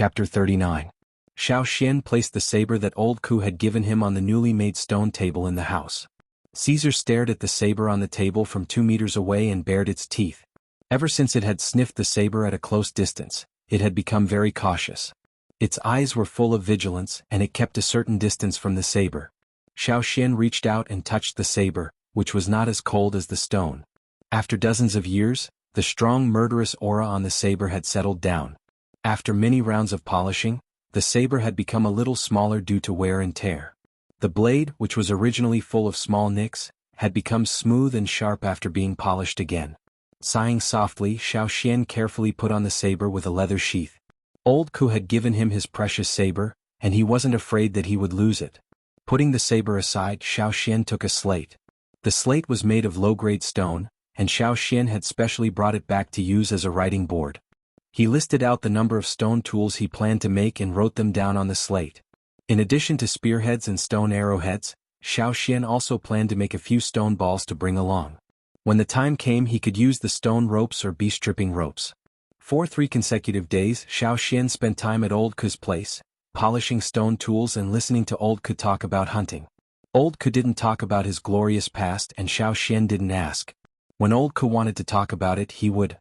Chapter 39. Xiao Xian placed the saber that old Ku had given him on the newly made stone table in the house. Caesar stared at the saber on the table from 2 meters away and bared its teeth. Ever since it had sniffed the saber at a close distance, it had become very cautious. Its eyes were full of vigilance and it kept a certain distance from the saber. Xiao Xian reached out and touched the saber, which was not as cold as the stone. After dozens of years, the strong murderous aura on the saber had settled down. After many rounds of polishing, the saber had become a little smaller due to wear and tear. The blade, which was originally full of small nicks, had become smooth and sharp after being polished again. Sighing softly, Xiao Xian carefully put on the saber with a leather sheath. Old Ku had given him his precious saber, and he wasn't afraid that he would lose it. Putting the saber aside, Xiao Xian took a slate. The slate was made of low-grade stone, and Xiao Xian had specially brought it back to use as a writing board. He listed out the number of stone tools he planned to make and wrote them down on the slate. In addition to spearheads and stone arrowheads, Xiao Xian also planned to make a few stone balls to bring along. When the time came, he could use the stone ropes or beast-tripping ropes. For 3 consecutive days, Xiao Xian spent time at Old Ku's place, polishing stone tools and listening to Old Ku talk about hunting. Old Ku didn't talk about his glorious past and Xiao Xian didn't ask. When Old Ku wanted to talk about it, he would.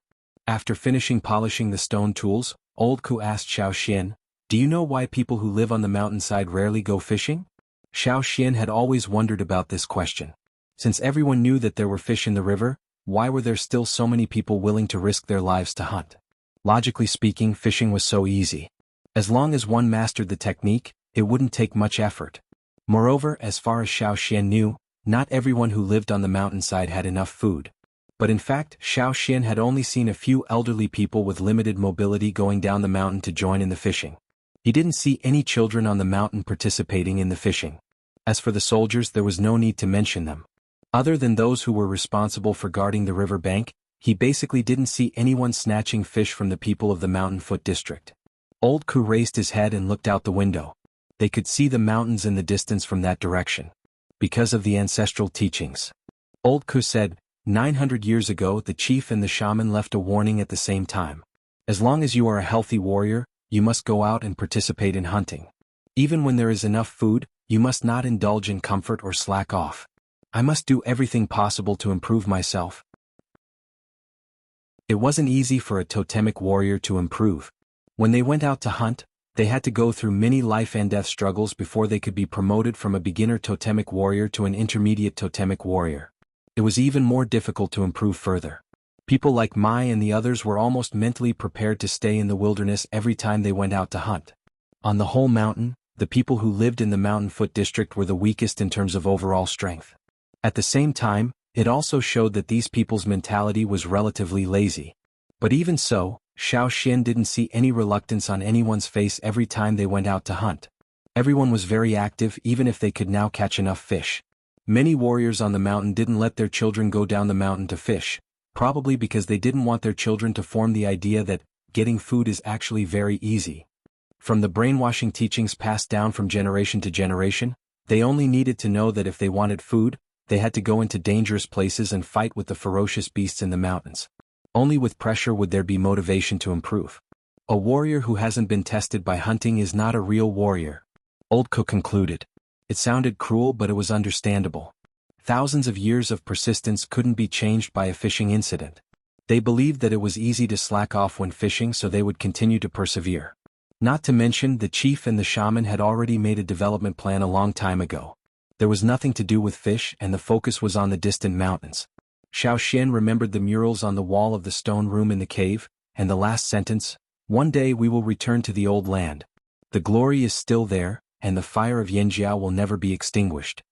After finishing polishing the stone tools, Old Ku asked Xiao Xian, "Do you know why people who live on the mountainside rarely go fishing?" Xiao Xian had always wondered about this question. Since everyone knew that there were fish in the river, why were there still so many people willing to risk their lives to hunt? Logically speaking, fishing was so easy. As long as one mastered the technique, it wouldn't take much effort. Moreover, as far as Xiao Xian knew, not everyone who lived on the mountainside had enough food. But in fact, Xiao Xian had only seen a few elderly people with limited mobility going down the mountain to join in the fishing. He didn't see any children on the mountain participating in the fishing. As for the soldiers, there was no need to mention them. Other than those who were responsible for guarding the river bank, he basically didn't see anyone snatching fish from the people of the Mountain Foot district. Old Ku raised his head and looked out the window. They could see the mountains in the distance from that direction. Because of the ancestral teachings. Old Ku said, 900 years ago the chief and the shaman left a warning at the same time. As long as you are a healthy warrior, you must go out and participate in hunting. Even when there is enough food, you must not indulge in comfort or slack off. I must do everything possible to improve myself. It wasn't easy for a totemic warrior to improve. When they went out to hunt, they had to go through many life and death struggles before they could be promoted from a beginner totemic warrior to an intermediate totemic warrior. It was even more difficult to improve further. People like Mai and the others were almost mentally prepared to stay in the wilderness every time they went out to hunt. On the whole mountain, the people who lived in the Mountain Foot district were the weakest in terms of overall strength. At the same time, it also showed that these people's mentality was relatively lazy. But even so, Xiao Xian didn't see any reluctance on anyone's face every time they went out to hunt. Everyone was very active even if they could now catch enough fish. Many warriors on the mountain didn't let their children go down the mountain to fish, probably because they didn't want their children to form the idea that getting food is actually very easy. From the brainwashing teachings passed down from generation to generation, they only needed to know that if they wanted food, they had to go into dangerous places and fight with the ferocious beasts in the mountains. Only with pressure would there be motivation to improve. A warrior who hasn't been tested by hunting is not a real warrior. Old Ku concluded. It sounded cruel, but it was understandable. Thousands of years of persistence couldn't be changed by a fishing incident. They believed that it was easy to slack off when fishing, so they would continue to persevere. Not to mention, the chief and the shaman had already made a development plan a long time ago. There was nothing to do with fish and the focus was on the distant mountains. Xiao Xian remembered the murals on the wall of the stone room in the cave, and the last sentence, "One day we will return to the old land. The glory is still there, and the fire of Yanjiao will never be extinguished."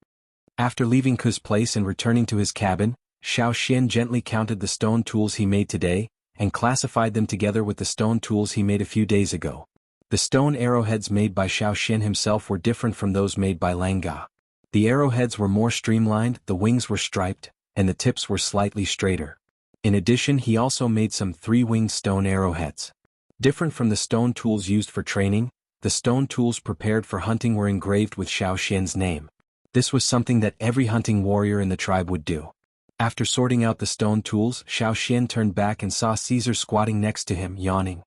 After leaving Ku's place and returning to his cabin, Xiao Xian gently counted the stone tools he made today, and classified them together with the stone tools he made a few days ago. The stone arrowheads made by Xiao Xian himself were different from those made by Langa. The arrowheads were more streamlined, the wings were striped, and the tips were slightly straighter. In addition, he also made some 3-winged stone arrowheads. Different from the stone tools used for training, the stone tools prepared for hunting were engraved with Xiao Xian's name. This was something that every hunting warrior in the tribe would do. After sorting out the stone tools, Xiao Xian turned back and saw Caesar squatting next to him, yawning.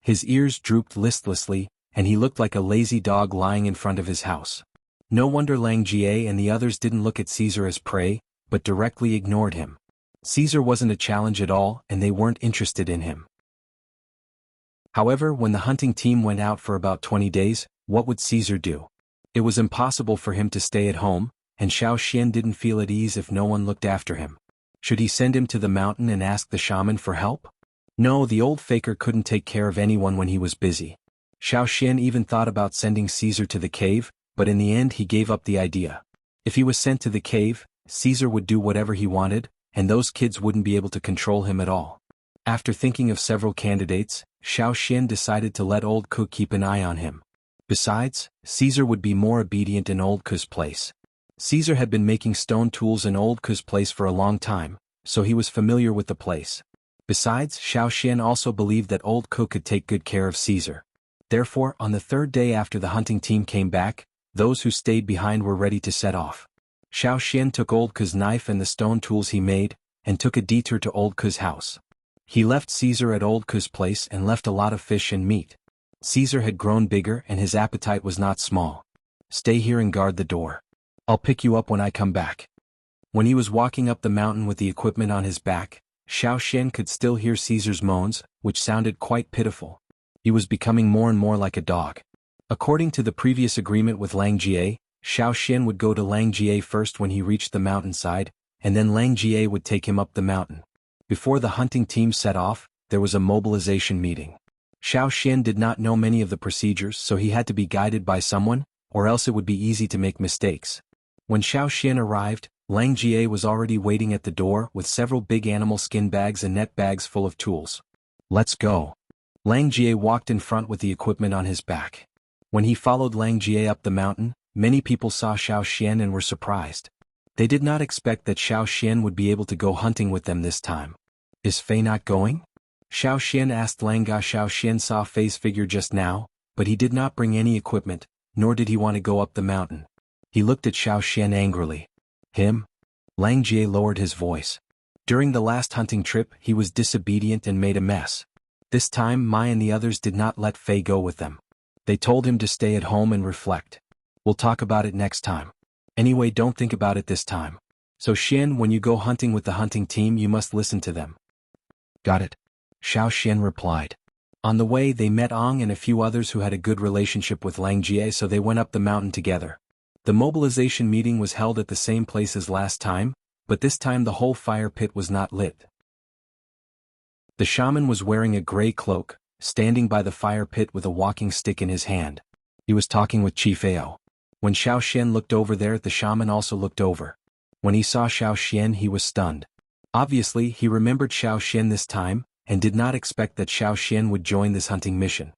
His ears drooped listlessly, and he looked like a lazy dog lying in front of his house. No wonder Lang Jie and the others didn't look at Caesar as prey, but directly ignored him. Caesar wasn't a challenge at all, and they weren't interested in him. However, when the hunting team went out for about 20 days, what would Caesar do? It was impossible for him to stay at home, and Xiao Xian didn't feel at ease if no one looked after him. Should he send him to the mountain and ask the shaman for help? No, the old faker couldn't take care of anyone when he was busy. Xiao Xian even thought about sending Caesar to the cave, but in the end he gave up the idea. If he was sent to the cave, Caesar would do whatever he wanted, and those kids wouldn't be able to control him at all. After thinking of several candidates, Xiao Xian decided to let Old Ku keep an eye on him. Besides, Caesar would be more obedient in Old Ku's place. Caesar had been making stone tools in Old Ku's place for a long time, so he was familiar with the place. Besides, Xiao Xian also believed that Old Ku could take good care of Caesar. Therefore, on the third day after the hunting team came back, those who stayed behind were ready to set off. Xiao Xian took Old Ku's knife and the stone tools he made, and took a detour to Old Ku's house. He left Caesar at Old Ku's place and left a lot of fish and meat. Caesar had grown bigger and his appetite was not small. Stay here and guard the door. I'll pick you up when I come back. When he was walking up the mountain with the equipment on his back, Xiao Xian could still hear Caesar's moans, which sounded quite pitiful. He was becoming more and more like a dog. According to the previous agreement with Lang Jie, Xiao Xian would go to Lang Jie first when he reached the mountainside, and then Lang Jie would take him up the mountain. Before the hunting team set off, there was a mobilization meeting. Xiao Xian did not know many of the procedures, so he had to be guided by someone, or else it would be easy to make mistakes. When Xiao Xian arrived, Lang Jie was already waiting at the door with several big animal skin bags and net bags full of tools. Let's go. Lang Jie walked in front with the equipment on his back. When he followed Lang Jie up the mountain, many people saw Xiao Xian and were surprised. They did not expect that Xiao Xian would be able to go hunting with them this time. Is Fei not going? Xiao Xian asked Lang Ga. Xiao Xian saw Fei's figure just now, but he did not bring any equipment, nor did he want to go up the mountain. He looked at Xiao Xian angrily. Him? Lang Jie lowered his voice. During the last hunting trip, he was disobedient and made a mess. This time Mai and the others did not let Fei go with them. They told him to stay at home and reflect. We'll talk about it next time. Anyway, don't think about it this time. So Xian, when you go hunting with the hunting team, you must listen to them. Got it. Xiao Xian replied. On the way they met Ong and a few others who had a good relationship with Lang Jie, so they went up the mountain together. The mobilization meeting was held at the same place as last time, but this time the whole fire pit was not lit. The shaman was wearing a gray cloak, standing by the fire pit with a walking stick in his hand. He was talking with Chief Ao. When Xiao Xian looked over there, the shaman also looked over. When he saw Xiao Xian, he was stunned. Obviously, he remembered Xiao Xian this time, and did not expect that Xiao Xian would join this hunting mission.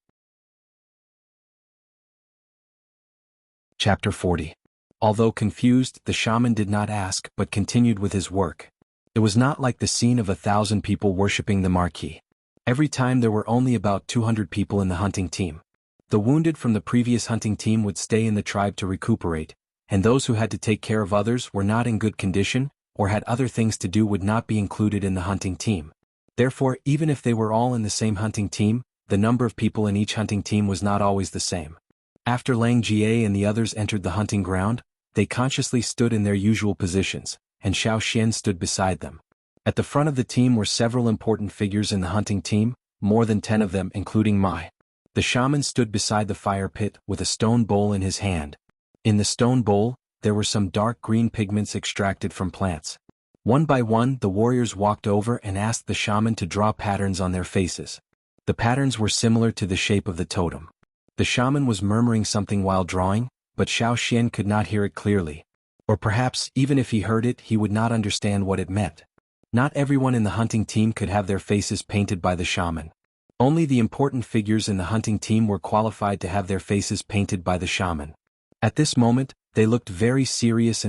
Chapter 40. Although confused, the shaman did not ask but continued with his work. It was not like the scene of 1,000 people worshipping the marquis. Every time there were only about 200 people in the hunting team. The wounded from the previous hunting team would stay in the tribe to recuperate, and those who had to take care of others were not in good condition, or had other things to do would not be included in the hunting team. Therefore, even if they were all in the same hunting team, the number of people in each hunting team was not always the same. After Lang Jie and the others entered the hunting ground, they consciously stood in their usual positions, and Xiao Xian stood beside them. At the front of the team were several important figures in the hunting team, more than 10 of them including Mai. The shaman stood beside the fire pit with a stone bowl in his hand. In the stone bowl, there were some dark green pigments extracted from plants. One by one, the warriors walked over and asked the shaman to draw patterns on their faces. The patterns were similar to the shape of the totem. The shaman was murmuring something while drawing, but Xiao Xian could not hear it clearly. Or perhaps, even if he heard it, he would not understand what it meant. Not everyone in the hunting team could have their faces painted by the shaman. Only the important figures in the hunting team were qualified to have their faces painted by the shaman. At this moment, they looked very serious,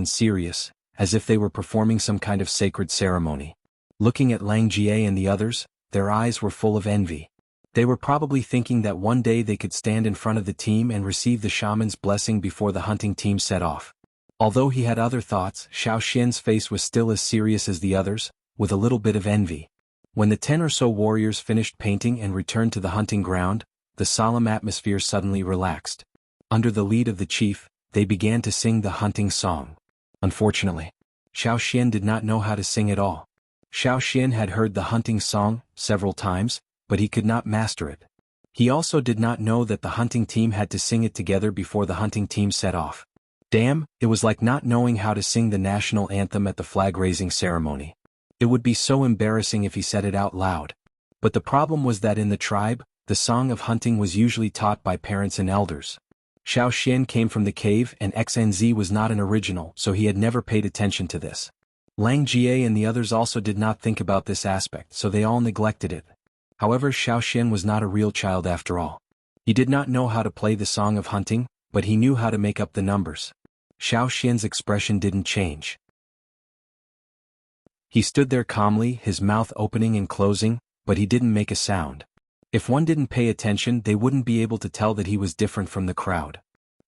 as if they were performing some kind of sacred ceremony. Looking at Lang Jie and the others, their eyes were full of envy. They were probably thinking that one day they could stand in front of the team and receive the shaman's blessing before the hunting team set off. Although he had other thoughts, Xiao Xian's face was still as serious as the others, with a little bit of envy. When the 10 or so warriors finished painting and returned to the hunting ground, the solemn atmosphere suddenly relaxed. Under the lead of the chief, they began to sing the hunting song. Unfortunately, Xiao Xian did not know how to sing at all. Xiao Xian had heard the hunting song several times, but he could not master it. He also did not know that the hunting team had to sing it together before the hunting team set off. Damn, it was like not knowing how to sing the national anthem at the flag-raising ceremony. It would be so embarrassing if he said it out loud. But the problem was that in the tribe, the song of hunting was usually taught by parents and elders. Xiao Xian came from the cave and XNZ was not an original, so he had never paid attention to this. Lang Jie and the others also did not think about this aspect, so they all neglected it. However, Xiao Xian was not a real child after all. He did not know how to play the song of hunting, but he knew how to make up the numbers. Xiao Xian's expression didn't change. He stood there calmly, his mouth opening and closing, but he didn't make a sound. If one didn't pay attention, they wouldn't be able to tell that he was different from the crowd.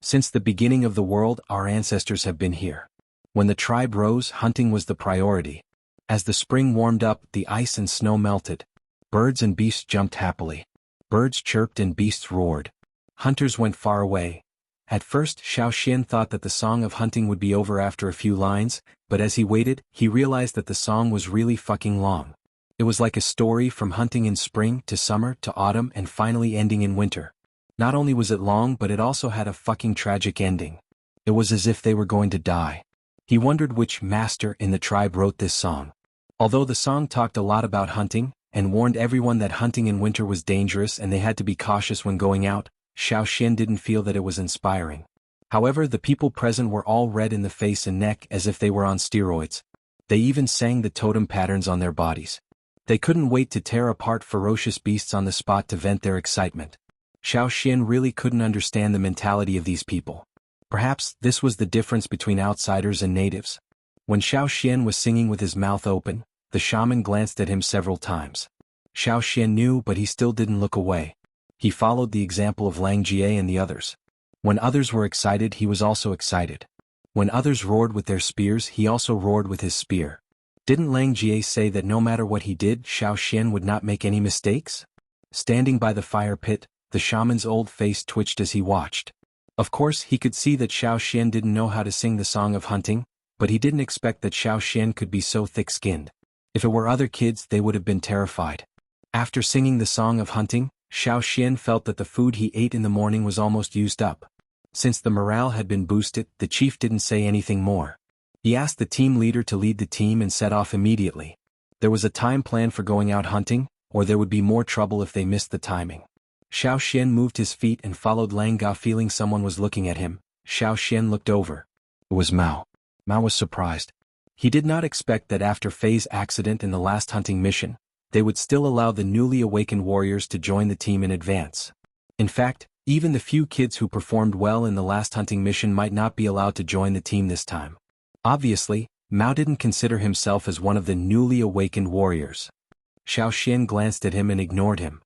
Since the beginning of the world, our ancestors have been here. When the tribe rose, hunting was the priority. As the spring warmed up, the ice and snow melted. Birds and beasts jumped happily. Birds chirped and beasts roared. Hunters went far away. At first, Xiao Xian thought that the song of hunting would be over after a few lines, but as he waited, he realized that the song was really fucking long. It was like a story from hunting in spring to summer to autumn and finally ending in winter. Not only was it long, but it also had a fucking tragic ending. It was as if they were going to die. He wondered which master in the tribe wrote this song. Although the song talked a lot about hunting, and warned everyone that hunting in winter was dangerous and they had to be cautious when going out, Xiao Xian didn't feel that it was inspiring. However, the people present were all red in the face and neck as if they were on steroids. They even sang the totem patterns on their bodies. They couldn't wait to tear apart ferocious beasts on the spot to vent their excitement. Xiao Xian really couldn't understand the mentality of these people. Perhaps this was the difference between outsiders and natives. When Xiao Xian was singing with his mouth open, the shaman glanced at him several times. Xiao Xian knew, but he still didn't look away. He followed the example of Lang Jie and the others. When others were excited, he was also excited. When others roared with their spears, he also roared with his spear. Didn't Lang Jie say that no matter what he did, Xiao Xian would not make any mistakes? Standing by the fire pit, the shaman's old face twitched as he watched. Of course, he could see that Xiao Xian didn't know how to sing the song of hunting, but he didn't expect that Xiao Xian could be so thick-skinned. If it were other kids, they would have been terrified. After singing the song of hunting, Xiao Xian felt that the food he ate in the morning was almost used up. Since the morale had been boosted, the chief didn't say anything more. He asked the team leader to lead the team and set off immediately. There was a time plan for going out hunting, or there would be more trouble if they missed the timing. Xiao Xian moved his feet and followed Lang Ga, feeling someone was looking at him. Xiao Xian looked over. It was Mao. Mao was surprised. He did not expect that after Fei's accident in the last hunting mission, they would still allow the newly awakened warriors to join the team in advance. In fact, even the few kids who performed well in the last hunting mission might not be allowed to join the team this time. Obviously, Mao didn't consider himself as one of the newly awakened warriors. Xiao Xian glanced at him and ignored him.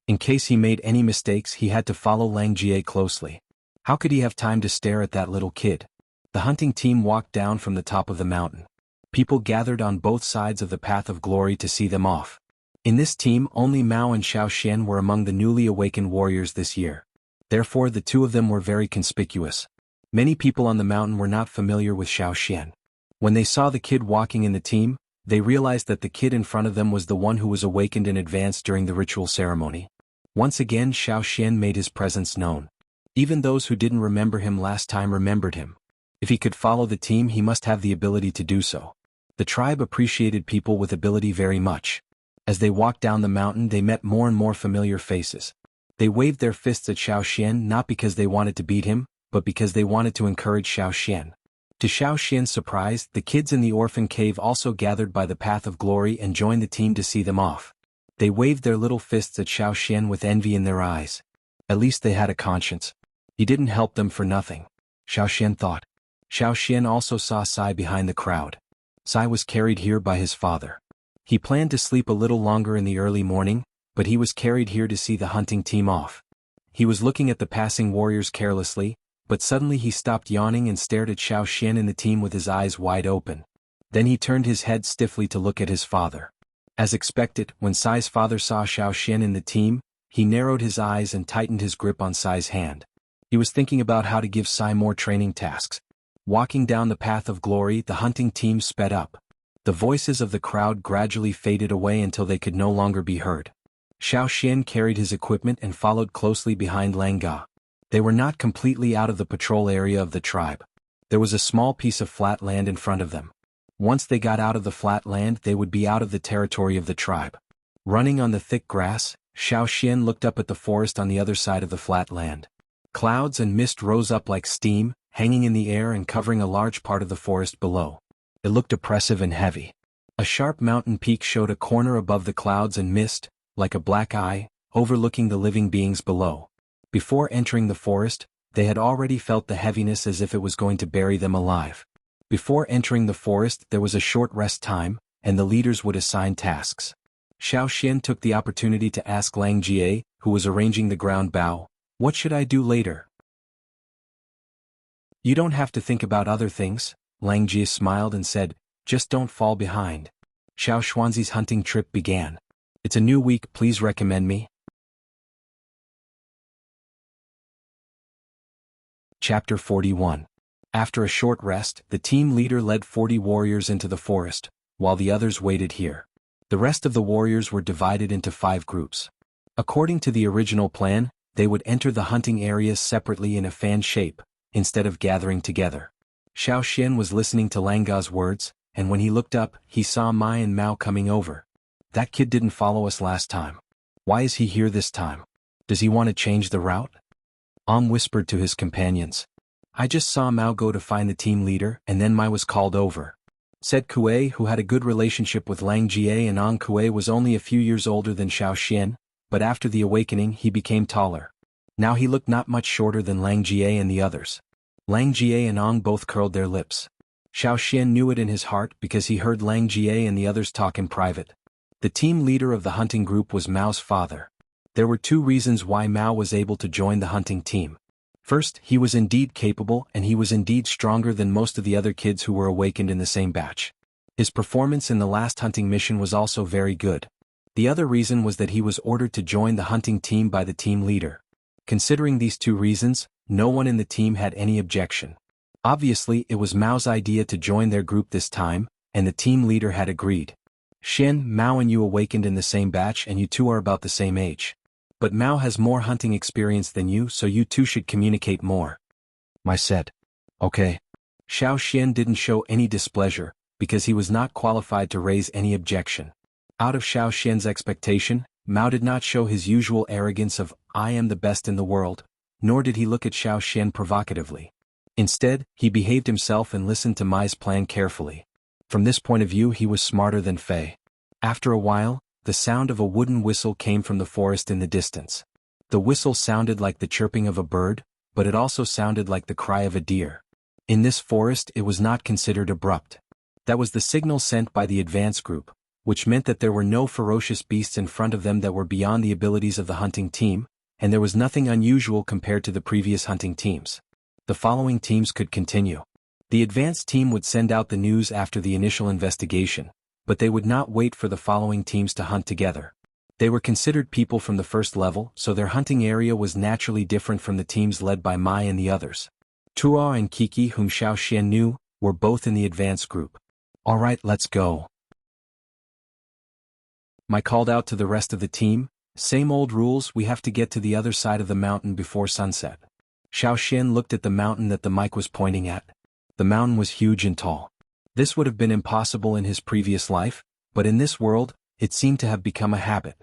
In case he made any mistakes, he had to follow Lang Jie closely. How could he have time to stare at that little kid? The hunting team walked down from the top of the mountain. People gathered on both sides of the path of glory to see them off. In this team, only Mao and Xiao Xian were among the newly awakened warriors this year. Therefore, the two of them were very conspicuous. Many people on the mountain were not familiar with Xiao Xian. When they saw the kid walking in the team, they realized that the kid in front of them was the one who was awakened in advance during the ritual ceremony. Once again, Xiao Xian made his presence known. Even those who didn't remember him last time remembered him. If he could follow the team, he must have the ability to do so. The tribe appreciated people with ability very much. As they walked down the mountain, they met more and more familiar faces. They waved their fists at Xiao Xian not because they wanted to beat him, but because they wanted to encourage Xiao Xian. To Xiao Xian's surprise, the kids in the orphan cave also gathered by the path of glory and joined the team to see them off. They waved their little fists at Xiao Xian with envy in their eyes. At least they had a conscience. He didn't help them for nothing, Xiao Xian thought. Xiao Xian also saw Sai behind the crowd. Sai was carried here by his father. He planned to sleep a little longer in the early morning, but he was carried here to see the hunting team off. He was looking at the passing warriors carelessly, but suddenly he stopped yawning and stared at Xiao Xian and the team with his eyes wide open. Then he turned his head stiffly to look at his father. As expected, when Sai's father saw Xiao Xian in the team, he narrowed his eyes and tightened his grip on Sai's hand. He was thinking about how to give Sai more training tasks. Walking down the path of glory, the hunting team sped up. The voices of the crowd gradually faded away until they could no longer be heard. Xiao Xian carried his equipment and followed closely behind Lang Ga. They were not completely out of the patrol area of the tribe. There was a small piece of flat land in front of them. Once they got out of the flat land, they would be out of the territory of the tribe. Running on the thick grass, Xiao Xian looked up at the forest on the other side of the flat land. Clouds and mist rose up like steam, hanging in the air and covering a large part of the forest below. It looked oppressive and heavy. A sharp mountain peak showed a corner above the clouds and mist, like a black eye, overlooking the living beings below. Before entering the forest, they had already felt the heaviness as if it was going to bury them alive. Before entering the forest, there was a short rest time, and the leaders would assign tasks. Xiao Xian took the opportunity to ask Lang Jie, who was arranging the ground bow, "What should I do later?" "You don't have to think about other things," Lang Jie smiled and said, "just don't fall behind." Xiao Xuanzi's hunting trip began. "It's a new week, please recommend me." Chapter 41. After a short rest, the team leader led 40 warriors into the forest, while the others waited here. The rest of the warriors were divided into 5 groups. According to the original plan, they would enter the hunting areas separately in a fan shape, instead of gathering together. Xiao Xian was listening to Lang Ga's words, and when he looked up, he saw Mai and Mao coming over. "That kid didn't follow us last time. Why is he here this time? Does he want to change the route?" Whispered to his companions. "I just saw Mao go to find the team leader, and then Mai was called over," said Kuei, who had a good relationship with Lang Jie, and Kuei was only a few years older than Xiao Xian, but after the awakening he became taller. Now he looked not much shorter than Lang Jie and the others. Lang Jie and both curled their lips. Xiao Xian knew it in his heart because he heard Lang Jie and the others talk in private. The team leader of the hunting group was Mao's father. There were 2 reasons why Mao was able to join the hunting team. First, he was indeed capable and he was indeed stronger than most of the other kids who were awakened in the same batch. His performance in the last hunting mission was also very good. The other reason was that he was ordered to join the hunting team by the team leader. Considering these 2 reasons, no one in the team had any objection. Obviously, it was Mao's idea to join their group this time, and the team leader had agreed. "Xian, Mao and you awakened in the same batch and you 2 are about the same age. But Mao has more hunting experience than you, so you 2 should communicate more." Mai said. "Okay." Xiao Xian didn't show any displeasure, because he was not qualified to raise any objection. Out of Xiao Xian's expectation, Mao did not show his usual arrogance of, "I am the best in the world," nor did he look at Xiao Xian provocatively. Instead, he behaved himself and listened to Mai's plan carefully. From this point of view, he was smarter than Fei. After a while, the sound of a wooden whistle came from the forest in the distance. The whistle sounded like the chirping of a bird, but it also sounded like the cry of a deer. In this forest it was not considered abrupt. That was the signal sent by the advance group, which meant that there were no ferocious beasts in front of them that were beyond the abilities of the hunting team, and there was nothing unusual compared to the previous hunting teams. The following teams could continue. The advance team would send out the news after the initial investigation, but they would not wait for the following teams to hunt together. They were considered people from the first level, so their hunting area was naturally different from the teams led by Mai and the others. Tuo and Kiki, whom Xiao Xian knew, were both in the advance group. "All right, let's go." Mai called out to the rest of the team, "Same old rules, we have to get to the other side of the mountain before sunset." Xiao Xian looked at the mountain that the mic was pointing at. The mountain was huge and tall. This would have been impossible in his previous life, but in this world, it seemed to have become a habit.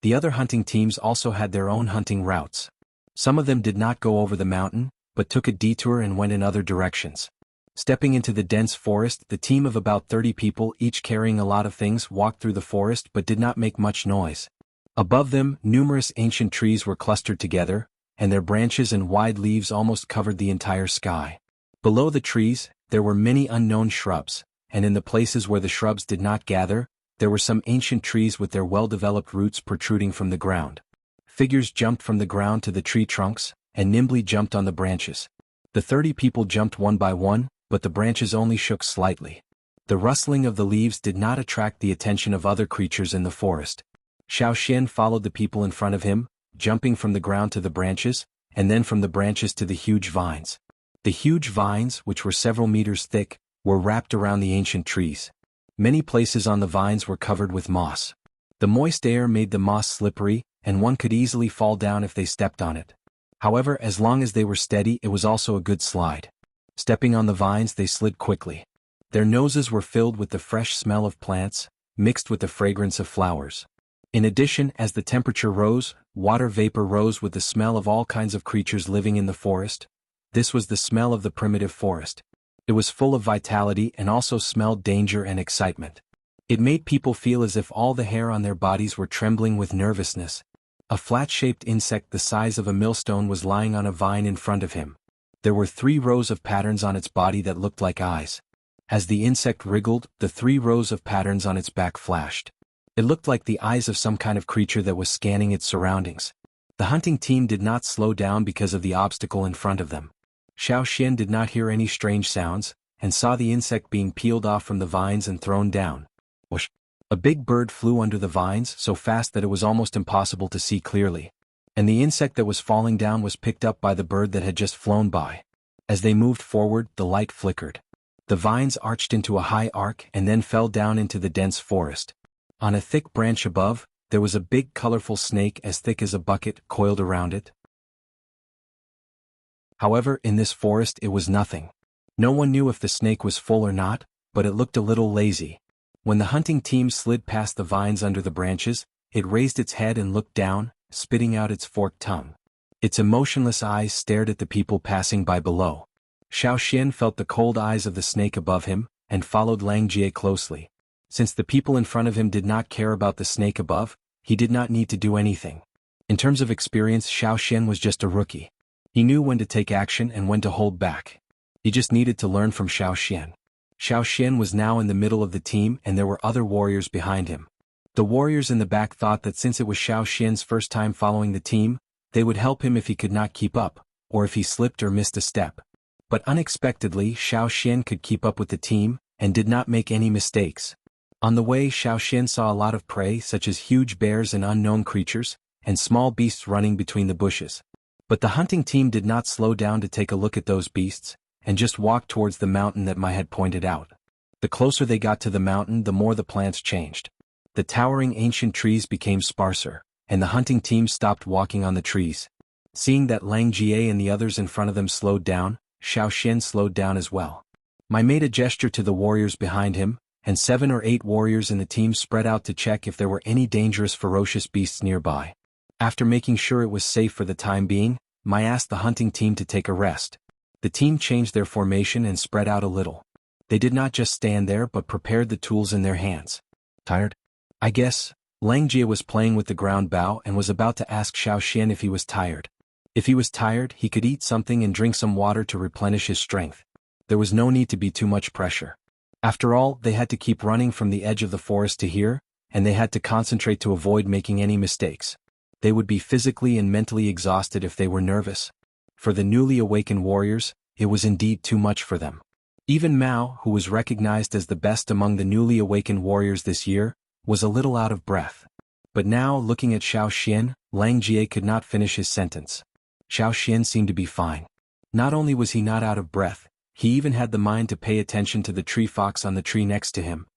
The other hunting teams also had their own hunting routes. Some of them did not go over the mountain, but took a detour and went in other directions. Stepping into the dense forest, the team of about 30 people, each carrying a lot of things, walked through the forest but did not make much noise. Above them, numerous ancient trees were clustered together, and their branches and wide leaves almost covered the entire sky. Below the trees, there were many unknown shrubs, and in the places where the shrubs did not gather, there were some ancient trees with their well-developed roots protruding from the ground. Figures jumped from the ground to the tree trunks, and nimbly jumped on the branches. The 30 people jumped one by one, but the branches only shook slightly. The rustling of the leaves did not attract the attention of other creatures in the forest. Xiao Xian followed the people in front of him, jumping from the ground to the branches, and then from the branches to the huge vines. The huge vines, which were several meters thick, were wrapped around the ancient trees. Many places on the vines were covered with moss. The moist air made the moss slippery, and one could easily fall down if they stepped on it. However, as long as they were steady, it was also a good slide. Stepping on the vines, they slid quickly. Their noses were filled with the fresh smell of plants, mixed with the fragrance of flowers. In addition, as the temperature rose, water vapor rose with the smell of all kinds of creatures living in the forest. This was the smell of the primitive forest. It was full of vitality and also smelled danger and excitement. It made people feel as if all the hair on their bodies were trembling with nervousness. A flat-shaped insect the size of a millstone was lying on a vine in front of him. There were 3 rows of patterns on its body that looked like eyes. As the insect wriggled, the 3 rows of patterns on its back flashed. It looked like the eyes of some kind of creature that was scanning its surroundings. The hunting team did not slow down because of the obstacle in front of them. Xiao Xian did not hear any strange sounds, and saw the insect being peeled off from the vines and thrown down. Whoosh! A big bird flew under the vines so fast that it was almost impossible to see clearly. And the insect that was falling down was picked up by the bird that had just flown by. As they moved forward, the light flickered. The vines arched into a high arc and then fell down into the dense forest. On a thick branch above, there was a big colorful snake as thick as a bucket coiled around it. However, in this forest it was nothing. No one knew if the snake was full or not, but it looked a little lazy. When the hunting team slid past the vines under the branches, it raised its head and looked down, spitting out its forked tongue. Its emotionless eyes stared at the people passing by below. Xiao Xian felt the cold eyes of the snake above him, and followed Lang Jie closely. Since the people in front of him did not care about the snake above, he did not need to do anything. In terms of experience, Xiao Xian was just a rookie. He knew when to take action and when to hold back. He just needed to learn from Xiao Xian. Xiao Xian was now in the middle of the team and there were other warriors behind him. The warriors in the back thought that since it was Xiao Xian's first time following the team, they would help him if he could not keep up, or if he slipped or missed a step. But unexpectedly, Xiao Xian could keep up with the team, and did not make any mistakes. On the way, Xiao Xian saw a lot of prey such as huge bears and unknown creatures, and small beasts running between the bushes. But the hunting team did not slow down to take a look at those beasts, and just walked towards the mountain that Mai had pointed out. The closer they got to the mountain, the more the plants changed. The towering ancient trees became sparser, and the hunting team stopped walking on the trees. Seeing that Lang Jie and the others in front of them slowed down, Xiao Xian slowed down as well. Mai made a gesture to the warriors behind him, and 7 or 8 warriors in the team spread out to check if there were any dangerous ferocious beasts nearby. After making sure it was safe for the time being, Mai asked the hunting team to take a rest. The team changed their formation and spread out a little. They did not just stand there but prepared the tools in their hands. Tired? I guess. Lang Jie was playing with the ground bow and was about to ask Xiao Xian if he was tired. If he was tired, he could eat something and drink some water to replenish his strength. There was no need to be too much pressure. After all, they had to keep running from the edge of the forest to here, and they had to concentrate to avoid making any mistakes. They would be physically and mentally exhausted if they were nervous. For the newly awakened warriors, it was indeed too much for them. Even Mao, who was recognized as the best among the newly awakened warriors this year, was a little out of breath. But now, looking at Xiao Xian, Lang Jie could not finish his sentence. Xiao Xian seemed to be fine. Not only was he not out of breath, he even had the mind to pay attention to the tree fox on the tree next to him.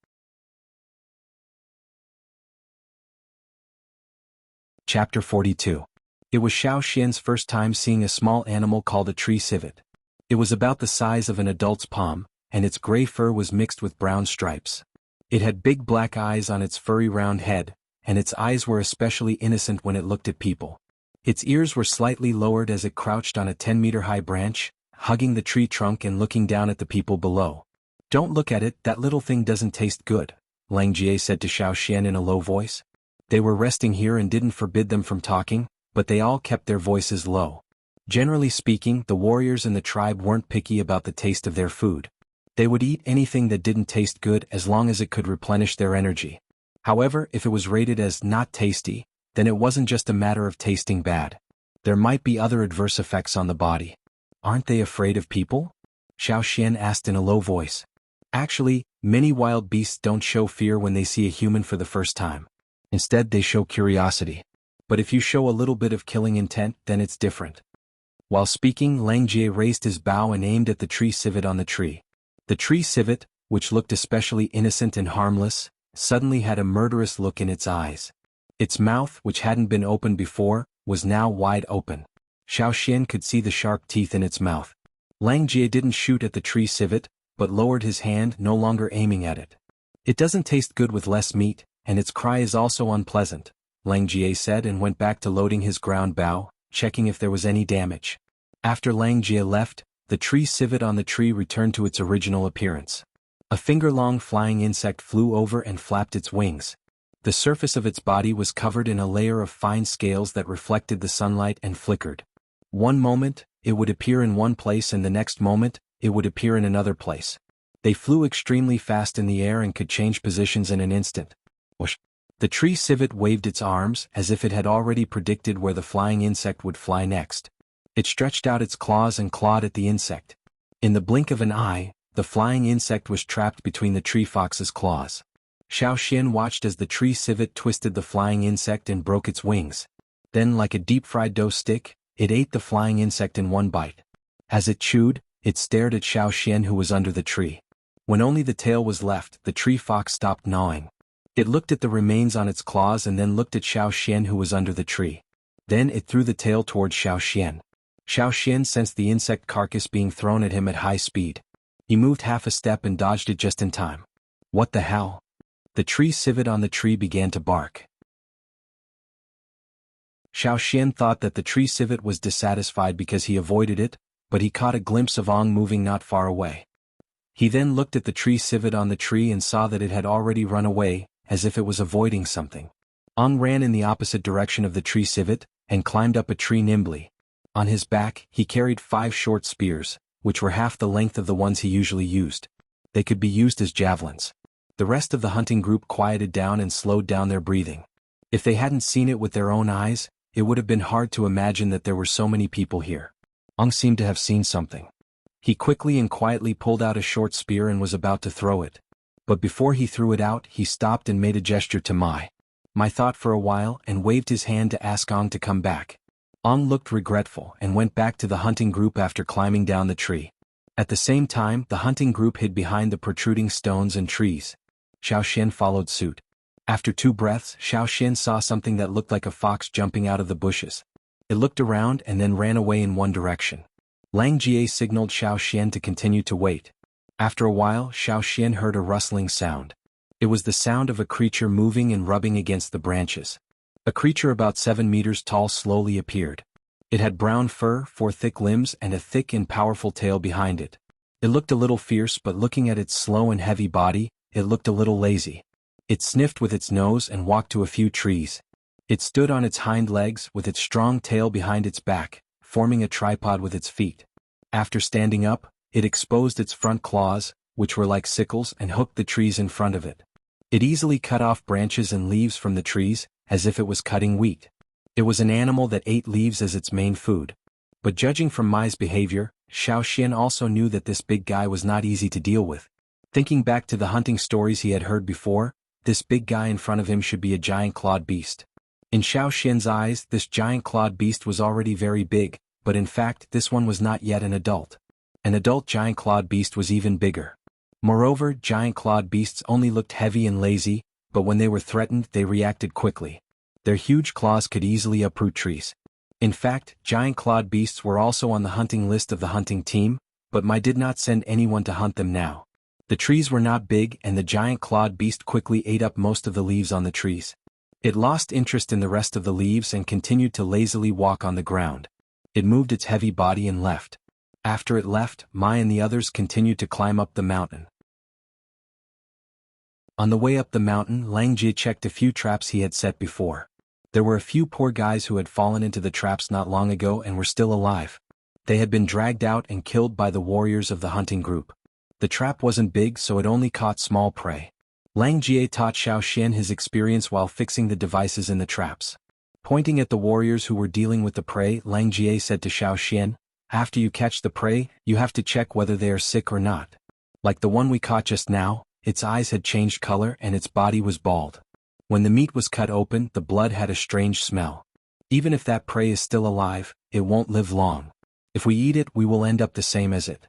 Chapter 42. It was Xiao Xian's first time seeing a small animal called a tree civet. It was about the size of an adult's palm, and its gray fur was mixed with brown stripes. It had big black eyes on its furry round head, and its eyes were especially innocent when it looked at people. Its ears were slightly lowered as it crouched on a 10-meter-high branch, hugging the tree trunk and looking down at the people below. "Don't look at it, that little thing doesn't taste good," Lang Jie said to Xiao Xian in a low voice. They were resting here and didn't forbid them from talking, but they all kept their voices low. Generally speaking, the warriors in the tribe weren't picky about the taste of their food. They would eat anything that didn't taste good as long as it could replenish their energy. However, if it was rated as not tasty, then it wasn't just a matter of tasting bad. There might be other adverse effects on the body. "Aren't they afraid of people?" Xiao Xian asked in a low voice. Actually, Many wild beasts don't show fear when they see a human for the first time. Instead, they show curiosity. But if you show a little bit of killing intent, then it's different. While speaking, Lang Jie raised his bow and aimed at the tree civet on the tree. The tree civet, which looked especially innocent and harmless, suddenly had a murderous look in its eyes. Its mouth, which hadn't been open before, was now wide open. Xiao Xian could see the sharp teeth in its mouth. Lang Jie didn't shoot at the tree civet, but lowered his hand, no longer aiming at it. It doesn't taste good with less meat, and its cry is also unpleasant, Lang Jie said and went back to loading his ground bow, checking if there was any damage. After Lang Jie left, the tree civet on the tree returned to its original appearance. A finger-long flying insect flew over and flapped its wings. The surface of its body was covered in a layer of fine scales that reflected the sunlight and flickered. One moment, it would appear in one place and the next moment, it would appear in another place. They flew extremely fast in the air and could change positions in an instant. Whoosh! The tree civet waved its arms as if it had already predicted where the flying insect would fly next. It stretched out its claws and clawed at the insect. In the blink of an eye, the flying insect was trapped between the tree fox's claws. Xiao Xian watched as the tree civet twisted the flying insect and broke its wings. Then, like a deep-fried dough stick, it ate the flying insect in one bite. As it chewed, it stared at Xiao Xian who was under the tree. When only the tail was left, the tree fox stopped gnawing. It looked at the remains on its claws and then looked at Xiao Xian who was under the tree. Then it threw the tail towards Xiao Xian. Xiao Xian sensed the insect carcass being thrown at him at high speed. He moved half a step and dodged it just in time. What the hell? The tree civet on the tree began to bark. Xiao Xian thought that the tree civet was dissatisfied because he avoided it, but he caught a glimpse of Ong moving not far away. He then looked at the tree civet on the tree and saw that it had already run away, as if it was avoiding something. Ong ran in the opposite direction of the tree civet, and climbed up a tree nimbly. On his back, he carried 5 short spears, which were half the length of the ones he usually used. They could be used as javelins. The rest of the hunting group quieted down and slowed down their breathing. If they hadn't seen it with their own eyes, it would have been hard to imagine that there were so many people here. Ong seemed to have seen something. He quickly and quietly pulled out a short spear and was about to throw it. But before he threw it out, he stopped and made a gesture to Mai. Mai thought for a while and waved his hand to ask Ong to come back. Ong looked regretful and went back to the hunting group after climbing down the tree. At the same time, the hunting group hid behind the protruding stones and trees. Xiao Xian followed suit. After 2 breaths, Xiao Xian saw something that looked like a fox jumping out of the bushes. It looked around and then ran away in one direction. Lang Jie signaled Xiao Xian to continue to wait. After a while, Xiao Xian heard a rustling sound. It was the sound of a creature moving and rubbing against the branches. A creature about 7 meters tall slowly appeared. It had brown fur, 4 thick limbs and a thick and powerful tail behind it. It looked a little fierce, but looking at its slow and heavy body, it looked a little lazy. It sniffed with its nose and walked to a few trees. It stood on its hind legs with its strong tail behind its back, forming a tripod with its feet. After standing up, it exposed its front claws, which were like sickles, and hooked the trees in front of it. It easily cut off branches and leaves from the trees, as if it was cutting wheat. It was an animal that ate leaves as its main food. But judging from Mai's behavior, Xiao Xian also knew that this big guy was not easy to deal with. Thinking back to the hunting stories he had heard before, this big guy in front of him should be a giant-clawed beast. In Xiao Xian's eyes, this giant-clawed beast was already very big, but in fact this one was not yet an adult. An adult giant-clawed beast was even bigger. Moreover, giant-clawed beasts only looked heavy and lazy, but when they were threatened they reacted quickly. Their huge claws could easily uproot trees. In fact, giant-clawed beasts were also on the hunting list of the hunting team, but Mai did not send anyone to hunt them now. The trees were not big and the giant-clawed beast quickly ate up most of the leaves on the trees. It lost interest in the rest of the leaves and continued to lazily walk on the ground. It moved its heavy body and left. After it left, Mai and the others continued to climb up the mountain. On the way up the mountain, Lang Jie checked a few traps he had set before. There were a few poor guys who had fallen into the traps not long ago and were still alive. They had been dragged out and killed by the warriors of the hunting group. The trap wasn't big, so it only caught small prey. Lang Jie taught Xiao Xian his experience while fixing the devices in the traps. Pointing at the warriors who were dealing with the prey, Lang Jie said to Xiao Xian, "After you catch the prey, you have to check whether they are sick or not. Like the one we caught just now, its eyes had changed color and its body was bald. When the meat was cut open, the blood had a strange smell. Even if that prey is still alive, it won't live long. If we eat it, we will end up the same as it.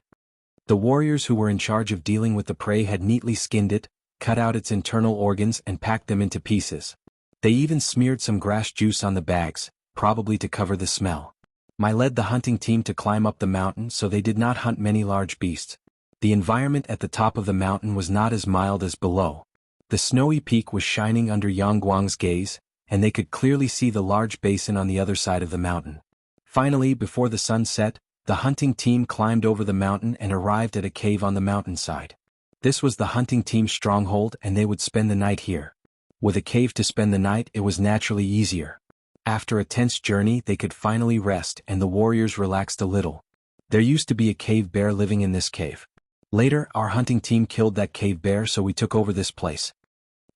The warriors who were in charge of dealing with the prey had neatly skinned it, cut out its internal organs and packed them into pieces. They even smeared some grass juice on the bags, probably to cover the smell. I led the hunting team to climb up the mountain so they did not hunt many large beasts. The environment at the top of the mountain was not as mild as below. The snowy peak was shining under Yangguang's gaze, and they could clearly see the large basin on the other side of the mountain. Finally, before the sun set, the hunting team climbed over the mountain and arrived at a cave on the mountainside. This was the hunting team's stronghold and they would spend the night here. With a cave to spend the night, it was naturally easier. After a tense journey, they could finally rest and the warriors relaxed a little. There used to be a cave bear living in this cave. Later, our hunting team killed that cave bear, so we took over this place.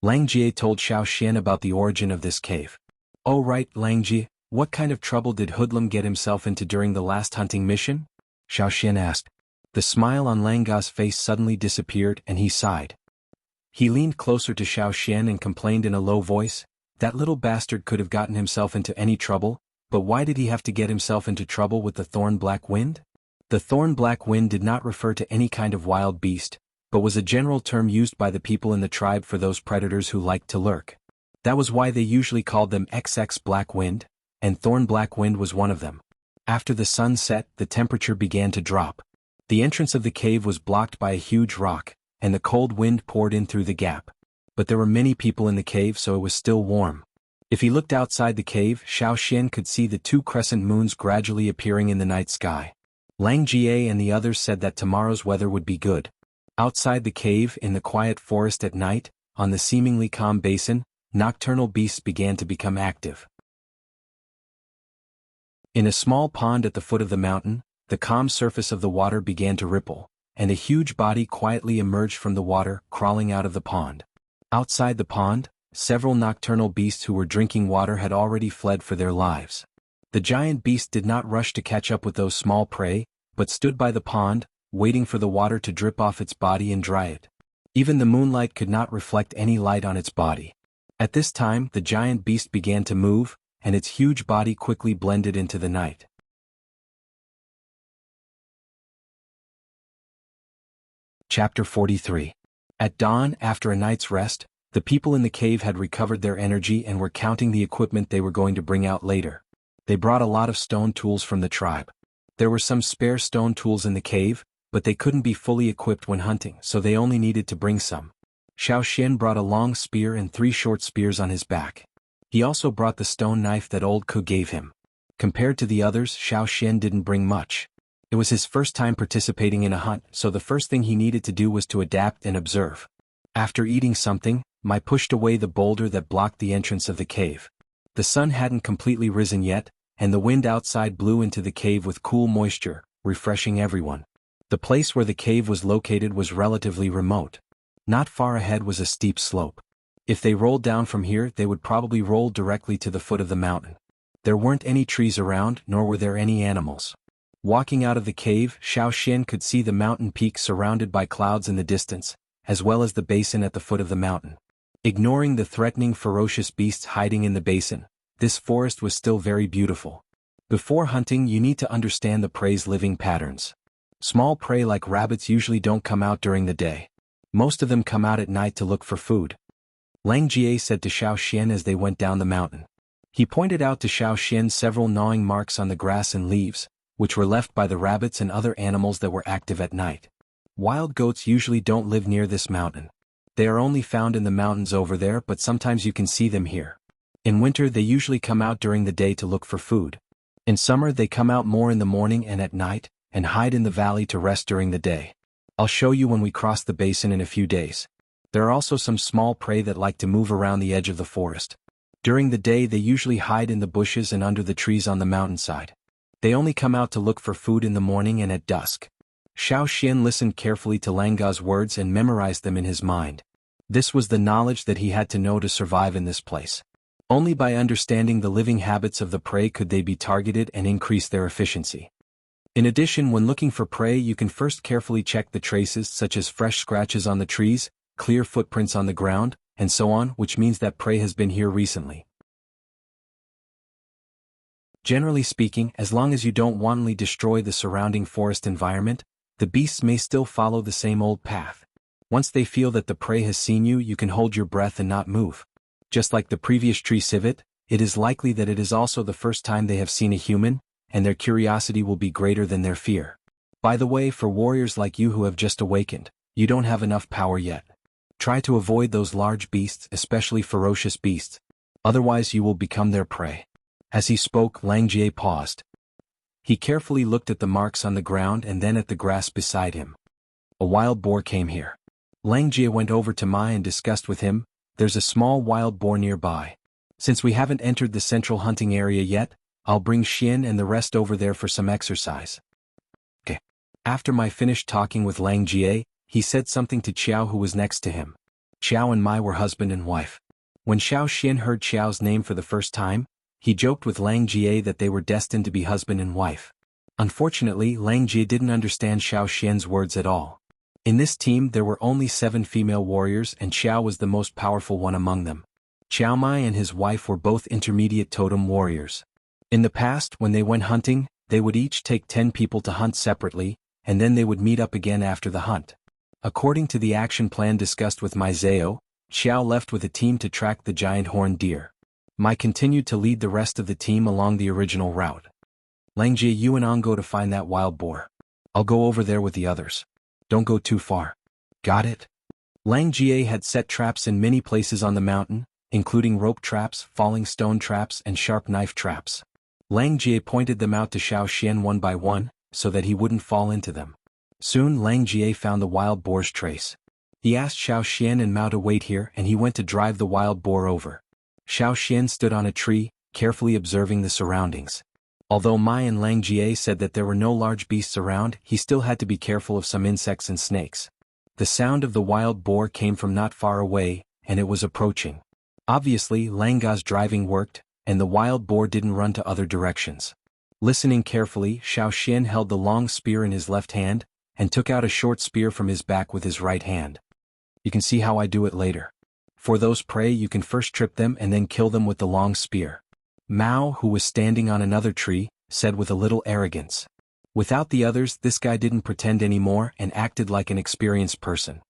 Lang Jie told Xiao Xian about the origin of this cave. Oh right, Lang Jie, what kind of trouble did Hoodlum get himself into during the last hunting mission? Xiao Xian asked. The smile on Lang Ga's face suddenly disappeared and he sighed. He leaned closer to Xiao Xian and complained in a low voice, that little bastard could have gotten himself into any trouble, but why did he have to get himself into trouble with the thorn black wind? The thorn black wind did not refer to any kind of wild beast, but was a general term used by the people in the tribe for those predators who liked to lurk. That was why they usually called them XX Black Wind, and Thorn Black Wind was one of them. After the sun set, the temperature began to drop. The entrance of the cave was blocked by a huge rock, and the cold wind poured in through the gap. But there were many people in the cave, so it was still warm. If he looked outside the cave, Xiao Xian could see the 2 crescent moons gradually appearing in the night sky. Lang Jie and the others said that tomorrow's weather would be good. Outside the cave, in the quiet forest at night, on the seemingly calm basin, nocturnal beasts began to become active. In a small pond at the foot of the mountain, the calm surface of the water began to ripple, and a huge body quietly emerged from the water, crawling out of the pond. Outside the pond, several nocturnal beasts who were drinking water had already fled for their lives. The giant beast did not rush to catch up with those small prey, but stood by the pond, waiting for the water to drip off its body and dry it. Even the moonlight could not reflect any light on its body. At this time, the giant beast began to move, and its huge body quickly blended into the night. Chapter 43. At dawn, after a night's rest, the people in the cave had recovered their energy and were counting the equipment they were going to bring out later. They brought a lot of stone tools from the tribe. There were some spare stone tools in the cave, but they couldn't be fully equipped when hunting, so they only needed to bring some. Xiao Xian brought a long spear and 3 short spears on his back. He also brought the stone knife that old Ku gave him. Compared to the others, Xiao Xian didn't bring much. It was his first time participating in a hunt, so the first thing he needed to do was to adapt and observe. After eating something, Mai pushed away the boulder that blocked the entrance of the cave. The sun hadn't completely risen yet, and the wind outside blew into the cave with cool moisture, refreshing everyone. The place where the cave was located was relatively remote. Not far ahead was a steep slope. If they rolled down from here, they would probably roll directly to the foot of the mountain. There weren't any trees around, nor were there any animals. Walking out of the cave, Xiao Xian could see the mountain peak surrounded by clouds in the distance, as well as the basin at the foot of the mountain. Ignoring the threatening ferocious beasts hiding in the basin, this forest was still very beautiful. Before hunting, you need to understand the prey's living patterns. Small prey like rabbits usually don't come out during the day. Most of them come out at night to look for food. Lang Jie said to Xiao Xian as they went down the mountain. He pointed out to Xiao Xian several gnawing marks on the grass and leaves, which were left by the rabbits and other animals that were active at night. Wild goats usually don't live near this mountain. They are only found in the mountains over there, but sometimes you can see them here. In winter, they usually come out during the day to look for food. In summer, they come out more in the morning and at night, and hide in the valley to rest during the day. I'll show you when we cross the basin in a few days. There are also some small prey that like to move around the edge of the forest. During the day, they usually hide in the bushes and under the trees on the mountainside. They only come out to look for food in the morning and at dusk. Xiao Xian listened carefully to Langa's words and memorized them in his mind. This was the knowledge that he had to know to survive in this place. Only by understanding the living habits of the prey could they be targeted and increase their efficiency. In addition, when looking for prey, you can first carefully check the traces such as fresh scratches on the trees, clear footprints on the ground, and so on, which means that prey has been here recently. Generally speaking, as long as you don't wantonly destroy the surrounding forest environment, the beasts may still follow the same old path. Once they feel that the prey has seen you, you can hold your breath and not move. Just like the previous tree civet, it is likely that it is also the first time they have seen a human, and their curiosity will be greater than their fear. By the way, for warriors like you who have just awakened, you don't have enough power yet. Try to avoid those large beasts, especially ferocious beasts. Otherwise you will become their prey. As he spoke, Lang Jie paused. He carefully looked at the marks on the ground and then at the grass beside him. A wild boar came here. Lang Jie went over to Mai and discussed with him, there's a small wild boar nearby. Since we haven't entered the central hunting area yet, I'll bring Xian and the rest over there for some exercise. Okay. After Mai finished talking with Lang Jie, he said something to Qiao who was next to him. Qiao and Mai were husband and wife. When Xiao Xian heard Qiao's name for the first time, he joked with Lang Jie that they were destined to be husband and wife. Unfortunately, Lang Jie didn't understand Xiao Xian's words at all. In this team there were only 7 female warriors and Qiao was the most powerful one among them. Qiao Mai and his wife were both intermediate totem warriors. In the past, when they went hunting, they would each take 10 people to hunt separately, and then they would meet up again after the hunt. According to the action plan discussed with Mai Zhao, Qiao left with a team to track the giant horned deer. Mai continued to lead the rest of the team along the original route. Lang Jie, you and Ang go to find that wild boar. I'll go over there with the others. Don't go too far. Got it? Lang Jie had set traps in many places on the mountain, including rope traps, falling stone traps, and sharp knife traps. Lang Jie pointed them out to Xiao Xian one by one, so that he wouldn't fall into them. Soon Lang Jie found the wild boar's trace. He asked Xiao Xian and Mao to wait here and he went to drive the wild boar over. Xiao Xian stood on a tree, carefully observing the surroundings. Although Mai and Lang Jie said that there were no large beasts around, he still had to be careful of some insects and snakes. The sound of the wild boar came from not far away, and it was approaching. Obviously, Lang Ga's driving worked, and the wild boar didn't run to other directions. Listening carefully, Xiao Xian held the long spear in his left hand, and took out a short spear from his back with his right hand. You can see how I do it later. For those prey you can first trip them and then kill them with the long spear. Mao, who was standing on another tree, said with a little arrogance. Without the others, this guy didn't pretend anymore and acted like an experienced person.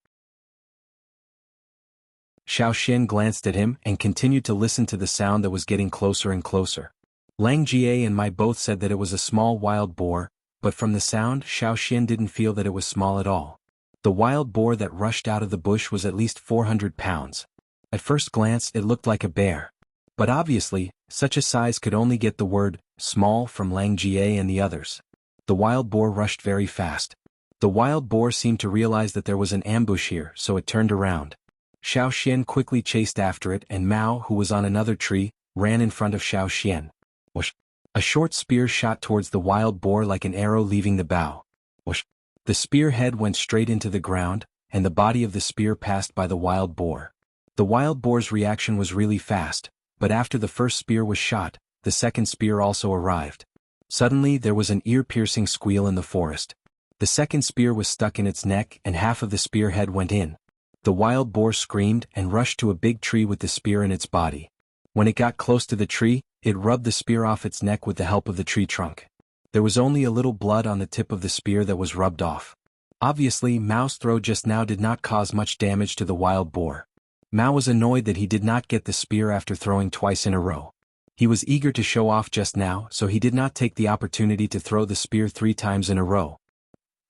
Xiao Xian glanced at him and continued to listen to the sound that was getting closer and closer. Lang Jie and Mai both said that it was a small wild boar, but from the sound, Xiao Xian didn't feel that it was small at all. The wild boar that rushed out of the bush was at least 400 pounds. At first glance, it looked like a bear. But obviously, such a size could only get the word small from Lang Jie and the others. The wild boar rushed very fast. The wild boar seemed to realize that there was an ambush here, so it turned around. Xiao Xian quickly chased after it and Mao, who was on another tree, ran in front of Xiao Xian. Whoosh. A short spear shot towards the wild boar like an arrow leaving the bow. Whoosh. The spear head went straight into the ground, and the body of the spear passed by the wild boar. The wild boar's reaction was really fast, but after the first spear was shot, the second spear also arrived. Suddenly there was an ear-piercing squeal in the forest. The second spear was stuck in its neck and half of the spear head went in. The wild boar screamed and rushed to a big tree with the spear in its body. When it got close to the tree, it rubbed the spear off its neck with the help of the tree trunk. There was only a little blood on the tip of the spear that was rubbed off. Obviously, Mao's throw just now did not cause much damage to the wild boar. Mao was annoyed that he did not get the spear after throwing twice in a row. He was eager to show off just now, so he did not take the opportunity to throw the spear 3 times in a row.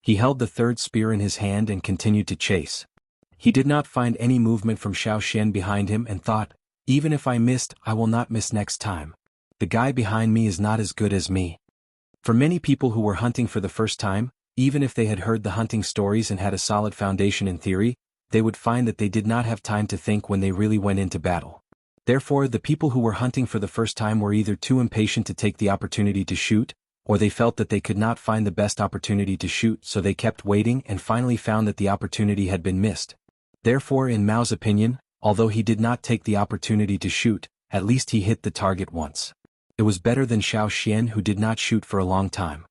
He held the third spear in his hand and continued to chase. He did not find any movement from Xiao Xian behind him and thought, even if I missed, I will not miss next time. The guy behind me is not as good as me. For many people who were hunting for the first time, even if they had heard the hunting stories and had a solid foundation in theory, they would find that they did not have time to think when they really went into battle. Therefore, the people who were hunting for the first time were either too impatient to take the opportunity to shoot, or they felt that they could not find the best opportunity to shoot, so they kept waiting and finally found that the opportunity had been missed. Therefore, in Mao's opinion, although he did not take the opportunity to shoot, at least he hit the target once. It was better than Xiao Xian, who did not shoot for a long time.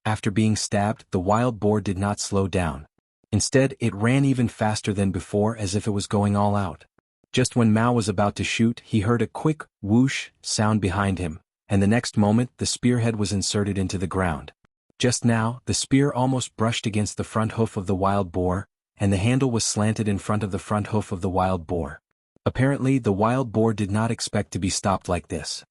After being stabbed, the wild boar did not slow down. Instead, it ran even faster than before, as if it was going all out. Just when Mao was about to shoot, he heard a quick whoosh sound behind him, and the next moment the spearhead was inserted into the ground. Just now, the spear almost brushed against the front hoof of the wild boar, and the handle was slanted in front of the front hoof of the wild boar. Apparently, the wild boar did not expect to be stopped like this.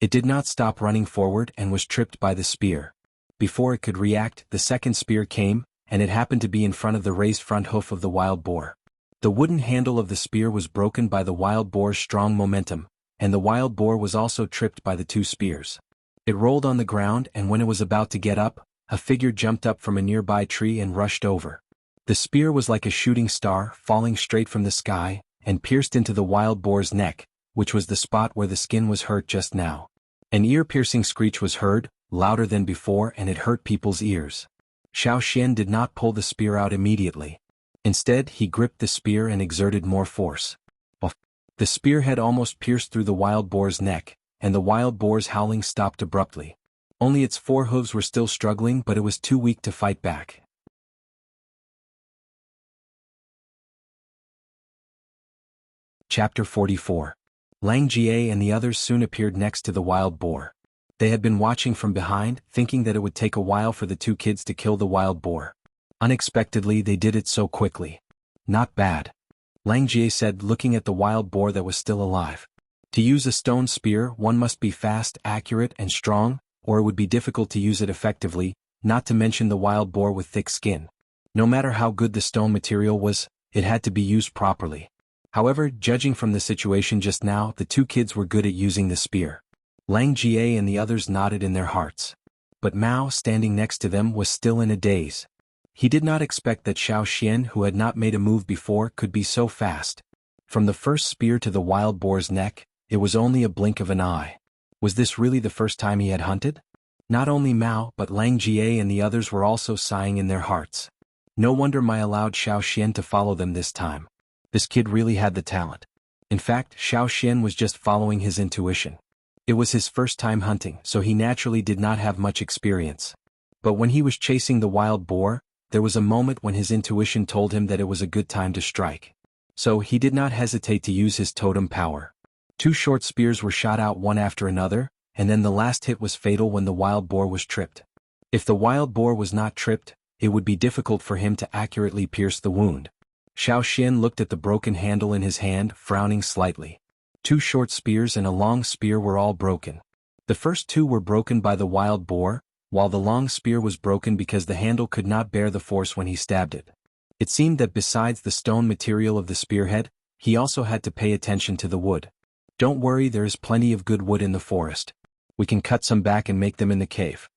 It did not stop running forward and was tripped by the spear. Before it could react, the second spear came, and it happened to be in front of the raised front hoof of the wild boar. The wooden handle of the spear was broken by the wild boar's strong momentum, and the wild boar was also tripped by the two spears. It rolled on the ground, and when it was about to get up, a figure jumped up from a nearby tree and rushed over. The spear was like a shooting star, falling straight from the sky, and pierced into the wild boar's neck, which was the spot where the skin was hurt just now. An ear-piercing screech was heard, louder than before, and it hurt people's ears. Xiao Xian did not pull the spear out immediately. Instead, he gripped the spear and exerted more force. The spearhead almost pierced through the wild boar's neck, and the wild boar's howling stopped abruptly. Only its four hooves were still struggling, but it was too weak to fight back. Chapter 44. Lang Jie and the others soon appeared next to the wild boar. They had been watching from behind, thinking that it would take a while for the two kids to kill the wild boar. Unexpectedly, they did it so quickly. Not bad, Lang Jie said, looking at the wild boar that was still alive. To use a stone spear, one must be fast, accurate, and strong, or it would be difficult to use it effectively, not to mention the wild boar with thick skin. No matter how good the stone material was, it had to be used properly. However, judging from the situation just now, the two kids were good at using the spear. Lang Jie and the others nodded in their hearts. But Mao, standing next to them, was still in a daze. He did not expect that Xiao Xian, who had not made a move before, could be so fast. From the first spear to the wild boar's neck, it was only a blink of an eye. Was this really the first time he had hunted? Not only Mao, but Lang Jie and the others were also sighing in their hearts. No wonder Mao allowed Xiao Xian to follow them this time. This kid really had the talent. In fact, Xiao Xian was just following his intuition. It was his first time hunting, so he naturally did not have much experience. But when he was chasing the wild boar, there was a moment when his intuition told him that it was a good time to strike. So he did not hesitate to use his totem power. Two short spears were shot out one after another, and then the last hit was fatal when the wild boar was tripped. If the wild boar was not tripped, it would be difficult for him to accurately pierce the wound. Xiao Xian looked at the broken handle in his hand, frowning slightly. Two short spears and a long spear were all broken. The first two were broken by the wild boar, while the long spear was broken because the handle could not bear the force when he stabbed it. It seemed that besides the stone material of the spearhead, he also had to pay attention to the wood. Don't worry, there is plenty of good wood in the forest. We can cut some back and make them in the cave.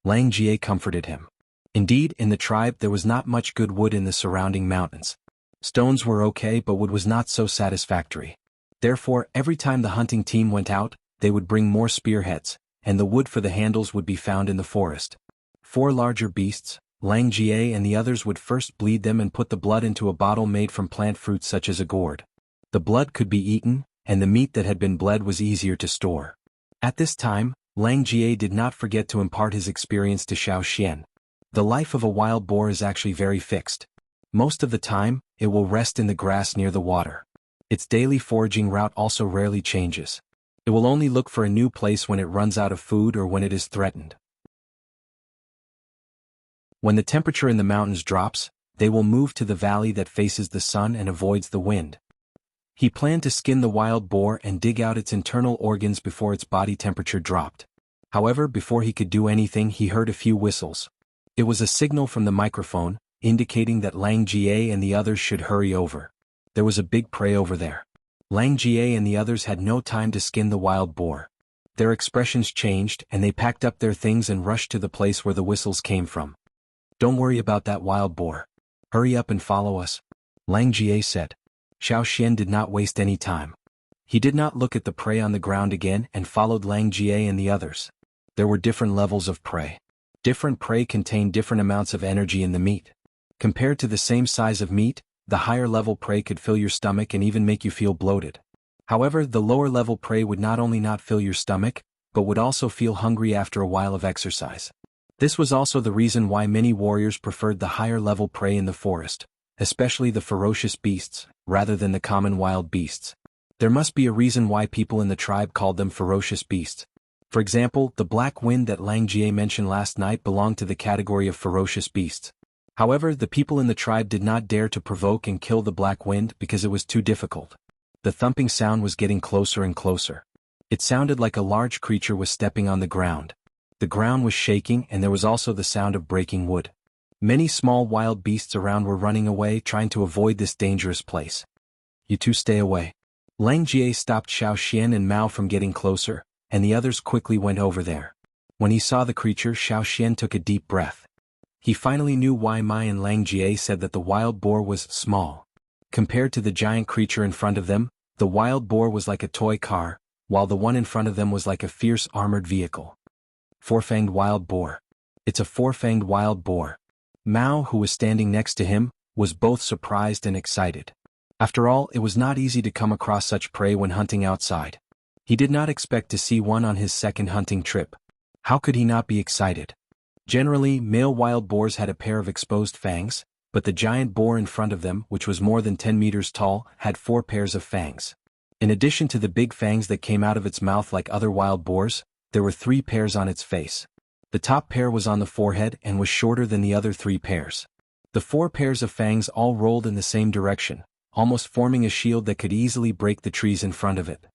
Lang Jie comforted him. Indeed, in the tribe there was not much good wood in the surrounding mountains. Stones were okay, but wood was not so satisfactory. Therefore, every time the hunting team went out, they would bring more spearheads, and the wood for the handles would be found in the forest. 4 larger beasts, Lang Jie and the others would first bleed them and put the blood into a bottle made from plant fruits such as a gourd. The blood could be eaten, and the meat that had been bled was easier to store. At this time, Lang Jie did not forget to impart his experience to Xiao Xian. The life of a wild boar is actually very fixed. Most of the time, it will rest in the grass near the water. Its daily foraging route also rarely changes. It will only look for a new place when it runs out of food or when it is threatened. When the temperature in the mountains drops, they will move to the valley that faces the sun and avoids the wind. He planned to skin the wild boar and dig out its internal organs before its body temperature dropped. However, before he could do anything, he heard a few whistles. It was a signal from the microphone, indicating that Lang Jie and the others should hurry over. There was a big prey over there. Lang Jie and the others had no time to skin the wild boar. Their expressions changed, and they packed up their things and rushed to the place where the whistles came from. Don't worry about that wild boar. Hurry up and follow us, Lang Jie said. Xiao Xian did not waste any time. He did not look at the prey on the ground again and followed Lang Jie and the others. There were different levels of prey. Different prey contained different amounts of energy in the meat. Compared to the same size of meat, the higher level prey could fill your stomach and even make you feel bloated. However, the lower level prey would not only not fill your stomach, but would also feel hungry after a while of exercise. This was also the reason why many warriors preferred the higher-level prey in the forest, especially the ferocious beasts, rather than the common wild beasts. There must be a reason why people in the tribe called them ferocious beasts. For example, the black wind that Lang Jie mentioned last night belonged to the category of ferocious beasts. However, the people in the tribe did not dare to provoke and kill the black wind because it was too difficult. The thumping sound was getting closer and closer. It sounded like a large creature was stepping on the ground. The ground was shaking and there was also the sound of breaking wood. Many small wild beasts around were running away trying to avoid this dangerous place. You two stay away. Lang Jie stopped Xiao Xian and Mao from getting closer, and the others quickly went over there. When he saw the creature, Xiao Xian took a deep breath. He finally knew why Mai and Lang Jie said that the wild boar was small. Compared to the giant creature in front of them, the wild boar was like a toy car, while the one in front of them was like a fierce armored vehicle. Four-fanged wild boar. It's a four-fanged wild boar. Mao, who was standing next to him, was both surprised and excited. After all, it was not easy to come across such prey when hunting outside. He did not expect to see one on his second hunting trip. How could he not be excited? Generally, male wild boars had a pair of exposed fangs, but the giant boar in front of them, which was more than 10 meters tall, had 4 pairs of fangs. In addition to the big fangs that came out of its mouth like other wild boars, there were 3 pairs on its face. The top pair was on the forehead and was shorter than the other 3 pairs. The 4 pairs of fangs all rolled in the same direction, almost forming a shield that could easily break the trees in front of it.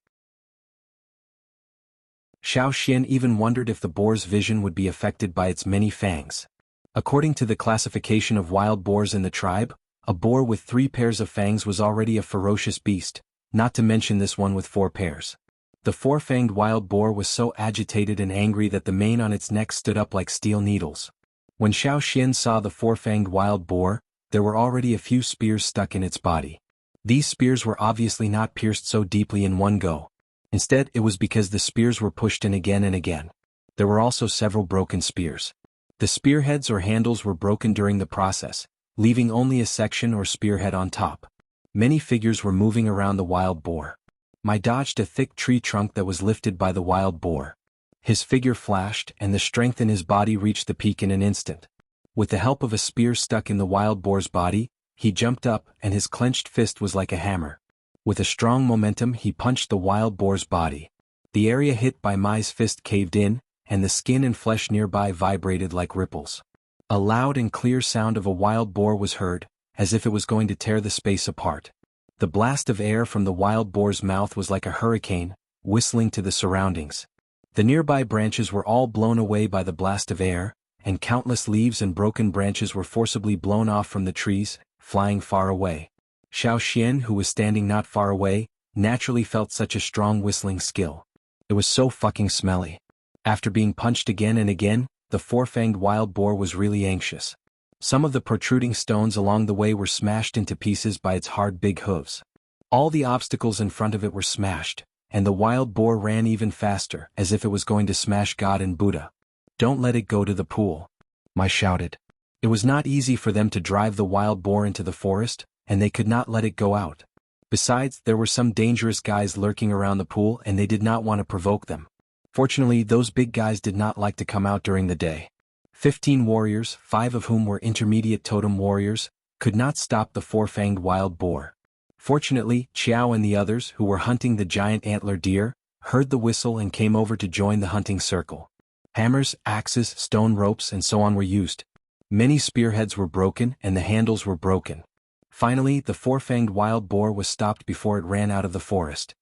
Xiao Xian even wondered if the boar's vision would be affected by its many fangs. According to the classification of wild boars in the tribe, a boar with 3 pairs of fangs was already a ferocious beast, not to mention this one with 4 pairs. The 4-fanged wild boar was so agitated and angry that the mane on its neck stood up like steel needles. When Xiao Xian saw the 4-fanged wild boar, there were already a few spears stuck in its body. These spears were obviously not pierced so deeply in one go. Instead, it was because the spears were pushed in again and again. There were also several broken spears. The spearheads or handles were broken during the process, leaving only a section or spearhead on top. Many figures were moving around the wild boar. Mai dodged a thick tree trunk that was lifted by the wild boar. His figure flashed and the strength in his body reached the peak in an instant. With the help of a spear stuck in the wild boar's body, he jumped up and his clenched fist was like a hammer. With a strong momentum he punched the wild boar's body. The area hit by Mai's fist caved in, and the skin and flesh nearby vibrated like ripples. A loud and clear sound of a wild boar was heard, as if it was going to tear the space apart. The blast of air from the wild boar's mouth was like a hurricane, whistling to the surroundings. The nearby branches were all blown away by the blast of air, and countless leaves and broken branches were forcibly blown off from the trees, flying far away. Xiao Xian, who was standing not far away, naturally felt such a strong whistling skill. It was so fucking smelly. After being punched again and again, the 4-fanged wild boar was really anxious. Some of the protruding stones along the way were smashed into pieces by its hard big hooves. All the obstacles in front of it were smashed, and the wild boar ran even faster, as if it was going to smash God and Buddha. "Don't let it go to the pool," Mai shouted. It was not easy for them to drive the wild boar into the forest, and they could not let it go out. Besides, there were some dangerous guys lurking around the pool and they did not want to provoke them. Fortunately, those big guys did not like to come out during the day. 15 warriors, 5 of whom were intermediate totem warriors, could not stop the 4-fanged wild boar. Fortunately, Qiao and the others, who were hunting the giant antler deer, heard the whistle and came over to join the hunting circle. Hammers, axes, stone ropes and so on were used. Many spearheads were broken and the handles were broken. Finally, the 4-fanged wild boar was stopped before it ran out of the forest.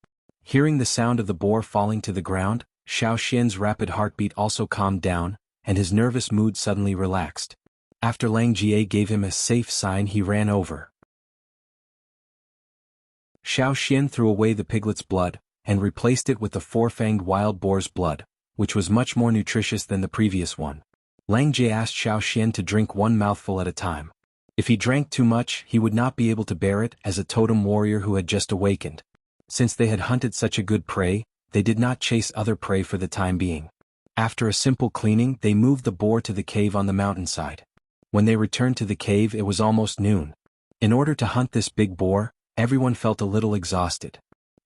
Hearing the sound of the boar falling to the ground, Xiao Xian's rapid heartbeat also calmed down, and his nervous mood suddenly relaxed. After Lang Jie gave him a safe sign, he ran over. Xiao Xian threw away the piglet's blood, and replaced it with the 4-fanged wild boar's blood, which was much more nutritious than the previous one. Lang Jie asked Xiao Xian to drink one mouthful at a time. If he drank too much, he would not be able to bear it as a totem warrior who had just awakened. Since they had hunted such a good prey, they did not chase other prey for the time being. After a simple cleaning, they moved the boar to the cave on the mountainside. When they returned to the cave, it was almost noon. In order to hunt this big boar, everyone felt a little exhausted.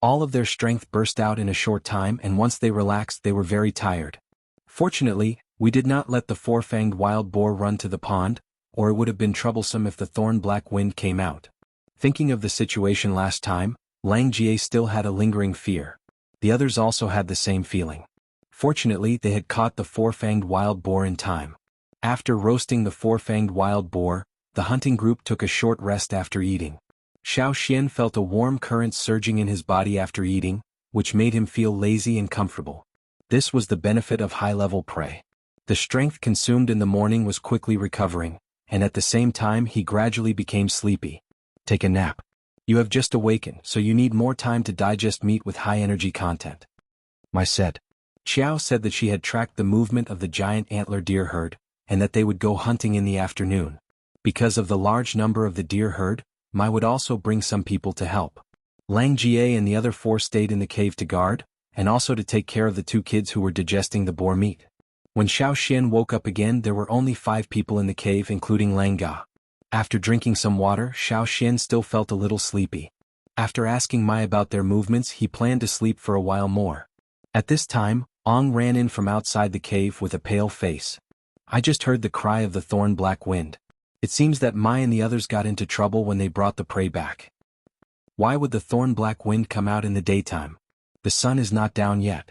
All of their strength burst out in a short time, and once they relaxed, they were very tired. Fortunately, We did not let the four-fanged wild boar run to the pond, or it would have been troublesome if the thorn black wind came out. Thinking of the situation last time, Lang Jie still had a lingering fear. The others also had the same feeling. Fortunately, they had caught the four-fanged wild boar in time. After roasting the four-fanged wild boar, the hunting group took a short rest after eating. Xiao Xian felt a warm current surging in his body after eating, which made him feel lazy and comfortable. This was the benefit of high-level prey. The strength consumed in the morning was quickly recovering, and at the same time he gradually became sleepy. Take a nap. You have just awakened, so you need more time to digest meat with high energy content. My said. Xiao said that she had tracked the movement of the giant antler deer herd, and that they would go hunting in the afternoon. Because of the large number of the deer herd, Mai would also bring some people to help. Lang Jie and the other four stayed in the cave to guard, and also to take care of the two kids who were digesting the boar meat. When Xiao Xian woke up again, there were only 5 people in the cave, including Lang Ga. After drinking some water, Xiao Xian still felt a little sleepy. After asking Mai about their movements, he planned to sleep for a while more. At this time, Ong ran in from outside the cave with a pale face. I just heard the cry of the thorn black wind. It seems that Mai and the others got into trouble when they brought the prey back. Why would the thorn black wind come out in the daytime? The sun is not down yet.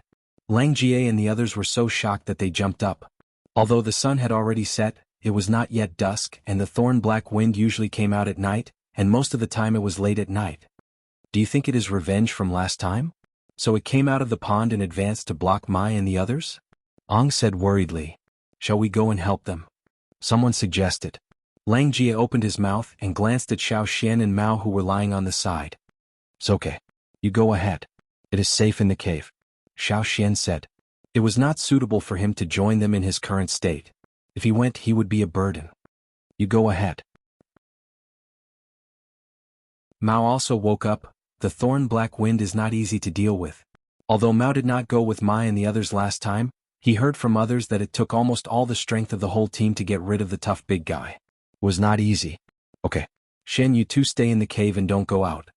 Lang Jie and the others were so shocked that they jumped up. Although the sun had already set, it was not yet dusk, and the thorn black wind usually came out at night, and most of the time it was late at night. Do you think it is revenge from last time? So it came out of the pond in advance to block Mai and the others? Ong said worriedly. Shall we go and help them? Someone suggested. Lang Jie opened his mouth and glanced at Xiao Xian and Mao, who were lying on the side. It's okay. You go ahead. It is safe in the cave. Xiao Xian said. It was not suitable for him to join them in his current state. If he went, he would be a burden. You go ahead. Mao also woke up. The thorn black wind is not easy to deal with. Although Mao did not go with Mai and the others last time, he heard from others that it took almost all the strength of the whole team to get rid of the tough big guy. It was not easy. Okay. Shen, you two stay in the cave and don't go out.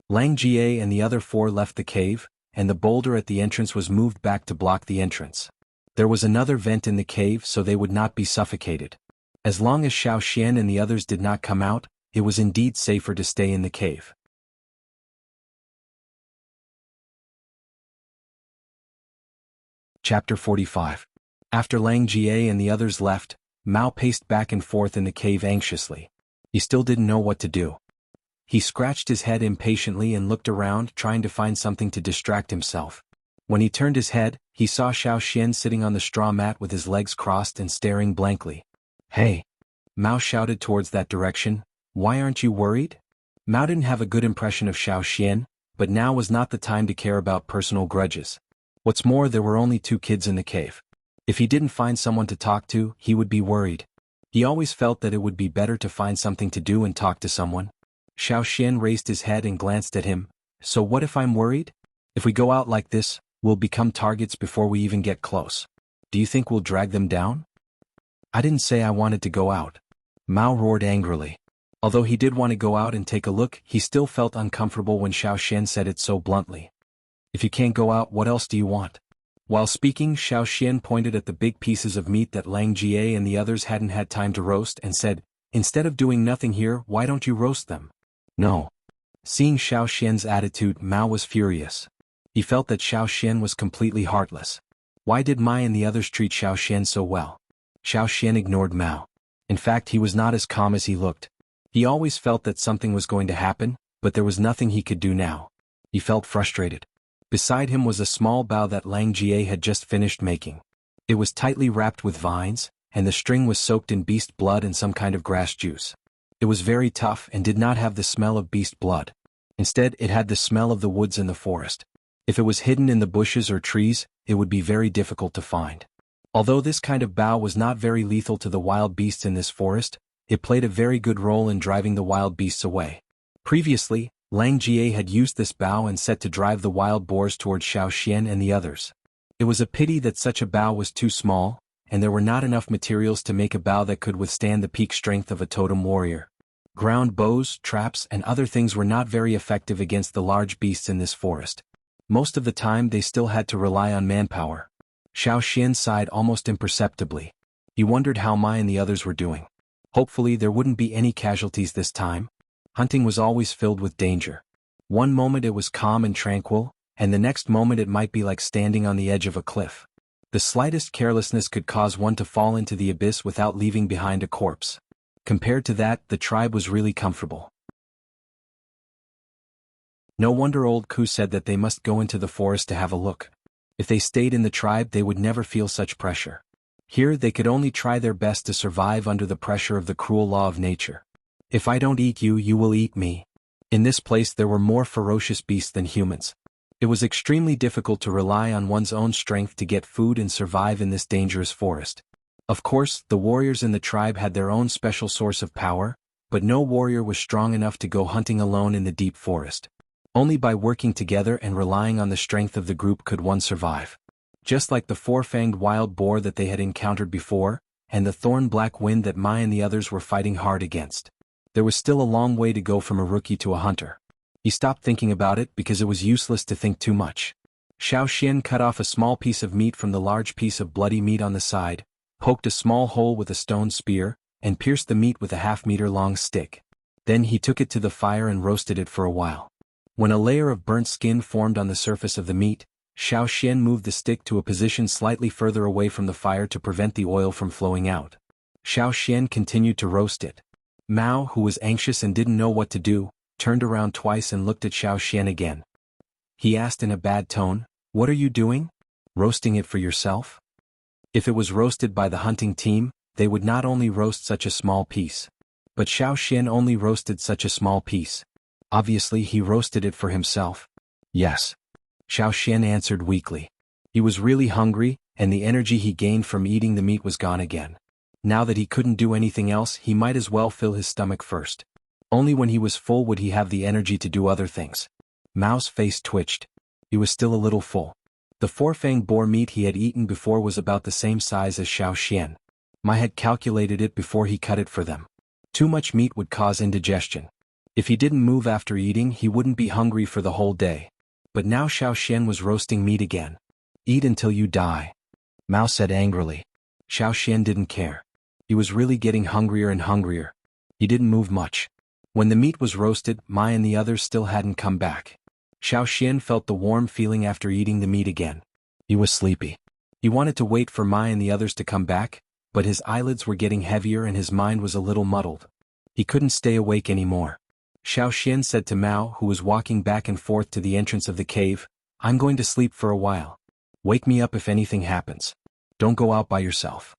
Lang Jie and the other 4 left the cave, and the boulder at the entrance was moved back to block the entrance. There was another vent in the cave so they would not be suffocated. As long as Xiao Xian and the others did not come out, it was indeed safer to stay in the cave. Chapter 45. After Lang Jie and the others left, Mao paced back and forth in the cave anxiously. He still didn't know what to do. He scratched his head impatiently and looked around, trying to find something to distract himself. When he turned his head, he saw Xiao Xian sitting on the straw mat with his legs crossed and staring blankly. Hey! Mao shouted towards that direction. Why aren't you worried? Mao didn't have a good impression of Xiao Xian, but now was not the time to care about personal grudges. What's more, there were only 2 kids in the cave. If he didn't find someone to talk to, he would be worried. He always felt that it would be better to find something to do and talk to someone. Xiao Xian raised his head and glanced at him. So what if I'm worried? If we go out like this, we'll become targets before we even get close. Do you think we'll drag them down? I didn't say I wanted to go out. Mao roared angrily. Although he did want to go out and take a look, he still felt uncomfortable when Xiao Xian said it so bluntly. If you can't go out, what else do you want? While speaking, Xiao Xian pointed at the big pieces of meat that Lang Jie and the others hadn't had time to roast and said, instead of doing nothing here, why don't you roast them? No. Seeing Xiao Xian's attitude, Mao was furious. He felt that Xiao Xian was completely heartless. Why did Mai and the others treat Xiao Xian so well? Xiao Xian ignored Mao. In fact, he was not as calm as he looked. He always felt that something was going to happen, but there was nothing he could do now. He felt frustrated. Beside him was a small bow that Lang Jie had just finished making. It was tightly wrapped with vines, and the string was soaked in beast blood and some kind of grass juice. It was very tough and did not have the smell of beast blood. Instead, it had the smell of the woods in the forest. If it was hidden in the bushes or trees, it would be very difficult to find. Although this kind of bow was not very lethal to the wild beasts in this forest, it played a very good role in driving the wild beasts away. Previously, Lang Jie had used this bow and set to drive the wild boars towards Xiao Xian and the others. It was a pity that such a bow was too small, and there were not enough materials to make a bow that could withstand the peak strength of a totem warrior. Ground bows, traps, and other things were not very effective against the large beasts in this forest. Most of the time they still had to rely on manpower. Xiao Xian sighed almost imperceptibly. He wondered how Mai and the others were doing. Hopefully there wouldn't be any casualties this time. Hunting was always filled with danger. One moment it was calm and tranquil, and the next moment it might be like standing on the edge of a cliff. The slightest carelessness could cause one to fall into the abyss without leaving behind a corpse. Compared to that, the tribe was really comfortable. No wonder old Ku said that they must go into the forest to have a look. If they stayed in the tribe they would never feel such pressure. Here they could only try their best to survive under the pressure of the cruel law of nature. If I don't eat you, you will eat me. In this place there were more ferocious beasts than humans. It was extremely difficult to rely on one's own strength to get food and survive in this dangerous forest. Of course, the warriors in the tribe had their own special source of power, but no warrior was strong enough to go hunting alone in the deep forest. Only by working together and relying on the strength of the group could one survive. Just like the four-fanged wild boar that they had encountered before, and the thorn-black wind that Mai and the others were fighting hard against. There was still a long way to go from a rookie to a hunter. He stopped thinking about it because it was useless to think too much. Xiao Xian cut off a small piece of meat from the large piece of bloody meat on the side, poked a small hole with a stone spear, and pierced the meat with a half-meter-long stick. Then he took it to the fire and roasted it for a while. When a layer of burnt skin formed on the surface of the meat, Xiao Xian moved the stick to a position slightly further away from the fire to prevent the oil from flowing out. Xiao Xian continued to roast it. Mao, who was anxious and didn't know what to do, turned around twice and looked at Xiao Xian again. He asked in a bad tone, "What are you doing? Roasting it for yourself?" If it was roasted by the hunting team, they would not only roast such a small piece. But Xiao Xian only roasted such a small piece. Obviously he roasted it for himself. Yes. Xiao Xian answered weakly. He was really hungry, and the energy he gained from eating the meat was gone again. Now that he couldn't do anything else, he might as well fill his stomach first. Only when he was full would he have the energy to do other things. Mao's face twitched. He was still a little full. The four-fanged boar meat he had eaten before was about the same size as Xiao Xian. Mai had calculated it before he cut it for them. Too much meat would cause indigestion. If he didn't move after eating, he wouldn't be hungry for the whole day. But now Xiao Xian was roasting meat again. "Eat until you die," Mao said angrily. Xiao Xian didn't care. He was really getting hungrier and hungrier. He didn't move much. When the meat was roasted, Mai and the others still hadn't come back. Xiao Xian felt the warm feeling after eating the meat again. He was sleepy. He wanted to wait for Mai and the others to come back, but his eyelids were getting heavier and his mind was a little muddled. He couldn't stay awake anymore. Xiao Xian said to Mao, who was walking back and forth to the entrance of the cave, "I'm going to sleep for a while. Wake me up if anything happens. Don't go out by yourself."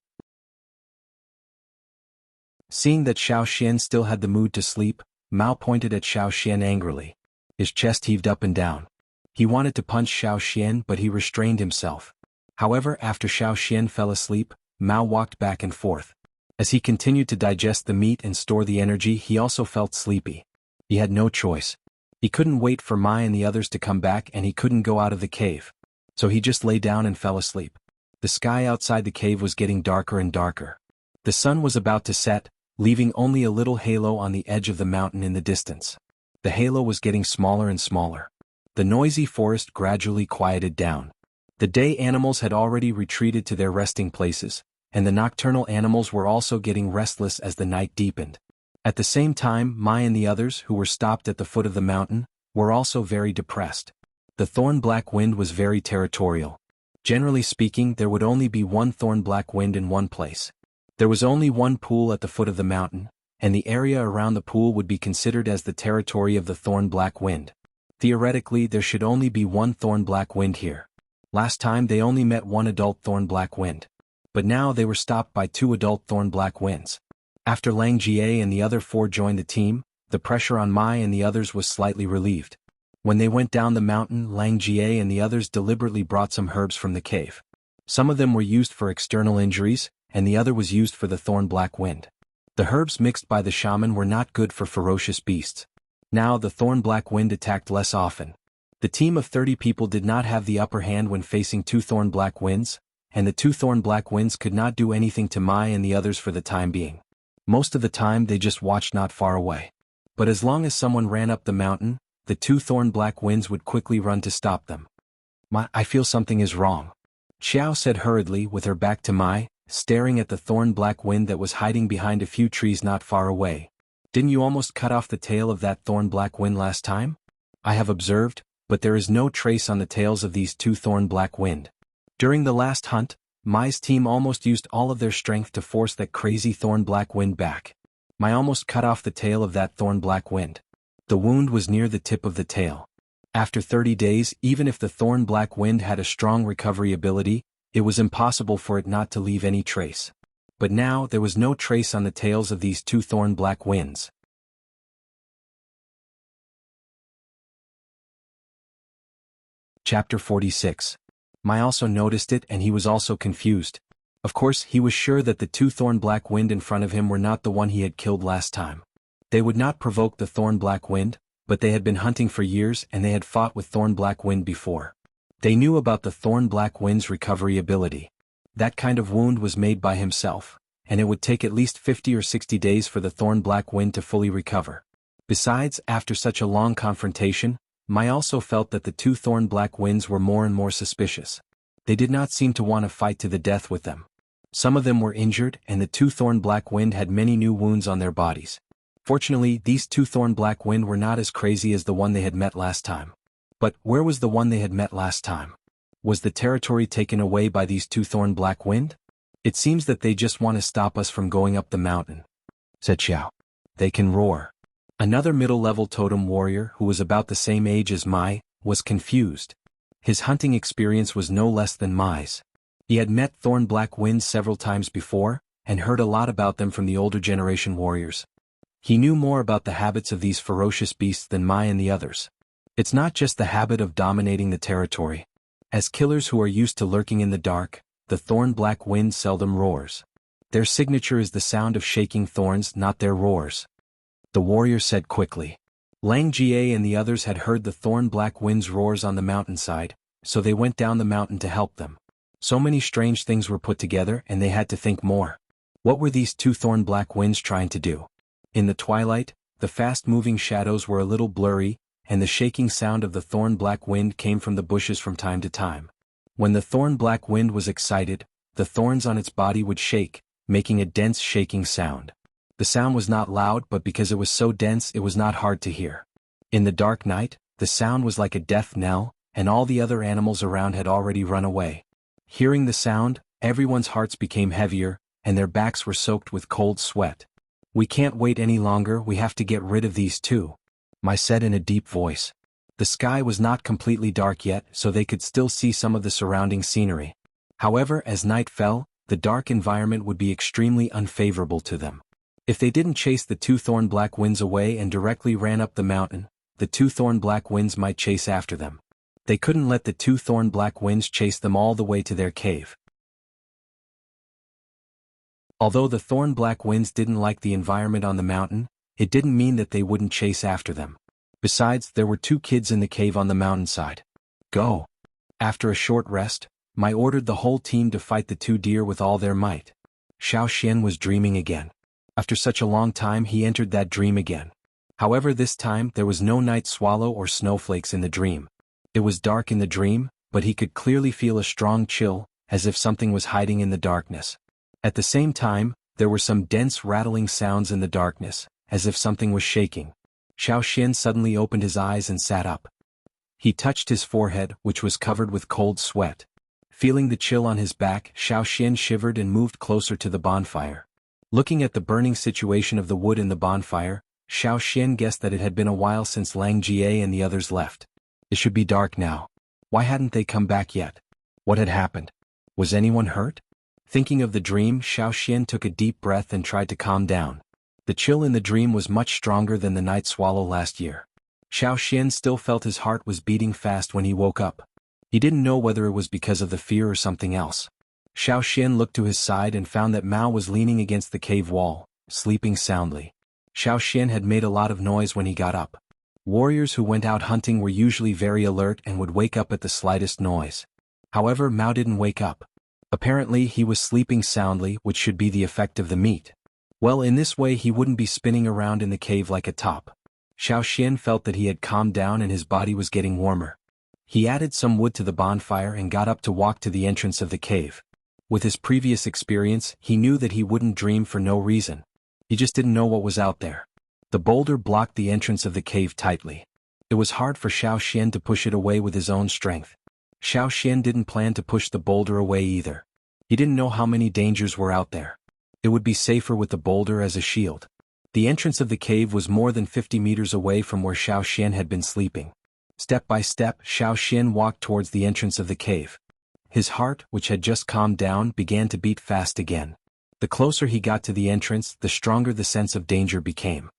Seeing that Xiao Xian still had the mood to sleep, Mao pointed at Xiao Xian angrily. His chest heaved up and down. He wanted to punch Xiao Xian but he restrained himself. However, after Xiao Xian fell asleep, Mao walked back and forth. As he continued to digest the meat and store the energy, he also felt sleepy. He had no choice. He couldn't wait for Mai and the others to come back and he couldn't go out of the cave. So he just lay down and fell asleep. The sky outside the cave was getting darker and darker. The sun was about to set, leaving only a little halo on the edge of the mountain in the distance. The halo was getting smaller and smaller. The noisy forest gradually quieted down. The day animals had already retreated to their resting places, and the nocturnal animals were also getting restless as the night deepened. At the same time, Mai and the others, who were stopped at the foot of the mountain, were also very depressed. The thorn-black wind was very territorial. Generally speaking, there would only be one thorn-black wind in one place. There was only one pool at the foot of the mountain, and the area around the pool would be considered as the territory of the thorn-black wind. Theoretically, there should only be one thorn-black wind here. Last time they only met one adult thorn-black wind. But now they were stopped by two adult thorn-black winds. After Lang Jie and the other four joined the team, the pressure on Mai and the others was slightly relieved. When they went down the mountain, Lang Jie and the others deliberately brought some herbs from the cave. Some of them were used for external injuries, and the other was used for the thorn-black wind. The herbs mixed by the shaman were not good for ferocious beasts. Now the thorn-black wind attacked less often. The team of 30 people did not have the upper hand when facing two thorn-black winds, and the two thorn-black winds could not do anything to Mai and the others for the time being. Most of the time they just watched not far away. But as long as someone ran up the mountain, the two thorn-black winds would quickly run to stop them. I feel something is wrong. Xiao said hurriedly with her back to Mai, staring at the thorn-black wind that was hiding behind a few trees not far away. Didn't you almost cut off the tail of that thorn-black wind last time? I have observed, but there is no trace on the tails of these two thorn-black wind. During the last hunt, Mai's team almost used all of their strength to force that crazy thorn-black wind back. Mai almost cut off the tail of that thorn-black wind. The wound was near the tip of the tail. After 30 days, even if the thorn-black wind had a strong recovery ability, it was impossible for it not to leave any trace. But now there was no trace on the tails of these two thorn-black winds. Chapter 46. Mai also noticed it and he was also confused. Of course, he was sure that the two thorn-black wind in front of him were not the one he had killed last time. They would not provoke the thorn-black wind, but they had been hunting for years and they had fought with thorn-black wind before. They knew about the thorn-black wind's recovery ability. That kind of wound was made by himself, and it would take at least 50 or 60 days for the thorn-black wind to fully recover. Besides, after such a long confrontation, Mai also felt that the two thorn-black winds were more and more suspicious. They did not seem to want to fight to the death with them. Some of them were injured and the two thorn-black wind had many new wounds on their bodies. Fortunately, these two thorn-black wind were not as crazy as the one they had met last time. But where was the one they had met last time? Was the territory taken away by these two thorn-black wind? It seems that they just want to stop us from going up the mountain, said Xiao. They can roar. Another middle-level totem warrior who was about the same age as Mai was confused. His hunting experience was no less than Mai's. He had met thorn-black winds several times before, and heard a lot about them from the older generation warriors. He knew more about the habits of these ferocious beasts than Mai and the others. It's not just the habit of dominating the territory. As killers who are used to lurking in the dark, the thorn-black wind seldom roars. Their signature is the sound of shaking thorns, not their roars. The warrior said quickly. Lang Jie and the others had heard the thorn-black wind's roars on the mountainside, so they went down the mountain to help them. So many strange things were put together and they had to think more. What were these two thorn-black winds trying to do? In the twilight, the fast-moving shadows were a little blurry, and the shaking sound of the thorn-black wind came from the bushes from time to time. When the thorn-black wind was excited, the thorns on its body would shake, making a dense shaking sound. The sound was not loud, but because it was so dense it was not hard to hear. In the dark night, the sound was like a death knell, and all the other animals around had already run away. Hearing the sound, everyone's hearts became heavier, and their backs were soaked with cold sweat. We can't wait any longer, we have to get rid of these two, Mai said in a deep voice. The sky was not completely dark yet, so they could still see some of the surrounding scenery. However, as night fell, the dark environment would be extremely unfavorable to them. If they didn't chase the two thorn-black winds away and directly ran up the mountain, the two thorn-black winds might chase after them. They couldn't let the two thorn-black winds chase them all the way to their cave. Although the thorn-black winds didn't like the environment on the mountain, it didn't mean that they wouldn't chase after them. Besides, there were two kids in the cave on the mountainside. Go. After a short rest, Mai ordered the whole team to fight the two deer with all their might. Xiao Xian was dreaming again. After such a long time he entered that dream again. However, this time there was no night swallow or snowflakes in the dream. It was dark in the dream, but he could clearly feel a strong chill, as if something was hiding in the darkness. At the same time, there were some dense rattling sounds in the darkness, as if something was shaking. Xiao Xian suddenly opened his eyes and sat up. He touched his forehead, which was covered with cold sweat. Feeling the chill on his back, Xiao Xian shivered and moved closer to the bonfire. Looking at the burning situation of the wood in the bonfire, Xiao Xian guessed that it had been a while since Lang Jie and the others left. It should be dark now. Why hadn't they come back yet? What had happened? Was anyone hurt? Thinking of the dream, Xiao Xian took a deep breath and tried to calm down. The chill in the dream was much stronger than the night swallow last year. Xiao Xian still felt his heart was beating fast when he woke up. He didn't know whether it was because of the fear or something else. Xiao Xian looked to his side and found that Mao was leaning against the cave wall, sleeping soundly. Xiao Xian had made a lot of noise when he got up. Warriors who went out hunting were usually very alert and would wake up at the slightest noise. However, Mao didn't wake up. Apparently he was sleeping soundly, which should be the effect of the meat. Well, in this way he wouldn't be spinning around in the cave like a top. Xiao Xian felt that he had calmed down and his body was getting warmer. He added some wood to the bonfire and got up to walk to the entrance of the cave. With his previous experience, he knew that he wouldn't dream for no reason. He just didn't know what was out there. The boulder blocked the entrance of the cave tightly. It was hard for Xiao Xian to push it away with his own strength. Xiao Xian didn't plan to push the boulder away either. He didn't know how many dangers were out there. It would be safer with the boulder as a shield. The entrance of the cave was more than 50 meters away from where Xiao Xian had been sleeping. Step by step, Xiao Xian walked towards the entrance of the cave. His heart, which had just calmed down, began to beat fast again. The closer he got to the entrance, the stronger the sense of danger became.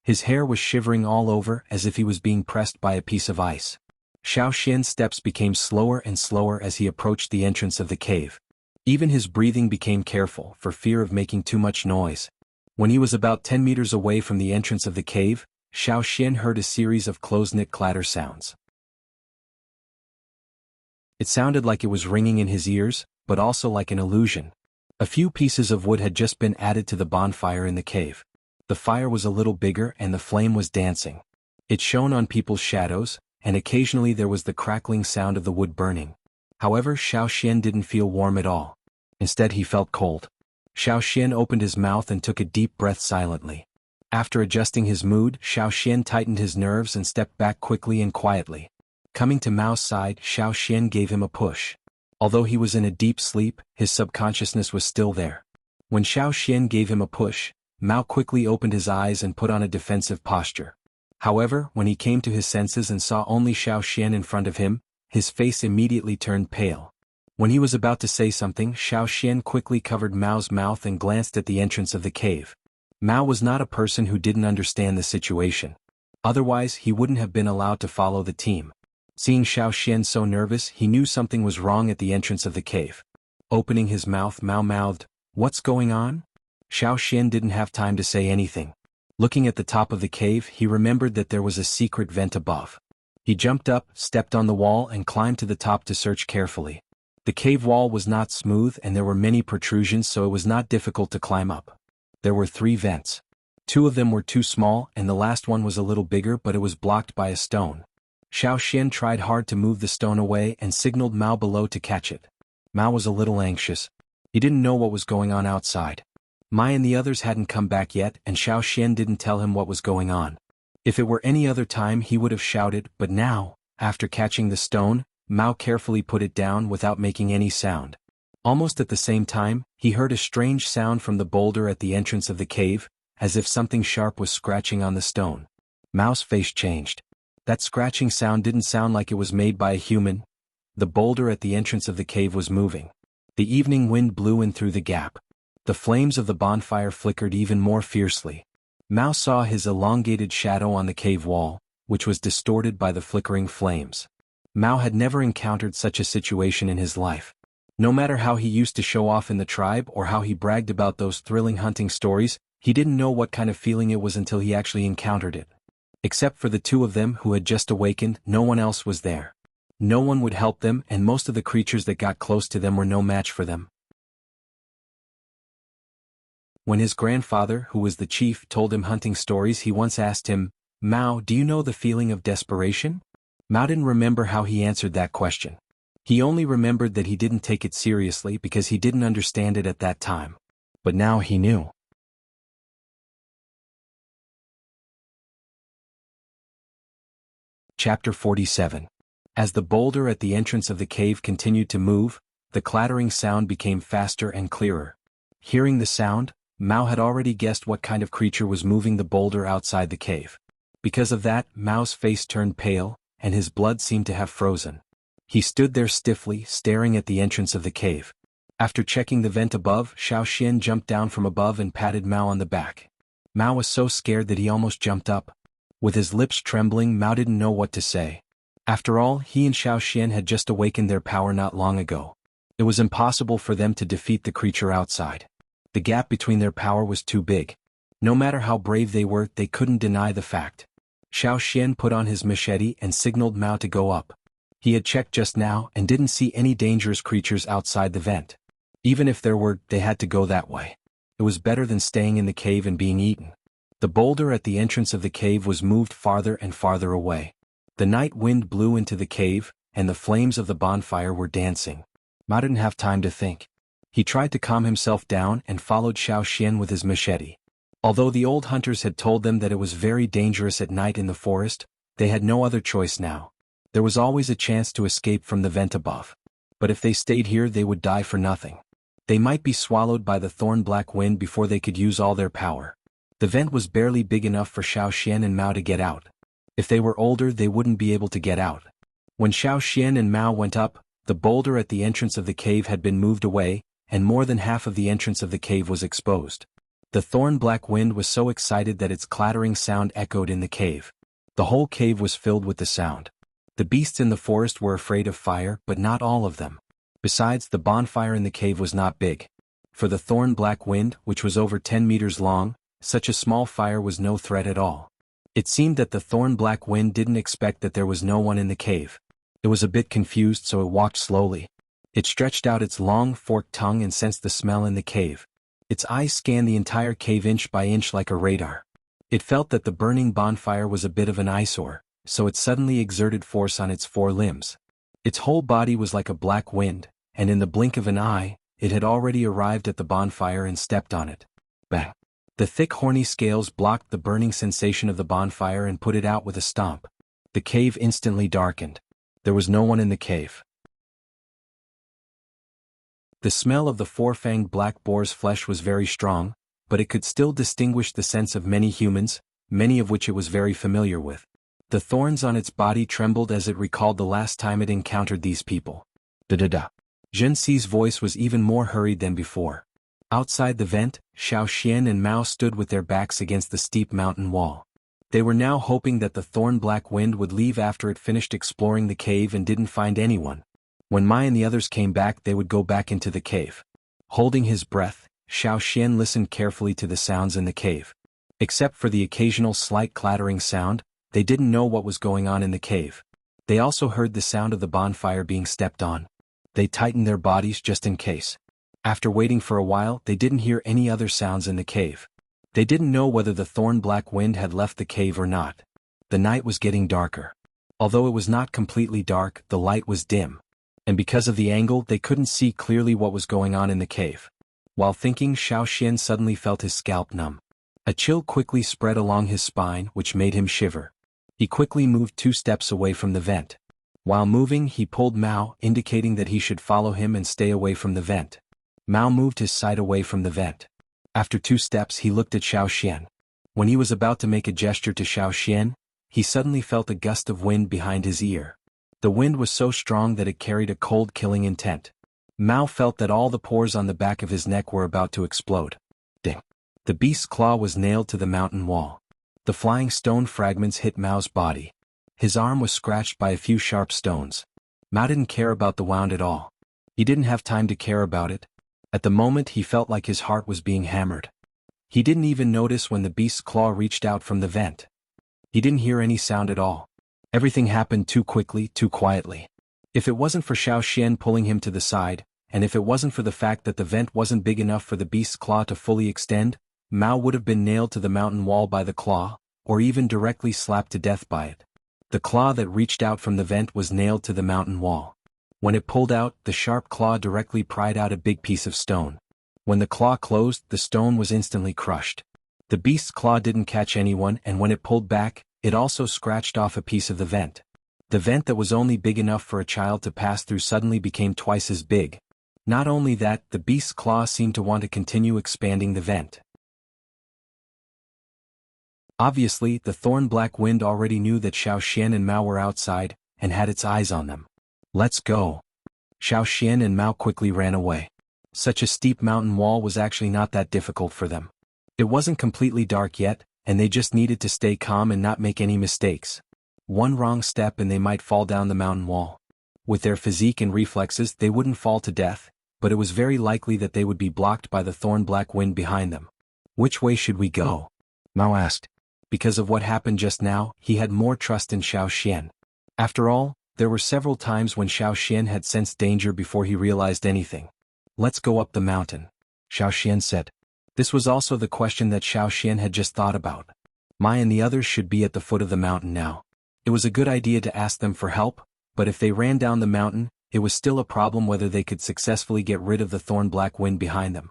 His hair was shivering all over as if he was being pressed by a piece of ice. Xiao Xian's steps became slower and slower as he approached the entrance of the cave. Even his breathing became careful for fear of making too much noise. When he was about 10 meters away from the entrance of the cave, Xiao Xian heard a series of close-knit clatter sounds. It sounded like it was ringing in his ears, but also like an illusion. A few pieces of wood had just been added to the bonfire in the cave. The fire was a little bigger and the flame was dancing. It shone on people's shadows, and occasionally there was the crackling sound of the wood burning. However, Xiao Xian didn't feel warm at all. Instead he felt cold. Xiao Xian opened his mouth and took a deep breath silently. After adjusting his mood, Xiao Xian tightened his nerves and stepped back quickly and quietly. Coming to Mao's side, Xiao Xian gave him a push. Although he was in a deep sleep, his subconsciousness was still there. When Xiao Xian gave him a push, Mao quickly opened his eyes and put on a defensive posture. However, when he came to his senses and saw only Xiao Xian in front of him, his face immediately turned pale. When he was about to say something, Xiao Xian quickly covered Mao's mouth and glanced at the entrance of the cave. Mao was not a person who didn't understand the situation. Otherwise, he wouldn't have been allowed to follow the team. Seeing Xiao Xian so nervous, he knew something was wrong at the entrance of the cave. Opening his mouth, Mao mouthed, "What's going on?" Xiao Xian didn't have time to say anything. Looking at the top of the cave, he remembered that there was a secret vent above. He jumped up, stepped on the wall and climbed to the top to search carefully. The cave wall was not smooth and there were many protrusions, so it was not difficult to climb up. There were 3 vents. 2 of them were too small and the last one was a little bigger, but it was blocked by a stone. Xiao Xian tried hard to move the stone away and signaled Mao below to catch it. Mao was a little anxious. He didn't know what was going on outside. Mai and the others hadn't come back yet and Xiao Xian didn't tell him what was going on. If it were any other time he would have shouted, but now, after catching the stone, Mao carefully put it down without making any sound. Almost at the same time, he heard a strange sound from the boulder at the entrance of the cave, as if something sharp was scratching on the stone. Mao's face changed. That scratching sound didn't sound like it was made by a human. The boulder at the entrance of the cave was moving. The evening wind blew in through the gap. The flames of the bonfire flickered even more fiercely. Mao saw his elongated shadow on the cave wall, which was distorted by the flickering flames. Mao had never encountered such a situation in his life. No matter how he used to show off in the tribe or how he bragged about those thrilling hunting stories, he didn't know what kind of feeling it was until he actually encountered it. Except for the 2 of them who had just awakened, no one else was there. No one would help them and most of the creatures that got close to them were no match for them. When his grandfather, who was the chief, told him hunting stories, he once asked him, "Mao, do you know the feeling of desperation?" Mao didn't remember how he answered that question. He only remembered that he didn't take it seriously because he didn't understand it at that time. But now he knew. Chapter 47. As the boulder at the entrance of the cave continued to move, the clattering sound became faster and clearer. Hearing the sound, Mao had already guessed what kind of creature was moving the boulder outside the cave. Because of that, Mao's face turned pale, and his blood seemed to have frozen. He stood there stiffly, staring at the entrance of the cave. After checking the vent above, Xiao Xian jumped down from above and patted Mao on the back. Mao was so scared that he almost jumped up. With his lips trembling, Mao didn't know what to say. After all, he and Xiao Xian had just awakened their power not long ago. It was impossible for them to defeat the creature outside. The gap between their power was too big. No matter how brave they were, they couldn't deny the fact. Xiao Xian put on his machete and signaled Mao to go up. He had checked just now and didn't see any dangerous creatures outside the vent. Even if there were, they had to go that way. It was better than staying in the cave and being eaten. The boulder at the entrance of the cave was moved farther and farther away. The night wind blew into the cave, and the flames of the bonfire were dancing. Mao didn't have time to think. He tried to calm himself down and followed Xiao Xian with his machete. Although the old hunters had told them that it was very dangerous at night in the forest, they had no other choice now. There was always a chance to escape from the vent above. But if they stayed here they would die for nothing. They might be swallowed by the thorn-black wind before they could use all their power. The vent was barely big enough for Xiao Xian and Mao to get out. If they were older they wouldn't be able to get out. When Xiao Xian and Mao went up, the boulder at the entrance of the cave had been moved away, and more than half of the entrance of the cave was exposed. The thorn-black wind was so excited that its clattering sound echoed in the cave. The whole cave was filled with the sound. The beasts in the forest were afraid of fire, but not all of them. Besides, the bonfire in the cave was not big. For the thorn-black wind, which was over 10 meters long, such a small fire was no threat at all. It seemed that the thorn-black wind didn't expect that there was no one in the cave. It was a bit confused, so it walked slowly. It stretched out its long, forked tongue and sensed the smell in the cave. Its eyes scanned the entire cave inch by inch like a radar. It felt that the burning bonfire was a bit of an eyesore, so it suddenly exerted force on its four limbs. Its whole body was like a black wind, and in the blink of an eye, it had already arrived at the bonfire and stepped on it. Bang! The thick horny scales blocked the burning sensation of the bonfire and put it out with a stomp. The cave instantly darkened. There was no one in the cave. The smell of the four-fanged black boar's flesh was very strong, but it could still distinguish the scents of many humans, many of which it was very familiar with. The thorns on its body trembled as it recalled the last time it encountered these people. Da-da-da. Zhen Xi's voice was even more hurried than before. Outside the vent, Xiao Xian and Mao stood with their backs against the steep mountain wall. They were now hoping that the thorn-black wind would leave after it finished exploring the cave and didn't find anyone. When Mai and the others came back they would go back into the cave. Holding his breath, Xiao Xian listened carefully to the sounds in the cave. Except for the occasional slight clattering sound, they didn't know what was going on in the cave. They also heard the sound of the bonfire being stepped on. They tightened their bodies just in case. After waiting for a while they didn't hear any other sounds in the cave. They didn't know whether the thorn-black wind had left the cave or not. The night was getting darker. Although it was not completely dark, the light was dim. And because of the angle they couldn't see clearly what was going on in the cave. While thinking, Xiao Xian suddenly felt his scalp numb. A chill quickly spread along his spine, which made him shiver. He quickly moved 2 steps away from the vent. While moving he pulled Mao, indicating that he should follow him and stay away from the vent. Mao moved his side away from the vent. After 2 steps he looked at Xiao Xian. When he was about to make a gesture to Xiao Xian, he suddenly felt a gust of wind behind his ear. The wind was so strong that it carried a cold killing intent. Mao felt that all the pores on the back of his neck were about to explode. Ding! The beast's claw was nailed to the mountain wall. The flying stone fragments hit Mao's body. His arm was scratched by a few sharp stones. Mao didn't care about the wound at all. He didn't have time to care about it. At the moment he felt like his heart was being hammered. He didn't even notice when the beast's claw reached out from the vent. He didn't hear any sound at all. Everything happened too quickly, too quietly. If it wasn't for Xiao Xian pulling him to the side, and if it wasn't for the fact that the vent wasn't big enough for the beast's claw to fully extend, Mao would have been nailed to the mountain wall by the claw, or even directly slapped to death by it. The claw that reached out from the vent was nailed to the mountain wall. When it pulled out, the sharp claw directly pried out a big piece of stone. When the claw closed, the stone was instantly crushed. The beast's claw didn't catch anyone, and when it pulled back, it also scratched off a piece of the vent. The vent that was only big enough for a child to pass through suddenly became twice as big. Not only that, the beast's claw seemed to want to continue expanding the vent. Obviously, the thorn-black wind already knew that Xiao Xian and Mao were outside, and had its eyes on them. Let's go. Xiao Xian and Mao quickly ran away. Such a steep mountain wall was actually not that difficult for them. It wasn't completely dark yet, and they just needed to stay calm and not make any mistakes. One wrong step and they might fall down the mountain wall. With their physique and reflexes they wouldn't fall to death, but it was very likely that they would be blocked by the thorn-black wind behind them. Which way should we go? Mao asked. Because of what happened just now, he had more trust in Xiao Xian. After all, there were several times when Xiao Xian had sensed danger before he realized anything. Let's go up the mountain, Xiao Xian said. This was also the question that Xiao Xian had just thought about. Mai and the others should be at the foot of the mountain now. It was a good idea to ask them for help, but if they ran down the mountain, it was still a problem whether they could successfully get rid of the thorn-black wind behind them.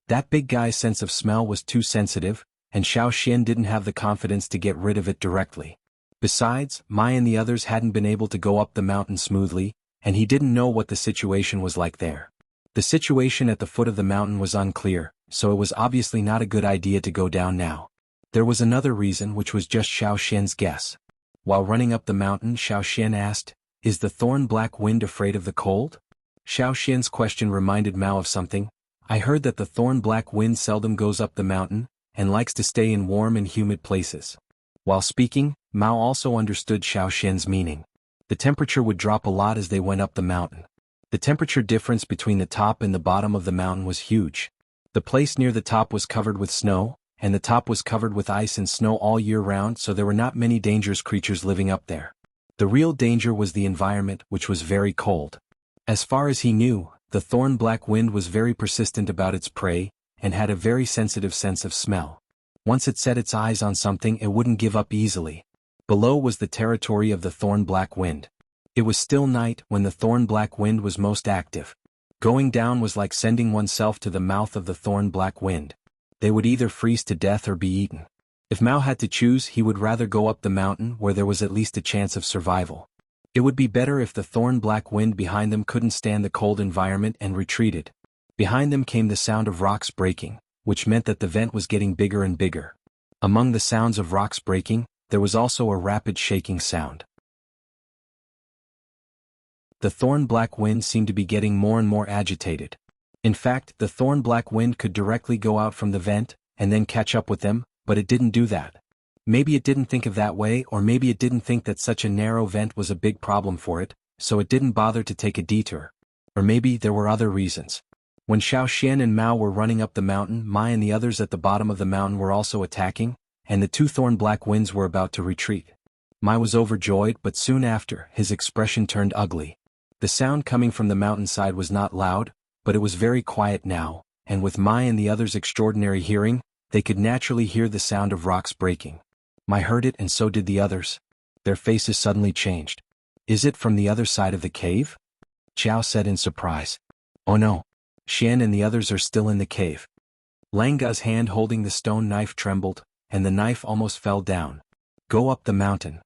That big guy's sense of smell was too sensitive, and Xiao Xian didn't have the confidence to get rid of it directly. Besides, Mai and the others hadn't been able to go up the mountain smoothly, and he didn't know what the situation was like there. The situation at the foot of the mountain was unclear, so it was obviously not a good idea to go down now. There was another reason, which was just Xiao Xian's guess. While running up the mountain, Xiao Xian asked, "Is the thorn-black wind afraid of the cold?" Xiao Xian's question reminded Mao of something. "I heard that the thorn-black wind seldom goes up the mountain, and likes to stay in warm and humid places." While speaking, Mao also understood Xiao Xian's meaning. The temperature would drop a lot as they went up the mountain. The temperature difference between the top and the bottom of the mountain was huge. The place near the top was covered with snow, and the top was covered with ice and snow all year round, so there were not many dangerous creatures living up there. The real danger was the environment, which was very cold. As far as he knew, the thorn-black wind was very persistent about its prey, and had a very sensitive sense of smell. Once it set its eyes on something, it wouldn't give up easily. Below was the territory of the thorn-black wind. It was still night when the thorn-black wind was most active. Going down was like sending oneself to the mouth of the thorn-black wind. They would either freeze to death or be eaten. If Mao had to choose, he would rather go up the mountain where there was at least a chance of survival. It would be better if the thorn-black wind behind them couldn't stand the cold environment and retreated. Behind them came the sound of rocks breaking, which meant that the vent was getting bigger and bigger. Among the sounds of rocks breaking, there was also a rapid shaking sound. The thorn-black wind seemed to be getting more and more agitated. In fact, the thorn-black wind could directly go out from the vent, and then catch up with them, but it didn't do that. Maybe it didn't think of that way, or maybe it didn't think that such a narrow vent was a big problem for it, so it didn't bother to take a detour. Or maybe there were other reasons. When Xiao Xian and Mao were running up the mountain, Mai and the others at the bottom of the mountain were also attacking, and the two thorn-black winds were about to retreat. Mai was overjoyed, but soon after, his expression turned ugly. The sound coming from the mountainside was not loud, but it was very quiet now, and with Mai and the others' extraordinary hearing, they could naturally hear the sound of rocks breaking. Mai heard it, and so did the others. Their faces suddenly changed. "Is it from the other side of the cave?" Xiao said in surprise. "Oh no. Xian and the others are still in the cave." Langa's hand holding the stone knife trembled, and the knife almost fell down. "Go up the mountain,"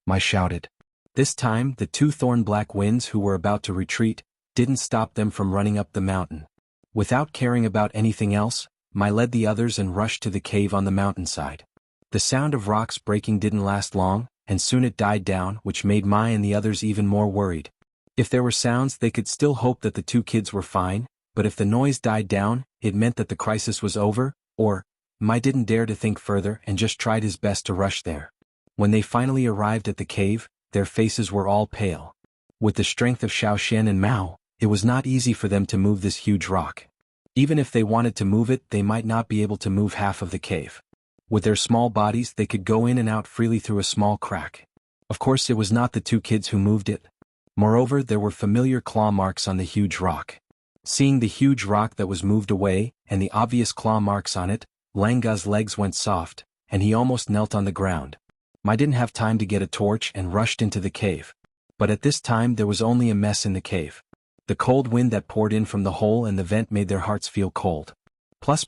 Mai shouted. This time, the two thorn-black winds who were about to retreat didn't stop them from running up the mountain. Without caring about anything else, Mai led the others and rushed to the cave on the mountainside. The sound of rocks breaking didn't last long, and soon it died down, which made Mai and the others even more worried. If there were sounds, they could still hope that the two kids were fine, but if the noise died down, it meant that the crisis was over, or Mai didn't dare to think further and just tried his best to rush there. When they finally arrived at the cave, their faces were all pale. With the strength of Xiao Xian and Mao, it was not easy for them to move this huge rock. Even if they wanted to move it, they might not be able to move half of the cave. With their small bodies, they could go in and out freely through a small crack. Of course, it was not the two kids who moved it. Moreover, there were familiar claw marks on the huge rock. Seeing the huge rock that was moved away, and the obvious claw marks on it, Langa's legs went soft, and he almost knelt on the ground. Mai didn't have time to get a torch and rushed into the cave. But at this time there was only a mess in the cave. The cold wind that poured in from the hole and the vent made their hearts feel cold. Plus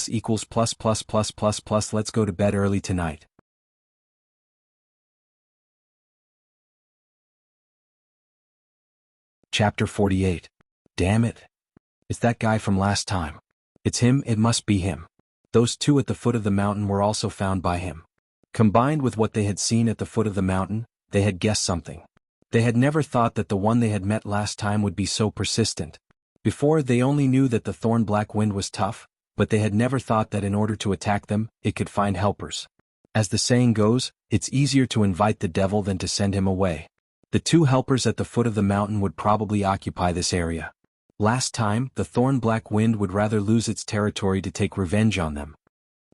equals plus, let's go to bed early tonight. Chapter 48. Damn it. It's that guy from last time. It's him, it must be him. Those two at the foot of the mountain were also found by him. Combined with what they had seen at the foot of the mountain, they had guessed something. They had never thought that the one they had met last time would be so persistent. Before, they only knew that the thorn-black wind was tough, but they had never thought that in order to attack them, it could find helpers. As the saying goes, it's easier to invite the devil than to send him away. The two helpers at the foot of the mountain would probably occupy this area. Last time, the thorn-black wind would rather lose its territory to take revenge on them.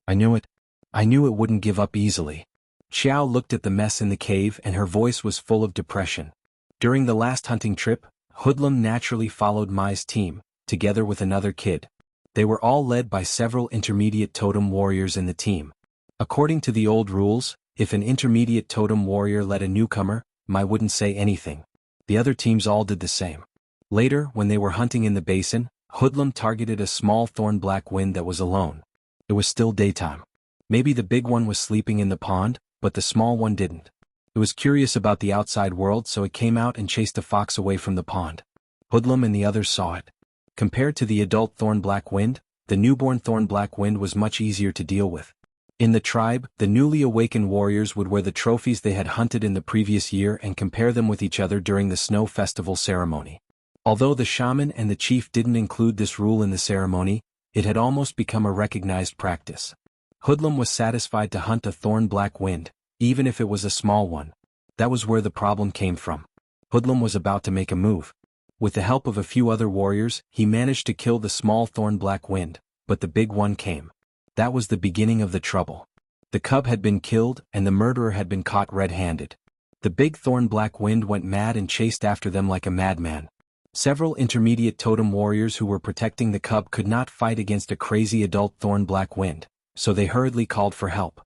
I knew it. I knew it wouldn't give up easily. Xiao looked at the mess in the cave and her voice was full of depression. During the last hunting trip, Hoodlum naturally followed Mai's team, together with another kid. They were all led by several intermediate totem warriors in the team. According to the old rules, if an intermediate totem warrior led a newcomer, Mai wouldn't say anything. The other teams all did the same. Later, when they were hunting in the basin, Hoodlum targeted a small thorn-black wind that was alone. It was still daytime. Maybe the big one was sleeping in the pond, but the small one didn't. It was curious about the outside world, so it came out and chased a fox away from the pond. Hoodlum and the others saw it. Compared to the adult thorn-black wind, the newborn thorn-black wind was much easier to deal with. In the tribe, the newly awakened warriors would wear the trophies they had hunted in the previous year and compare them with each other during the snow festival ceremony. Although the shaman and the chief didn't include this rule in the ceremony, it had almost become a recognized practice. Hoodlum was satisfied to hunt a thorn-black wind, even if it was a small one. That was where the problem came from. Hoodlum was about to make a move. With the help of a few other warriors, he managed to kill the small thorn-black wind, but the big one came. That was the beginning of the trouble. The cub had been killed, and the murderer had been caught red-handed. The big thorn-black wind went mad and chased after them like a madman. Several intermediate totem warriors who were protecting the cub could not fight against a crazy adult thorn-black wind, so they hurriedly called for help.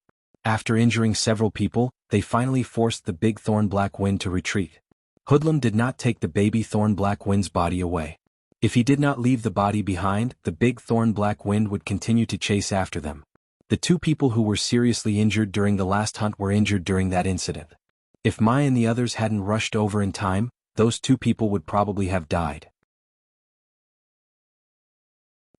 After injuring several people, they finally forced the big thorn-black wind to retreat. Hoodlum did not take the baby thorn-black wind's body away. If he did not leave the body behind, the big thorn-black wind would continue to chase after them. The two people who were seriously injured during the last hunt were injured during that incident. If Mai and the others hadn't rushed over in time, those two people would probably have died.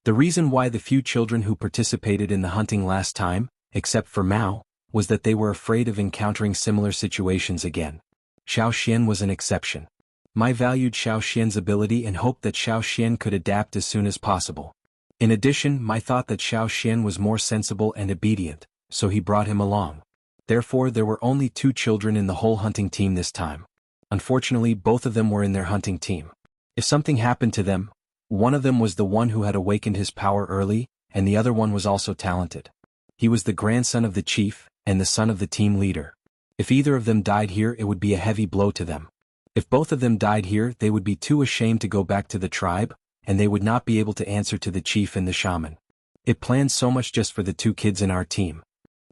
The reason why the few children who participated in the hunting last time, except for Mao, was that they were afraid of encountering similar situations again. Xiao Xian was an exception. Mai valued Xiao Xian's ability and hoped that Xiao Xian could adapt as soon as possible. In addition, Mai thought that Xiao Xian was more sensible and obedient, so he brought him along. Therefore, there were only 2 children in the whole hunting team this time. Unfortunately, both of them were in their hunting team. If something happened to them, one of them was the one who had awakened his power early, and the other one was also talented. He was the grandson of the chief, and the son of the team leader. If either of them died here, it would be a heavy blow to them. If both of them died here, they would be too ashamed to go back to the tribe, and they would not be able to answer to the chief and the shaman. It planned so much just for the 2 kids in our team.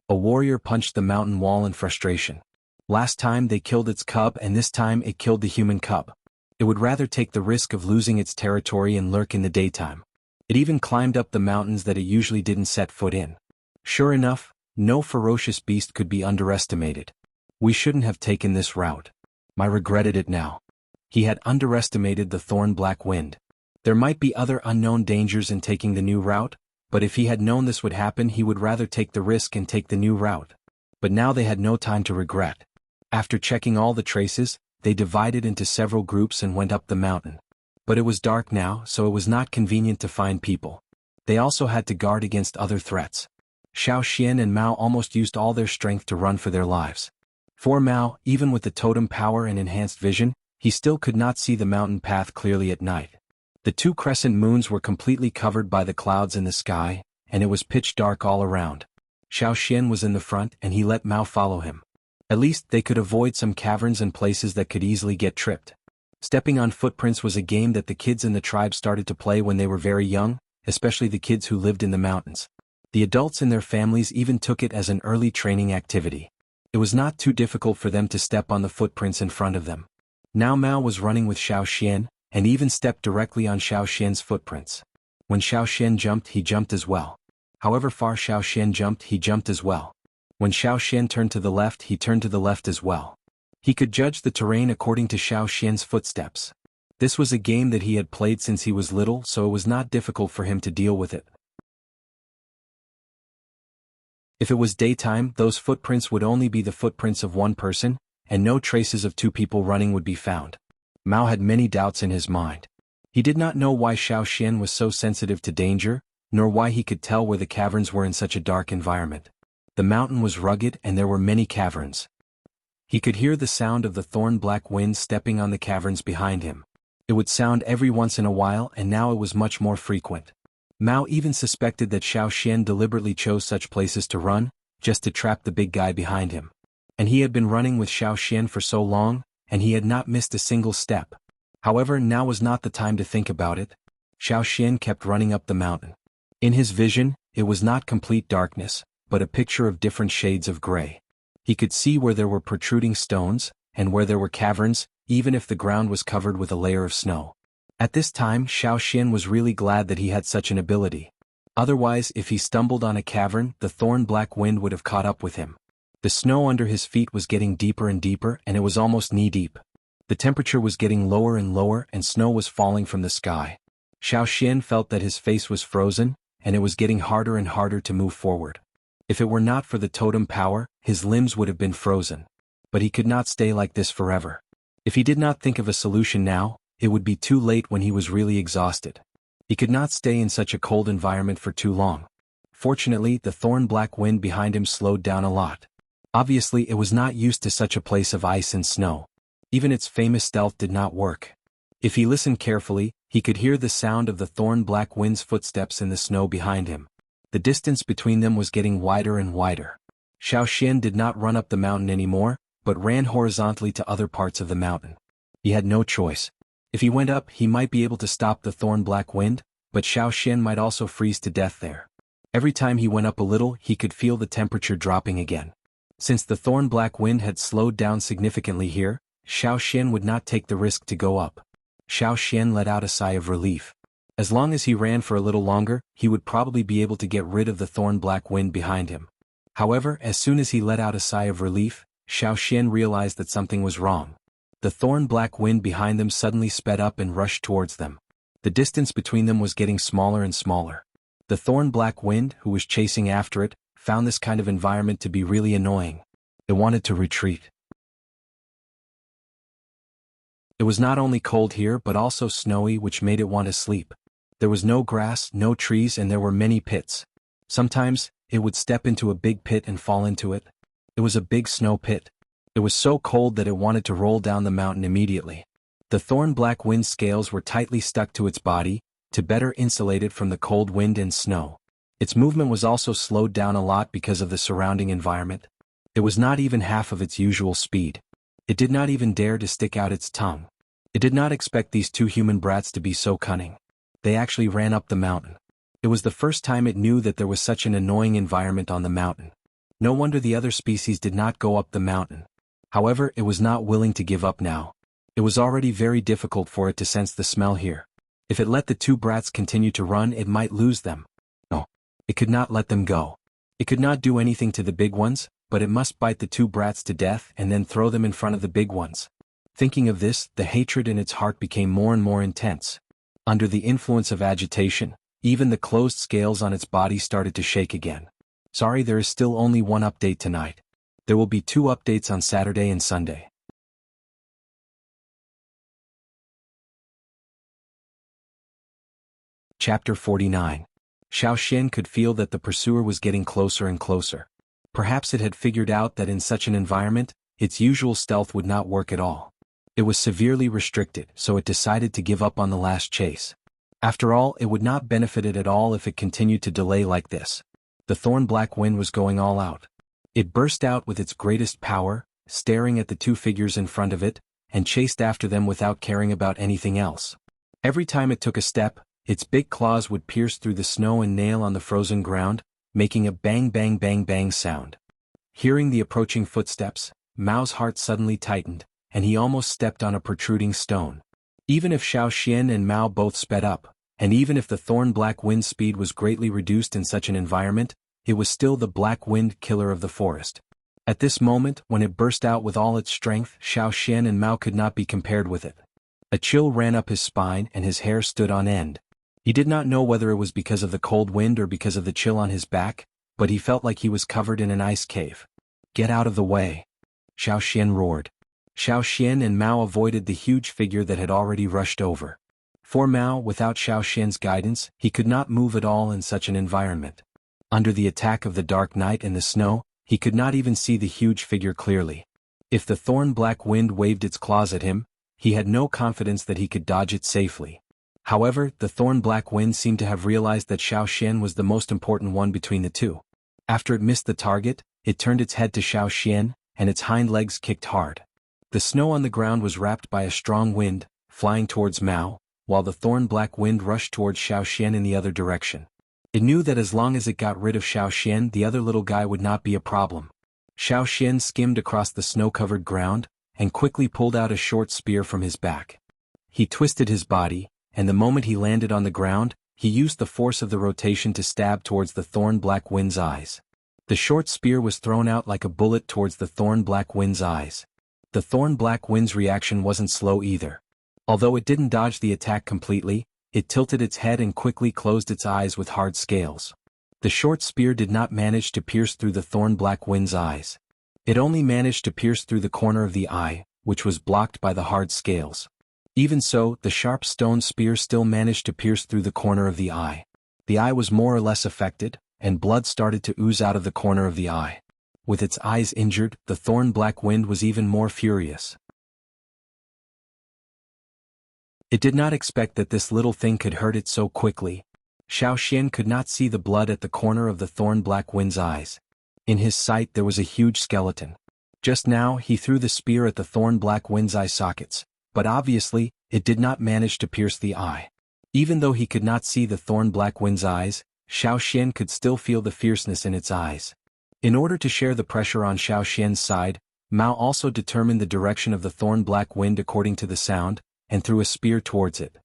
A warrior punched the mountain wall in frustration. Last time they killed its cub, and this time it killed the human cub. It would rather take the risk of losing its territory and lurk in the daytime. It even climbed up the mountains that it usually didn't set foot in. Sure enough, no ferocious beast could be underestimated. We shouldn't have taken this route. Mai regretted it now. He had underestimated the thorn-black wind. There might be other unknown dangers in taking the new route, but if he had known this would happen, he would rather take the risk and take the new route. But now they had no time to regret. After checking all the traces, they divided into several groups and went up the mountain. But it was dark now, so it was not convenient to find people. They also had to guard against other threats. Xiao Xian and Mao almost used all their strength to run for their lives. For Mao, even with the totem power and enhanced vision, he still could not see the mountain path clearly at night. The 2 crescent moons were completely covered by the clouds in the sky, and it was pitch dark all around. Xiao Xian was in the front, and he let Mao follow him. At least they could avoid some caverns and places that could easily get tripped. Stepping on footprints was a game that the kids in the tribe started to play when they were very young, especially the kids who lived in the mountains. The adults in their families even took it as an early training activity. It was not too difficult for them to step on the footprints in front of them. Now Mao was running with Xiao Xian, and even stepped directly on Xiao Xian's footprints. When Xiao Xian jumped, he jumped as well. However far Xiao Xian jumped, he jumped as well. When Xiao Xian turned to the left, he turned to the left as well. He could judge the terrain according to Xiao Xian's footsteps. This was a game that he had played since he was little, so it was not difficult for him to deal with it. If it was daytime, those footprints would only be the footprints of one person, and no traces of 2 people running would be found. Mao had many doubts in his mind. He did not know why Xiao Xian was so sensitive to danger, nor why he could tell where the caverns were in such a dark environment. The mountain was rugged and there were many caverns. He could hear the sound of the thorn-black wind stepping on the caverns behind him. It would sound every once in a while, and now it was much more frequent. Mao even suspected that Xiao Xian deliberately chose such places to run, just to trap the big guy behind him. And he had been running with Xiao Xian for so long, and he had not missed a single step. However, now was not the time to think about it. Xiao Xian kept running up the mountain. In his vision, it was not complete darkness, but a picture of different shades of gray. He could see where there were protruding stones, and where there were caverns, even if the ground was covered with a layer of snow. At this time Xiao Xian was really glad that he had such an ability. Otherwise, if he stumbled on a cavern, the thorn-black wind would have caught up with him. The snow under his feet was getting deeper and deeper, and it was almost knee-deep. The temperature was getting lower and lower, and snow was falling from the sky. Xiao Xian felt that his face was frozen, and it was getting harder and harder to move forward. If it were not for the totem power, his limbs would have been frozen. But he could not stay like this forever. If he did not think of a solution now, it would be too late when he was really exhausted. He could not stay in such a cold environment for too long. Fortunately, the thorn-black wind behind him slowed down a lot. Obviously, it was not used to such a place of ice and snow. Even its famous stealth did not work. If he listened carefully, he could hear the sound of the thorn-black wind's footsteps in the snow behind him. The distance between them was getting wider and wider. Xiao Xian did not run up the mountain anymore, but ran horizontally to other parts of the mountain. He had no choice. If he went up, he might be able to stop the thorn-black wind, but Xiao Xian might also freeze to death there. Every time he went up a little, he could feel the temperature dropping again. Since the thorn-black wind had slowed down significantly here, Xiao Xian would not take the risk to go up. Xiao Xian let out a sigh of relief. As long as he ran for a little longer, he would probably be able to get rid of the thorn-black wind behind him. However, as soon as he let out a sigh of relief, Xiao Xian realized that something was wrong. The thorn-black wind behind them suddenly sped up and rushed towards them. The distance between them was getting smaller and smaller. The thorn-black wind, who was chasing after it, found this kind of environment to be really annoying. It wanted to retreat. It was not only cold here but also snowy, which made it want to sleep. There was no grass, no trees, and there were many pits. Sometimes, it would step into a big pit and fall into it. It was a big snow pit. It was so cold that it wanted to roll down the mountain immediately. The thorn-black wind scales were tightly stuck to its body, to better insulate it from the cold wind and snow. Its movement was also slowed down a lot because of the surrounding environment. It was not even half of its usual speed. It did not even dare to stick out its tongue. It did not expect these two human brats to be so cunning. They actually ran up the mountain. It was the first time it knew that there was such an annoying environment on the mountain. No wonder the other species did not go up the mountain. However, it was not willing to give up now. It was already very difficult for it to sense the smell here. If it let the two brats continue to run, it might lose them. No, it could not let them go. It could not do anything to the big ones, but it must bite the two brats to death and then throw them in front of the big ones. Thinking of this, the hatred in its heart became more and more intense. Under the influence of agitation, even the closed scales on its body started to shake again. Sorry, there is still only one update tonight. There will be 2 updates on Saturday and Sunday. Chapter 49. Xiao Xian could feel that the pursuer was getting closer and closer. Perhaps it had figured out that in such an environment, its usual stealth would not work at all. It was severely restricted, so it decided to give up on the last chase. After all, it would not benefit it at all if it continued to delay like this. The thorn-black wind was going all out. It burst out with its greatest power, staring at the two figures in front of it, and chased after them without caring about anything else. Every time it took a step, its big claws would pierce through the snow and nail on the frozen ground, making a bang bang bang bang sound. Hearing the approaching footsteps, Mao's heart suddenly tightened, and he almost stepped on a protruding stone. Even if Xiao Xian and Mao both sped up, and even if the thorn-black wind speed was greatly reduced in such an environment, it was still the black wind killer of the forest. At this moment, when it burst out with all its strength, Xiao Xian and Mao could not be compared with it. A chill ran up his spine and his hair stood on end. He did not know whether it was because of the cold wind or because of the chill on his back, but he felt like he was covered in an ice cave. "Get out of the way!" Xiao Xian roared. Xiao Xian and Mao avoided the huge figure that had already rushed over. For Mao, without Xiao Xian's guidance, he could not move at all in such an environment. Under the attack of the dark night and the snow, he could not even see the huge figure clearly. If the thorn-black wind waved its claws at him, he had no confidence that he could dodge it safely. However, the thorn-black wind seemed to have realized that Xiao Xian was the most important one between the two. After it missed the target, it turned its head to Xiao Xian, and its hind legs kicked hard. The snow on the ground was wrapped by a strong wind, flying towards Mao, while the thorn-black wind rushed towards Xiao Xian in the other direction. It knew that as long as it got rid of Xiao Xian, the other little guy would not be a problem. Xiao Xian skimmed across the snow-covered ground, and quickly pulled out a short spear from his back. He twisted his body, and the moment he landed on the ground, he used the force of the rotation to stab towards the thorn-black wind's eyes. The short spear was thrown out like a bullet towards the thorn-black wind's eyes. The thorn-black wind's reaction wasn't slow either. Although it didn't dodge the attack completely, it tilted its head and quickly closed its eyes with hard scales. The short spear did not manage to pierce through the thorn-black wind's eyes. It only managed to pierce through the corner of the eye, which was blocked by the hard scales. Even so, the sharp stone spear still managed to pierce through the corner of the eye. The eye was more or less affected, and blood started to ooze out of the corner of the eye. With its eyes injured, the thorn-black wind was even more furious. It did not expect that this little thing could hurt it so quickly. Xiaoxian could not see the blood at the corner of the thorn-black wind's eyes. In his sight there was a huge skeleton. Just now he threw the spear at the thorn-black wind's eye sockets, but obviously, it did not manage to pierce the eye. Even though he could not see the thorn-black wind's eyes, Xiaoxian could still feel the fierceness in its eyes. In order to share the pressure on Xiaoxian's side, Mao also determined the direction of the thorn-black wind according to the sound, and threw a spear towards it.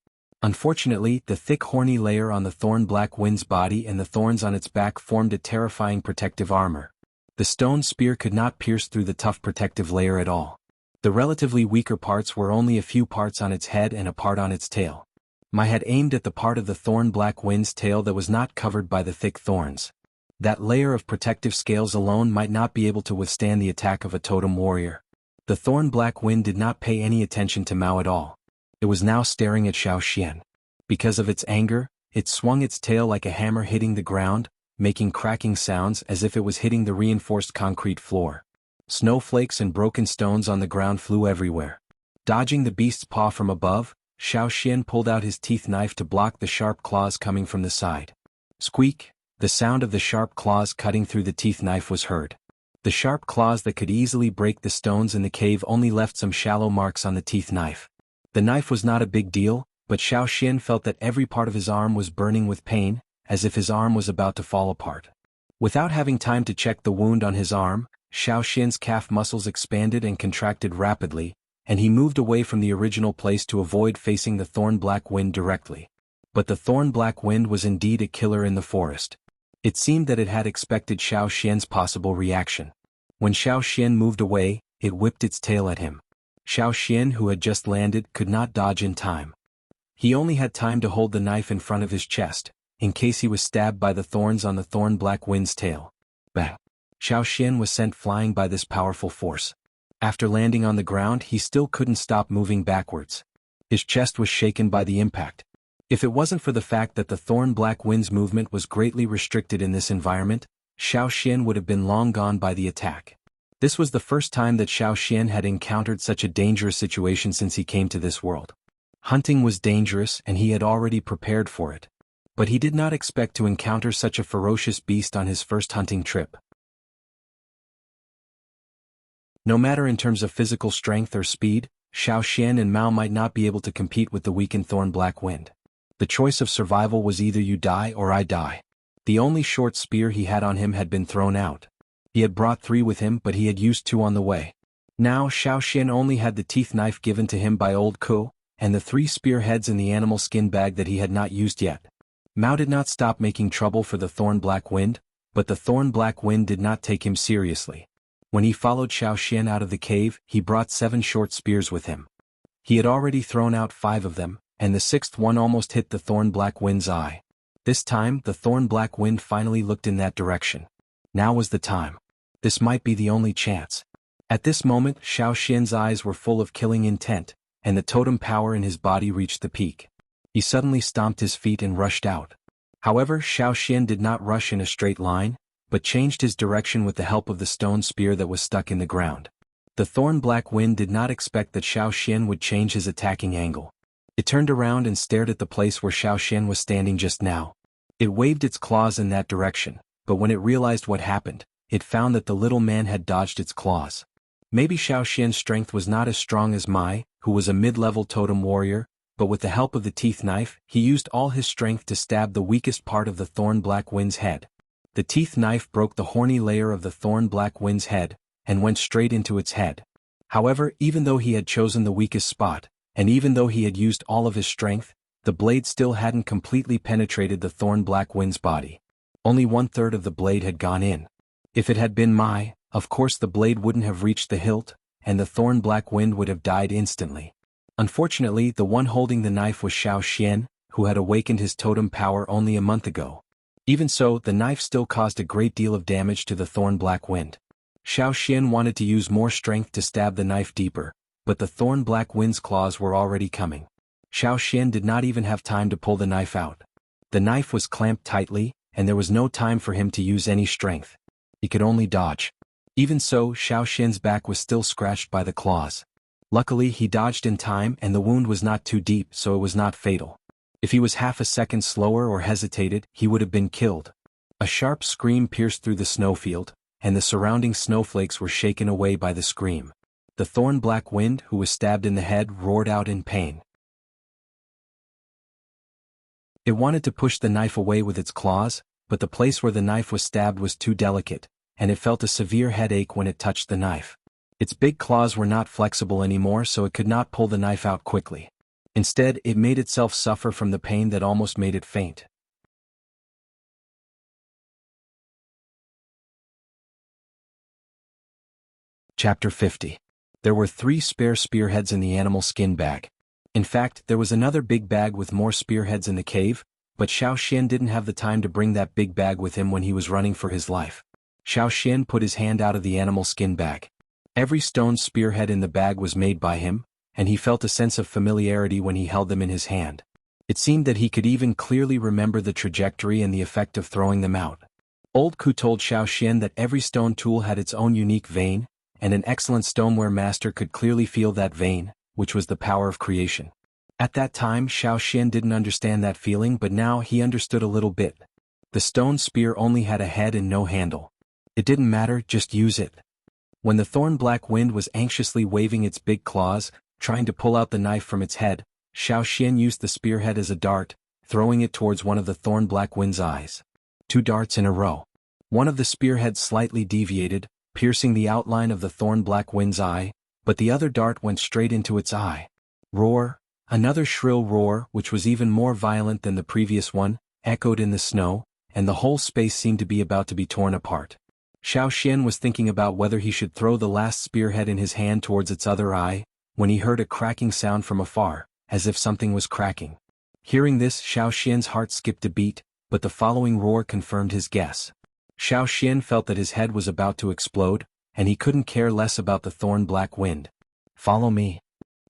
Unfortunately, the thick horny layer on the thorn-black wind's body and the thorns on its back formed a terrifying protective armor. The stone spear could not pierce through the tough protective layer at all. The relatively weaker parts were only a few parts on its head and a part on its tail. Mao had aimed at the part of the thorn-black wind's tail that was not covered by the thick thorns. That layer of protective scales alone might not be able to withstand the attack of a totem warrior. The thorn-black wind did not pay any attention to Mao at all. It was now staring at Xiaoxian. Because of its anger, it swung its tail like a hammer hitting the ground, making cracking sounds as if it was hitting the reinforced concrete floor. Snowflakes and broken stones on the ground flew everywhere. Dodging the beast's paw from above, Xiaoxian pulled out his teeth knife to block the sharp claws coming from the side. Squeak! The sound of the sharp claws cutting through the teeth knife was heard. The sharp claws that could easily break the stones in the cave only left some shallow marks on the teeth knife. The knife was not a big deal, but Xiaoxian felt that every part of his arm was burning with pain, as if his arm was about to fall apart. Without having time to check the wound on his arm, Xiaoxian's calf muscles expanded and contracted rapidly, and he moved away from the original place to avoid facing the thorn-black wind directly. But the thorn-black wind was indeed a killer in the forest. It seemed that it had expected Xiaoxian's possible reaction. When Xiaoxian moved away, it whipped its tail at him. Xiaoxian, who had just landed, could not dodge in time. He only had time to hold the knife in front of his chest, in case he was stabbed by the thorns on the thorn-black wind's tail. Bang! Xiaoxian was sent flying by this powerful force. After landing on the ground, he still couldn't stop moving backwards. His chest was shaken by the impact. If it wasn't for the fact that the thorn-black wind's movement was greatly restricted in this environment, Xiaoxian would have been long gone by the attack. This was the first time that Xiaoxian had encountered such a dangerous situation since he came to this world. Hunting was dangerous and he had already prepared for it. But he did not expect to encounter such a ferocious beast on his first hunting trip. No matter in terms of physical strength or speed, Xiaoxian and Mao might not be able to compete with the weakened thorn-black wind. The choice of survival was either you die or I die. The only short spear he had on him had been thrown out. He had brought 3 with him, but he had used 2 on the way. Now Xiaoxian only had the teeth knife given to him by old Ku, and the 3 spearheads in the animal skin bag that he had not used yet. Mao did not stop making trouble for the thorn-black wind, but the thorn-black wind did not take him seriously. When he followed Xiaoxian out of the cave, he brought 7 short spears with him. He had already thrown out 5 of them, and the 6th one almost hit the thorn-black wind's eye. This time, the thorn-black wind finally looked in that direction. Now was the time. This might be the only chance. At this moment, Xiaoxian's eyes were full of killing intent, and the totem power in his body reached the peak. He suddenly stomped his feet and rushed out. However, Xiaoxian did not rush in a straight line, but changed his direction with the help of the stone spear that was stuck in the ground. The thorn-black wind did not expect that Xiaoxian would change his attacking angle. It turned around and stared at the place where Xiaoxian was standing just now. It waved its claws in that direction, but when it realized what happened, it found that the little man had dodged its claws. Maybe Xiaoxian's strength was not as strong as Mai, who was a mid-level totem warrior, but with the help of the teeth knife, he used all his strength to stab the weakest part of the thorn-black wind's head. The teeth knife broke the horny layer of the thorn-black wind's head, and went straight into its head. However, even though he had chosen the weakest spot, and even though he had used all of his strength, the blade still hadn't completely penetrated the thorn-black wind's body. Only 1/3 of the blade had gone in. If it had been of course the blade wouldn't have reached the hilt, and the thorn-black wind would have died instantly. Unfortunately, the one holding the knife was Xiao Xian, who had awakened his totem power only a month ago. Even so, the knife still caused a great deal of damage to the thorn-black wind. Xiao Xian wanted to use more strength to stab the knife deeper, but the thorn-black wind's claws were already coming. Xiao Xian did not even have time to pull the knife out. The knife was clamped tightly, and there was no time for him to use any strength. He could only dodge. Even so, Xiao Xian's back was still scratched by the claws. Luckily, he dodged in time and the wound was not too deep, so it was not fatal. If he was half a second slower or hesitated, he would have been killed. A sharp scream pierced through the snowfield, and the surrounding snowflakes were shaken away by the scream. The thorn-black wind, who was stabbed in the head, roared out in pain. It wanted to push the knife away with its claws, but the place where the knife was stabbed was too delicate, and it felt a severe headache when it touched the knife. Its big claws were not flexible anymore, so it could not pull the knife out quickly. Instead, it made itself suffer from the pain that almost made it faint. Chapter 50. There were 3 spare spearheads in the animal skin bag. In fact, there was another big bag with more spearheads in the cave, but Xiao Xian didn't have the time to bring that big bag with him when he was running for his life. Xiao Xian put his hand out of the animal skin bag. Every stone spearhead in the bag was made by him, and he felt a sense of familiarity when he held them in his hand. It seemed that he could even clearly remember the trajectory and the effect of throwing them out. Old Ku told Xiao Xian that every stone tool had its own unique vein, and an excellent stoneware master could clearly feel that vein, which was the power of creation. At that time, Xiao Xian didn't understand that feeling, but now he understood a little bit. The stone spear only had a head and no handle. It didn't matter, just use it. When the thorn-black wind was anxiously waving its big claws, trying to pull out the knife from its head, Xiao Xian used the spearhead as a dart, throwing it towards one of the thorn-black wind's eyes. 2 darts in a row. One of the spearheads slightly deviated, piercing the outline of the thorn-black wind's eye, but the other dart went straight into its eye. Roar! Another shrill roar, which was even more violent than the previous one, echoed in the snow, and the whole space seemed to be about to be torn apart. Xiao Xian was thinking about whether he should throw the last spearhead in his hand towards its other eye, when he heard a cracking sound from afar, as if something was cracking. Hearing this, Xiao Xian's heart skipped a beat, but the following roar confirmed his guess. Xiao Xian felt that his head was about to explode, and he couldn't care less about the thorn-black wind. Follow me.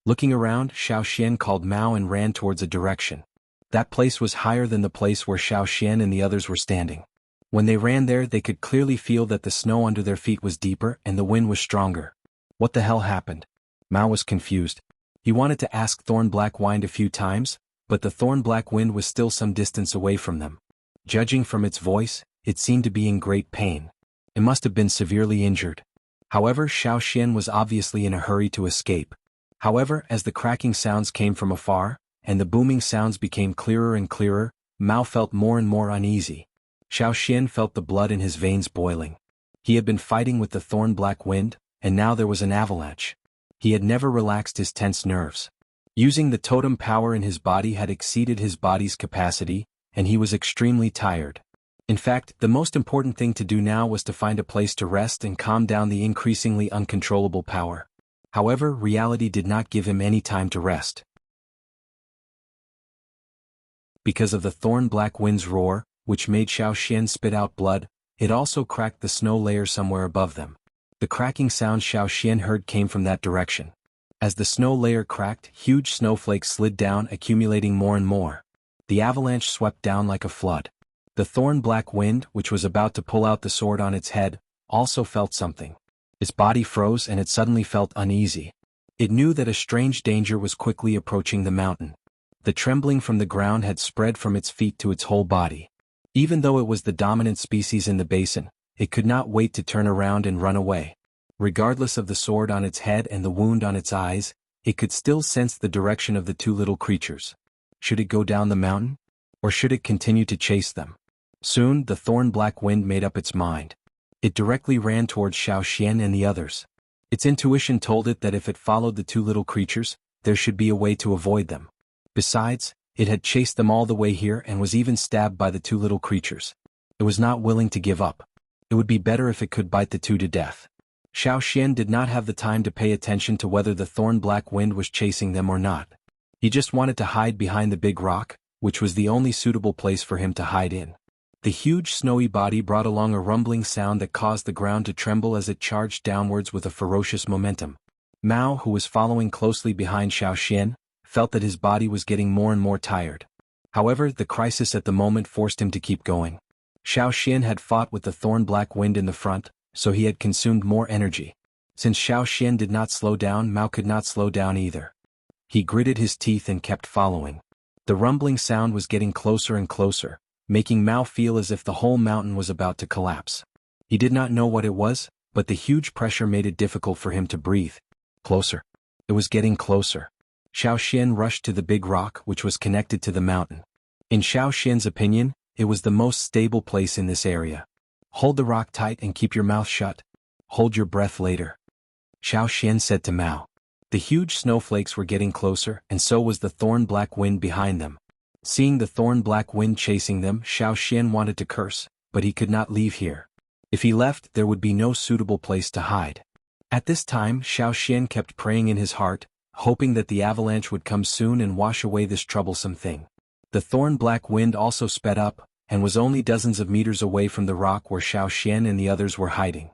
Looking around, Xiao Xian called Mao and ran towards a direction. That place was higher than the place where Xiao Xian and the others were standing. When they ran there, they could clearly feel that the snow under their feet was deeper and the wind was stronger. What the hell happened? Mao was confused. He wanted to ask Thorn-Black Wind a few times, but the Thorn-Black Wind was still some distance away from them. Judging from its voice, it seemed to be in great pain. It must have been severely injured. However, Xiao Xian was obviously in a hurry to escape. However, as the cracking sounds came from afar, and the booming sounds became clearer and clearer, Mao felt more and more uneasy. Xiao Xian felt the blood in his veins boiling. He had been fighting with the Thorn-Black Wind, and now there was an avalanche. He had never relaxed his tense nerves. Using the totem power in his body had exceeded his body's capacity, and he was extremely tired. In fact, the most important thing to do now was to find a place to rest and calm down the increasingly uncontrollable power. However, reality did not give him any time to rest. Because of the Thorn-Black Wind's roar, which made Xiao Xian spit out blood, it also cracked the snow layer somewhere above them. The cracking sound Xiao Xian heard came from that direction. As the snow layer cracked, huge snowflakes slid down, accumulating more and more. The avalanche swept down like a flood. The Thorn-Black Wind, which was about to pull out the sword on its head, also felt something. Its body froze and it suddenly felt uneasy. It knew that a strange danger was quickly approaching the mountain. The trembling from the ground had spread from its feet to its whole body. Even though it was the dominant species in the basin, it could not wait to turn around and run away. Regardless of the sword on its head and the wound on its eyes, it could still sense the direction of the 2 little creatures. Should it go down the mountain? Or should it continue to chase them? Soon, the Thorn-Black Wind made up its mind. It directly ran towards Xiao Xian and the others. Its intuition told it that if it followed the two little creatures, there should be a way to avoid them. Besides, it had chased them all the way here and was even stabbed by the two little creatures. It was not willing to give up. It would be better if it could bite the two to death. Xiaoxian did not have the time to pay attention to whether the thorn-black wind was chasing them or not. He just wanted to hide behind the big rock, which was the only suitable place for him to hide in. The huge snowy body brought along a rumbling sound that caused the ground to tremble as it charged downwards with a ferocious momentum. Mao, who was following closely behind Xiaoxian, felt that his body was getting more and more tired. However, the crisis at the moment forced him to keep going. Xiaoxian had fought with the thorn-black wind in the front, so he had consumed more energy. Since Xiaoxian did not slow down, Mao could not slow down either. He gritted his teeth and kept following. The rumbling sound was getting closer and closer, making Mao feel as if the whole mountain was about to collapse. He did not know what it was, but the huge pressure made it difficult for him to breathe. Closer. It was getting closer. Xiaoxian rushed to the big rock which was connected to the mountain. In Xiaoxian's opinion, it was the most stable place in this area. Hold the rock tight and keep your mouth shut. Hold your breath later. Xiaoxian said to Mao. The huge snowflakes were getting closer, and so was the thorn-black wind behind them. Seeing the thorn-black wind chasing them, Xiaoxian wanted to curse, but he could not leave here. If he left, there would be no suitable place to hide. At this time, Xiaoxian kept praying in his heart, hoping that the avalanche would come soon and wash away this troublesome thing. The thorn-black wind also sped up, and was only dozens of meters away from the rock where Xiaoxian and the others were hiding.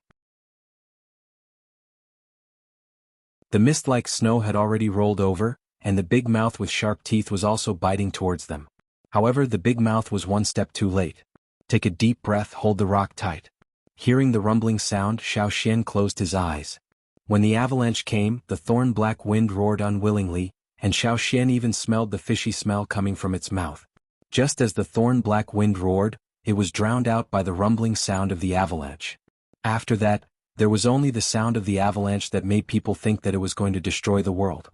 The mist-like snow had already rolled over, and the big mouth with sharp teeth was also biting towards them. However, the big mouth was one step too late. Take a deep breath, hold the rock tight. Hearing the rumbling sound, Xiaoxian closed his eyes. When the avalanche came, the thorn-black wind roared unwillingly, and Xiaoxian even smelled the fishy smell coming from its mouth. Just as the thorn-black wind roared, it was drowned out by the rumbling sound of the avalanche. After that, there was only the sound of the avalanche that made people think that it was going to destroy the world.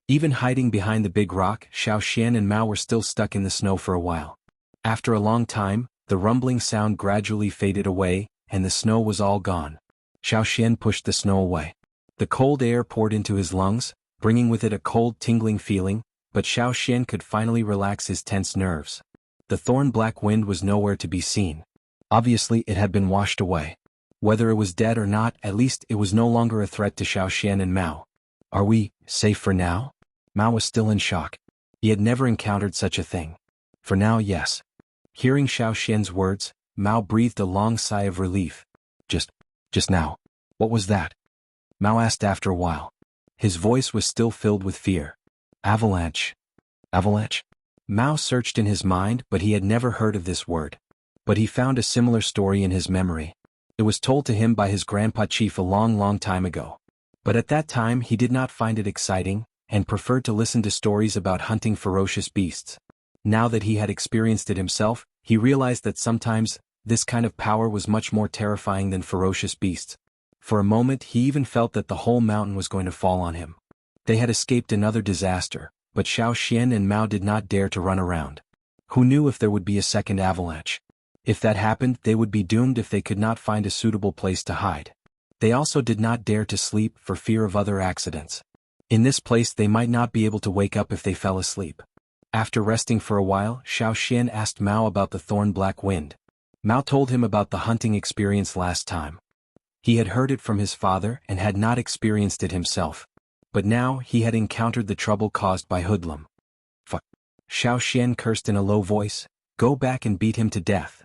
Even hiding behind the big rock, Xiaoxian and Mao were still stuck in the snow for a while. After a long time, the rumbling sound gradually faded away, and the snow was all gone. Xiaoxian pushed the snow away. The cold air poured into his lungs, bringing with it a cold tingling feeling, but Xiaoxian could finally relax his tense nerves. The thorn-black wind was nowhere to be seen. Obviously it had been washed away. Whether it was dead or not, at least it was no longer a threat to Xiaoxian and Mao. Are we safe for now? Mao was still in shock. He had never encountered such a thing. For now, yes. Hearing Xiaoxian's words, Mao breathed a long sigh of relief. Just now. What was that? Mao asked after a while. His voice was still filled with fear. Avalanche. Avalanche? Mao searched in his mind, but he had never heard of this word. But he found a similar story in his memory. It was told to him by his grandpa chief a long time ago. But at that time he did not find it exciting, and preferred to listen to stories about hunting ferocious beasts. Now that he had experienced it himself, he realized that sometimes, this kind of power was much more terrifying than ferocious beasts. For a moment he even felt that the whole mountain was going to fall on him. They had escaped another disaster, but Xiaoxian and Mao did not dare to run around. Who knew if there would be a second avalanche? If that happened, they would be doomed if they could not find a suitable place to hide. They also did not dare to sleep for fear of other accidents. In this place they might not be able to wake up if they fell asleep. After resting for a while, Xiaoxian asked Mao about the thorn-black wind. Mao told him about the hunting experience last time. He had heard it from his father and had not experienced it himself. But now he had encountered the trouble caused by Hoodlum. Fuck. Xiaoxian cursed in a low voice. Go back and beat him to death.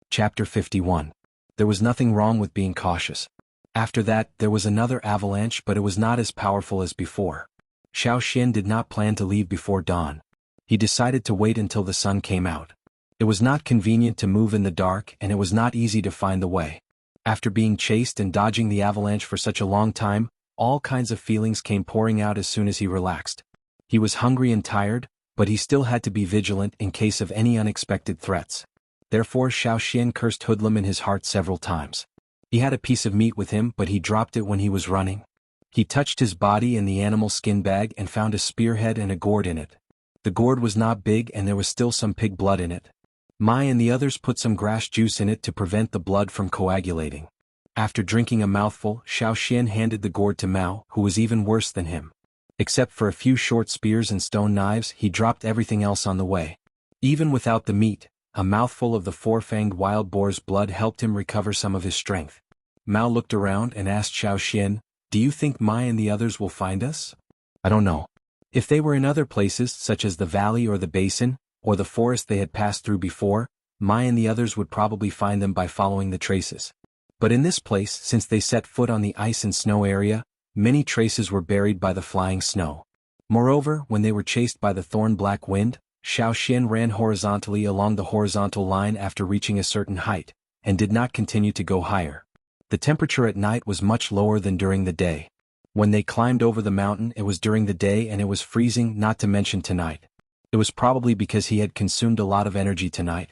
Chapter 51. There was nothing wrong with being cautious. After that, there was another avalanche, but it was not as powerful as before. Xiaoxian did not plan to leave before dawn. He decided to wait until the sun came out. It was not convenient to move in the dark, and it was not easy to find the way. After being chased and dodging the avalanche for such a long time, all kinds of feelings came pouring out as soon as he relaxed. He was hungry and tired, but he still had to be vigilant in case of any unexpected threats. Therefore Xiaoxian cursed Hoodlum in his heart several times. He had a piece of meat with him, but he dropped it when he was running. He touched his body in the animal skin bag and found a spearhead and a gourd in it. The gourd was not big and there was still some pig blood in it. Mai and the others put some grass juice in it to prevent the blood from coagulating. After drinking a mouthful, Xiao Xian handed the gourd to Mao, who was even worse than him. Except for a few short spears and stone knives, he dropped everything else on the way. Even without the meat, a mouthful of the four-fanged wild boar's blood helped him recover some of his strength. Mao looked around and asked Xiao Xian, "Do you think Mai and the others will find us?" "I don't know. If they were in other places such as the valley or the basin, or the forest they had passed through before, Mai and the others would probably find them by following the traces. But in this place, since they set foot on the ice and snow area, many traces were buried by the flying snow. Moreover, when they were chased by the thorn-black wind, Xiao Xian ran horizontally along the horizontal line after reaching a certain height, and did not continue to go higher. The temperature at night was much lower than during the day. When they climbed over the mountain, it was during the day and it was freezing, not to mention tonight. It was probably because he had consumed a lot of energy tonight.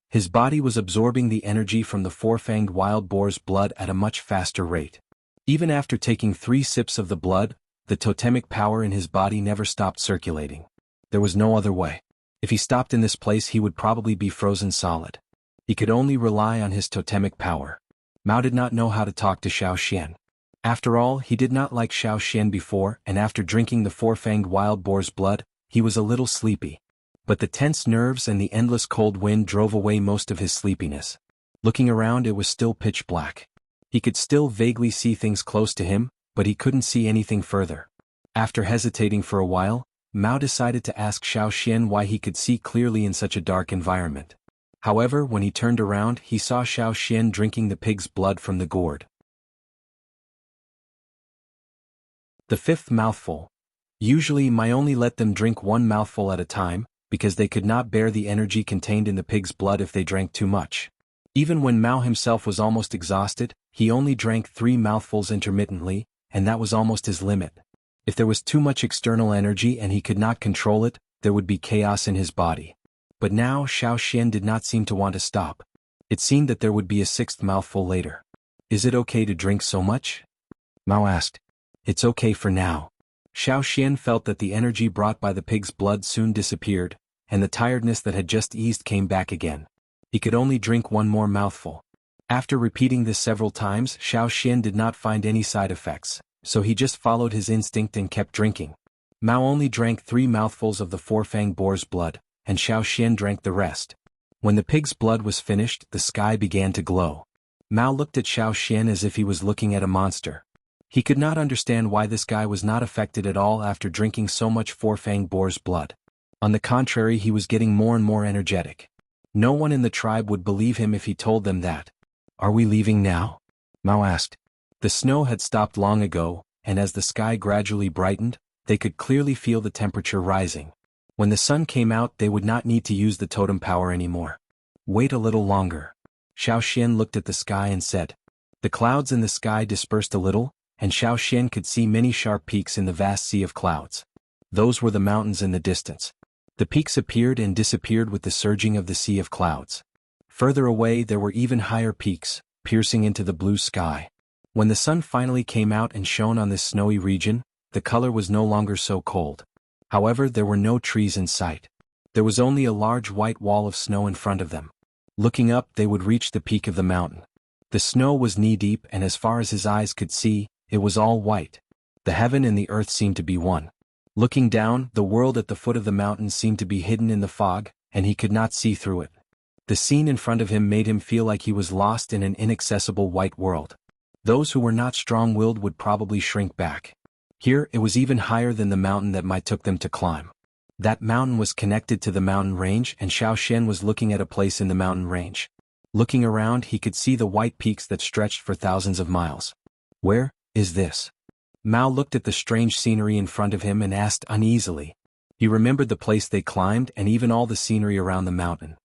His body was absorbing the energy from the four-fanged wild boar's blood at a much faster rate. Even after taking 3 sips of the blood, the totemic power in his body never stopped circulating. There was no other way. If he stopped in this place, he would probably be frozen solid. He could only rely on his totemic power. Mao did not know how to talk to Xiao Xian. After all, he did not like Xiao Xian before, and after drinking the four-fanged wild boar's blood, he was a little sleepy. But the tense nerves and the endless cold wind drove away most of his sleepiness. Looking around, it was still pitch black. He could still vaguely see things close to him, but he couldn't see anything further. After hesitating for a while, Mao decided to ask Xiao Xian why he could see clearly in such a dark environment. However, when he turned around, he saw Xiao Xian drinking the pig's blood from the gourd. The 5th mouthful. Usually Mai only let them drink 1 mouthful at a time, because they could not bear the energy contained in the pig's blood if they drank too much. Even when Mao himself was almost exhausted, he only drank 3 mouthfuls intermittently, and that was almost his limit. If there was too much external energy and he could not control it, there would be chaos in his body. But now Xiao Xian did not seem to want to stop. It seemed that there would be a 6th mouthful later. "Is it okay to drink so much?" Mao asked. "It's okay for now." Xiao Xian felt that the energy brought by the pig's blood soon disappeared, and the tiredness that had just eased came back again. He could only drink 1 more mouthful. After repeating this several times, Xiao Xian did not find any side effects, so he just followed his instinct and kept drinking. Mao only drank 3 mouthfuls of the four-fanged boar's blood, and Xiao Xian drank the rest. When the pig's blood was finished, the sky began to glow. Mao looked at Xiao Xian as if he was looking at a monster. He could not understand why this guy was not affected at all after drinking so much four-fanged boar's blood. On the contrary, he was getting more and more energetic. No one in the tribe would believe him if he told them that. "Are we leaving now?" Mao asked. The snow had stopped long ago, and as the sky gradually brightened, they could clearly feel the temperature rising. When the sun came out, they would not need to use the totem power anymore. "Wait a little longer." Xiao Xian looked at the sky and said. The clouds in the sky dispersed a little, and Xiao Xian could see many sharp peaks in the vast sea of clouds. Those were the mountains in the distance. The peaks appeared and disappeared with the surging of the sea of clouds. Further away there were even higher peaks, piercing into the blue sky. When the sun finally came out and shone on this snowy region, the color was no longer so cold. However, there were no trees in sight. There was only a large white wall of snow in front of them. Looking up, they would reach the peak of the mountain. The snow was knee-deep, and as far as his eyes could see, it was all white. The heaven and the earth seemed to be one. Looking down, the world at the foot of the mountain seemed to be hidden in the fog, and he could not see through it. The scene in front of him made him feel like he was lost in an inaccessible white world. Those who were not strong-willed would probably shrink back. Here, it was even higher than the mountain that Mai took them to climb. That mountain was connected to the mountain range, and Xiao Xian was looking at a place in the mountain range. Looking around, he could see the white peaks that stretched for thousands of miles. "Where is this?" Mao looked at the strange scenery in front of him and asked uneasily. He remembered the place they climbed and even all the scenery around the mountain.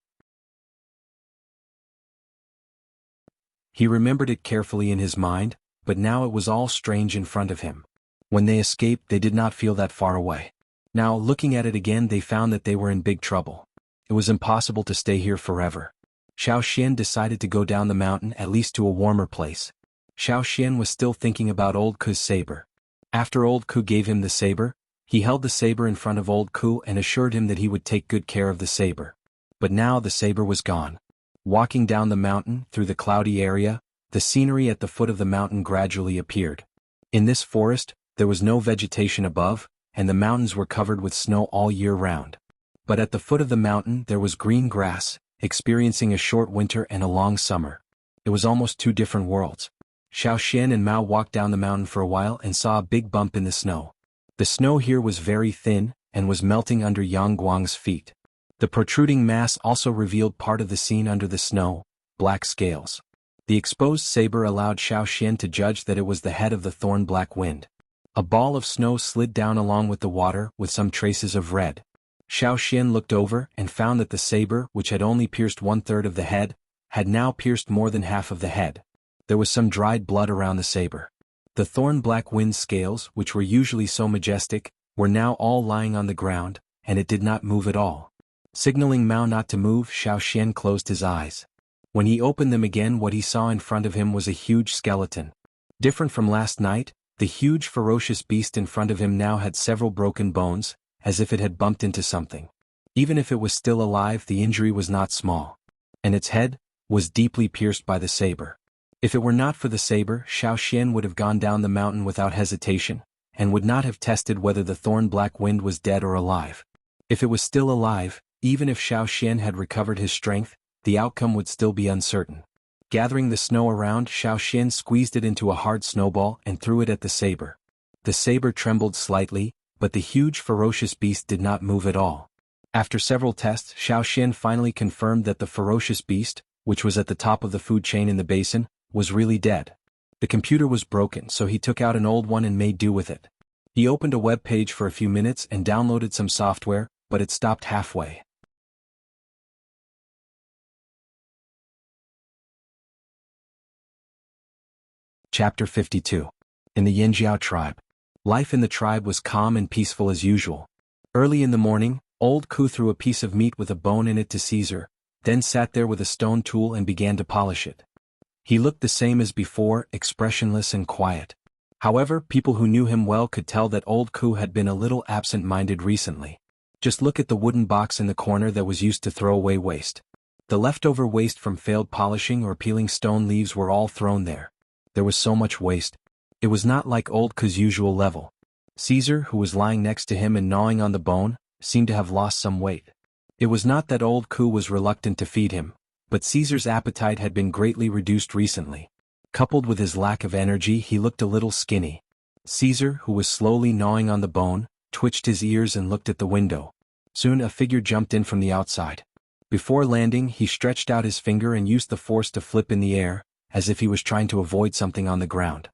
He remembered it carefully in his mind, but now it was all strange in front of him. When they escaped, they did not feel that far away. Now, looking at it again, they found that they were in big trouble. It was impossible to stay here forever. Xiao Xian decided to go down the mountain, at least to a warmer place. Xiao Xian was still thinking about old Ku's saber. After old Ku gave him the saber, he held the saber in front of old Ku and assured him that he would take good care of the saber. But now the saber was gone. Walking down the mountain through the cloudy area, the scenery at the foot of the mountain gradually appeared. In this forest, there was no vegetation above, and the mountains were covered with snow all year round. But at the foot of the mountain there was green grass, experiencing a short winter and a long summer. It was almost two different worlds. Xiao Xian and Mao walked down the mountain for a while and saw a big bump in the snow. The snow here was very thin, and was melting under Yang Guang's feet. The protruding mass also revealed part of the scene under the snow, black scales. The exposed saber allowed Xiao Xian to judge that it was the head of the thorn-black wind. A ball of snow slid down along with the water with some traces of red. Xiao Xian looked over and found that the saber, which had only pierced 1/3 of the head, had now pierced more than half of the head. There was some dried blood around the saber. The thorn-black wind scales, which were usually so majestic, were now all lying on the ground, and it did not move at all. Signaling Mao not to move, Xiao Xian closed his eyes. When he opened them again, what he saw in front of him was a huge skeleton. Different from last night, the huge ferocious beast in front of him now had several broken bones, as if it had bumped into something. Even if it was still alive, the injury was not small. And its head was deeply pierced by the saber. If it were not for the saber, Xiao Xian would have gone down the mountain without hesitation, and would not have tested whether the thorn-black wind was dead or alive. If it was still alive, even if Xiao Xian had recovered his strength, the outcome would still be uncertain. Gathering the snow around, Xiao Xian squeezed it into a hard snowball and threw it at the saber. The saber trembled slightly, but the huge ferocious beast did not move at all. After several tests, Xiao Xian finally confirmed that the ferocious beast, which was at the top of the food chain in the basin, was really dead. The computer was broken, so he took out an old one and made do with it. He opened a web page for a few minutes and downloaded some software, but it stopped halfway. Chapter 52. In the Yanjiao tribe. Life in the tribe was calm and peaceful as usual. Early in the morning, old Ku threw a piece of meat with a bone in it to Caesar, then sat there with a stone tool and began to polish it. He looked the same as before, expressionless and quiet. However, people who knew him well could tell that old Ku had been a little absent-minded recently. Just look at the wooden box in the corner that was used to throw away waste. The leftover waste from failed polishing or peeling stone leaves were all thrown there. There was so much waste. It was not like old Ku's usual level. Caesar, who was lying next to him and gnawing on the bone, seemed to have lost some weight. It was not that old Ku was reluctant to feed him, but Caesar's appetite had been greatly reduced recently. Coupled with his lack of energy, he looked a little skinny. Caesar, who was slowly gnawing on the bone, twitched his ears and looked at the window. Soon a figure jumped in from the outside. Before landing, he stretched out his finger and used the force to flip in the air, as if he was trying to avoid something on the ground.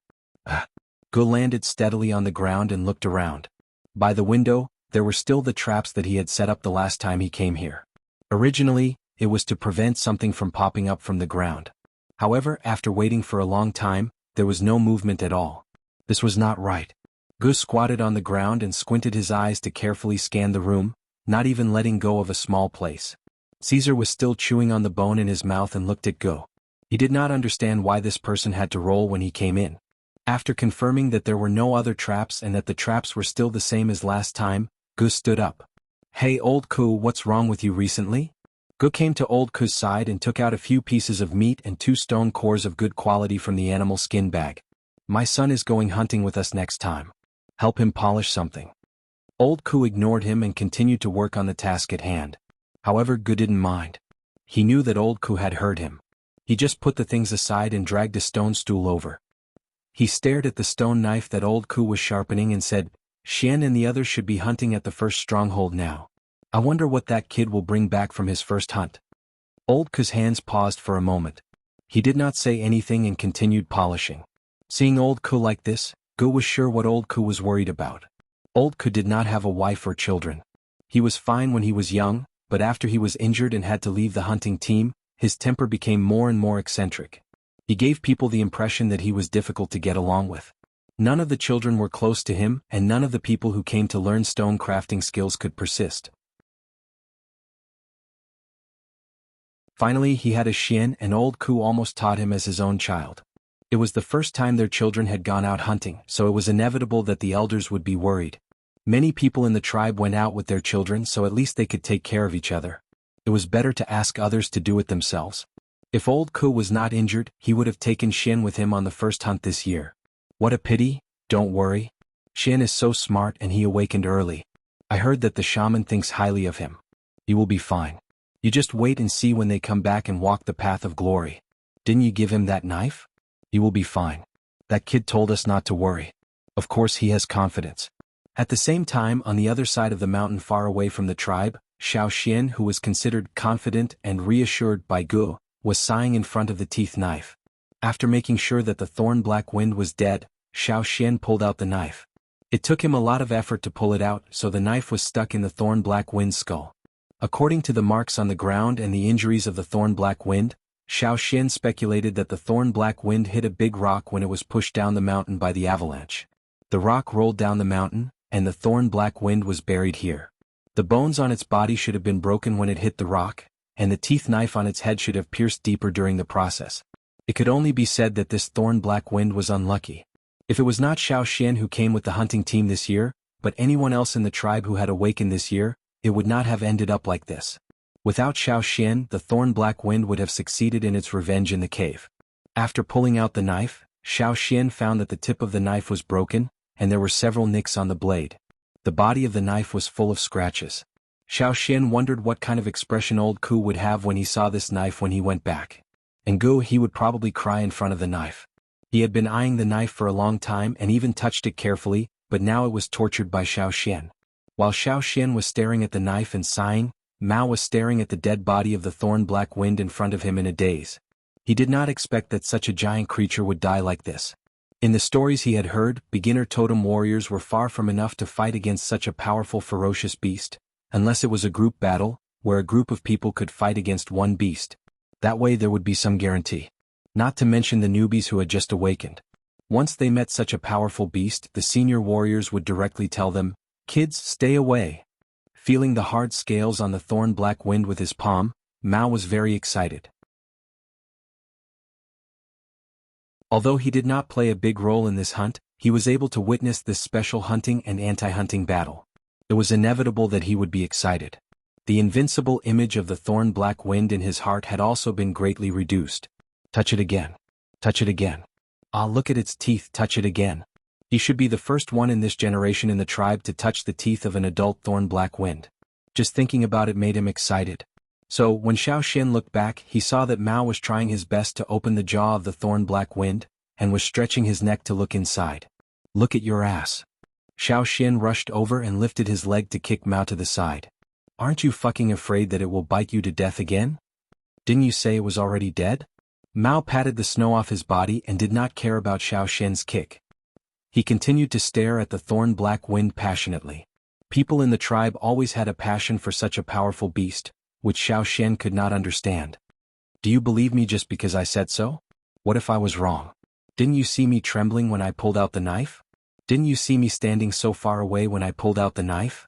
Gu landed steadily on the ground and looked around. By the window, there were still the traps that he had set up the last time he came here. Originally, it was to prevent something from popping up from the ground. However, after waiting for a long time, there was no movement at all. This was not right. Gu squatted on the ground and squinted his eyes to carefully scan the room, not even letting go of a small place. Caesar was still chewing on the bone in his mouth and looked at Gu. He did not understand why this person had to roll when he came in. After confirming that there were no other traps and that the traps were still the same as last time, Gu stood up. "Hey old Ku, what's wrong with you recently?" Gu came to old Ku's side and took out a few pieces of meat and 2 stone cores of good quality from the animal skin bag. "My son is going hunting with us next time. Help him polish something." Old Ku ignored him and continued to work on the task at hand. However, Gu didn't mind. He knew that old Ku had heard him. He just put the things aside and dragged a stone stool over. He stared at the stone knife that old Ku was sharpening and said, "Xian and the others should be hunting at the first stronghold now. I wonder what that kid will bring back from his first hunt." Old Ku's hands paused for a moment. He did not say anything and continued polishing. Seeing old Ku like this, Gu was sure what old Ku was worried about. Old Ku did not have a wife or children. He was fine when he was young, but after he was injured and had to leave the hunting team, his temper became more and more eccentric. He gave people the impression that he was difficult to get along with. None of the children were close to him, and none of the people who came to learn stone crafting skills could persist. Finally, he had a Xian, and old Ku almost taught him as his own child. It was the first time their children had gone out hunting, so it was inevitable that the elders would be worried. Many people in the tribe went out with their children so at least they could take care of each other. It was better to ask others to do it themselves. If old Ku was not injured, he would have taken Xin with him on the first hunt this year. What a pity. Don't worry. Xin is so smart and he awakened early. I heard that the shaman thinks highly of him. You will be fine. You just wait and see when they come back and walk the path of glory. Didn't you give him that knife? You will be fine. That kid told us not to worry. Of course he has confidence. At the same time, on the other side of the mountain far away from the tribe, Xiao Xian, who was considered confident and reassured by Gu, was sighing in front of the teeth knife. After making sure that the thorn black wind was dead, Xiao Xian pulled out the knife. It took him a lot of effort to pull it out, so the knife was stuck in the thorn black wind's skull. According to the marks on the ground and the injuries of the thorn black wind, Xiao Xian speculated that the thorn black wind hit a big rock when it was pushed down the mountain by the avalanche. The rock rolled down the mountain, and the thorn black wind was buried here. The bones on its body should have been broken when it hit the rock, and the teeth knife on its head should have pierced deeper during the process. It could only be said that this thorn black wind was unlucky. If it was not Xiao Xian who came with the hunting team this year, but anyone else in the tribe who had awakened this year, it would not have ended up like this. Without Xiao Xian, the thorn black wind would have succeeded in its revenge in the cave. After pulling out the knife, Xiao Xian found that the tip of the knife was broken, and there were several nicks on the blade. The body of the knife was full of scratches. Xiao Xian wondered what kind of expression old Ku would have when he saw this knife when he went back. And Gu, he would probably cry in front of the knife. He had been eyeing the knife for a long time and even touched it carefully, but now it was tortured by Xiao Xian. While Xiao Xian was staring at the knife and sighing, Mao was staring at the dead body of the thorn black wind in front of him in a daze. He did not expect that such a giant creature would die like this. In the stories he had heard, beginner totem warriors were far from enough to fight against such a powerful ferocious beast, unless it was a group battle, where a group of people could fight against one beast. That way there would be some guarantee. Not to mention the newbies who had just awakened. Once they met such a powerful beast, the senior warriors would directly tell them, "Kids, stay away." Feeling the hard scales on the thorn black wind with his palm, Mao was very excited. Although he did not play a big role in this hunt, he was able to witness this special hunting and anti-hunting battle. It was inevitable that he would be excited. The invincible image of the thorn black wind in his heart had also been greatly reduced. Touch it again. Touch it again. Ah, look at its teeth, touch it again. He should be the first one in this generation in the tribe to touch the teeth of an adult thorn black wind. Just thinking about it made him excited. So, when Xiao Xian looked back, he saw that Mao was trying his best to open the jaw of the thorn black wind, and was stretching his neck to look inside. Look at your ass. Xiao Xian rushed over and lifted his leg to kick Mao to the side. Aren't you fucking afraid that it will bite you to death again? Didn't you say it was already dead? Mao patted the snow off his body and did not care about Xiao Xian's kick. He continued to stare at the thorn black wind passionately. People in the tribe always had a passion for such a powerful beast, which Xiao Xian could not understand. Do you believe me just because I said so? What if I was wrong? Didn't you see me trembling when I pulled out the knife? Didn't you see me standing so far away when I pulled out the knife?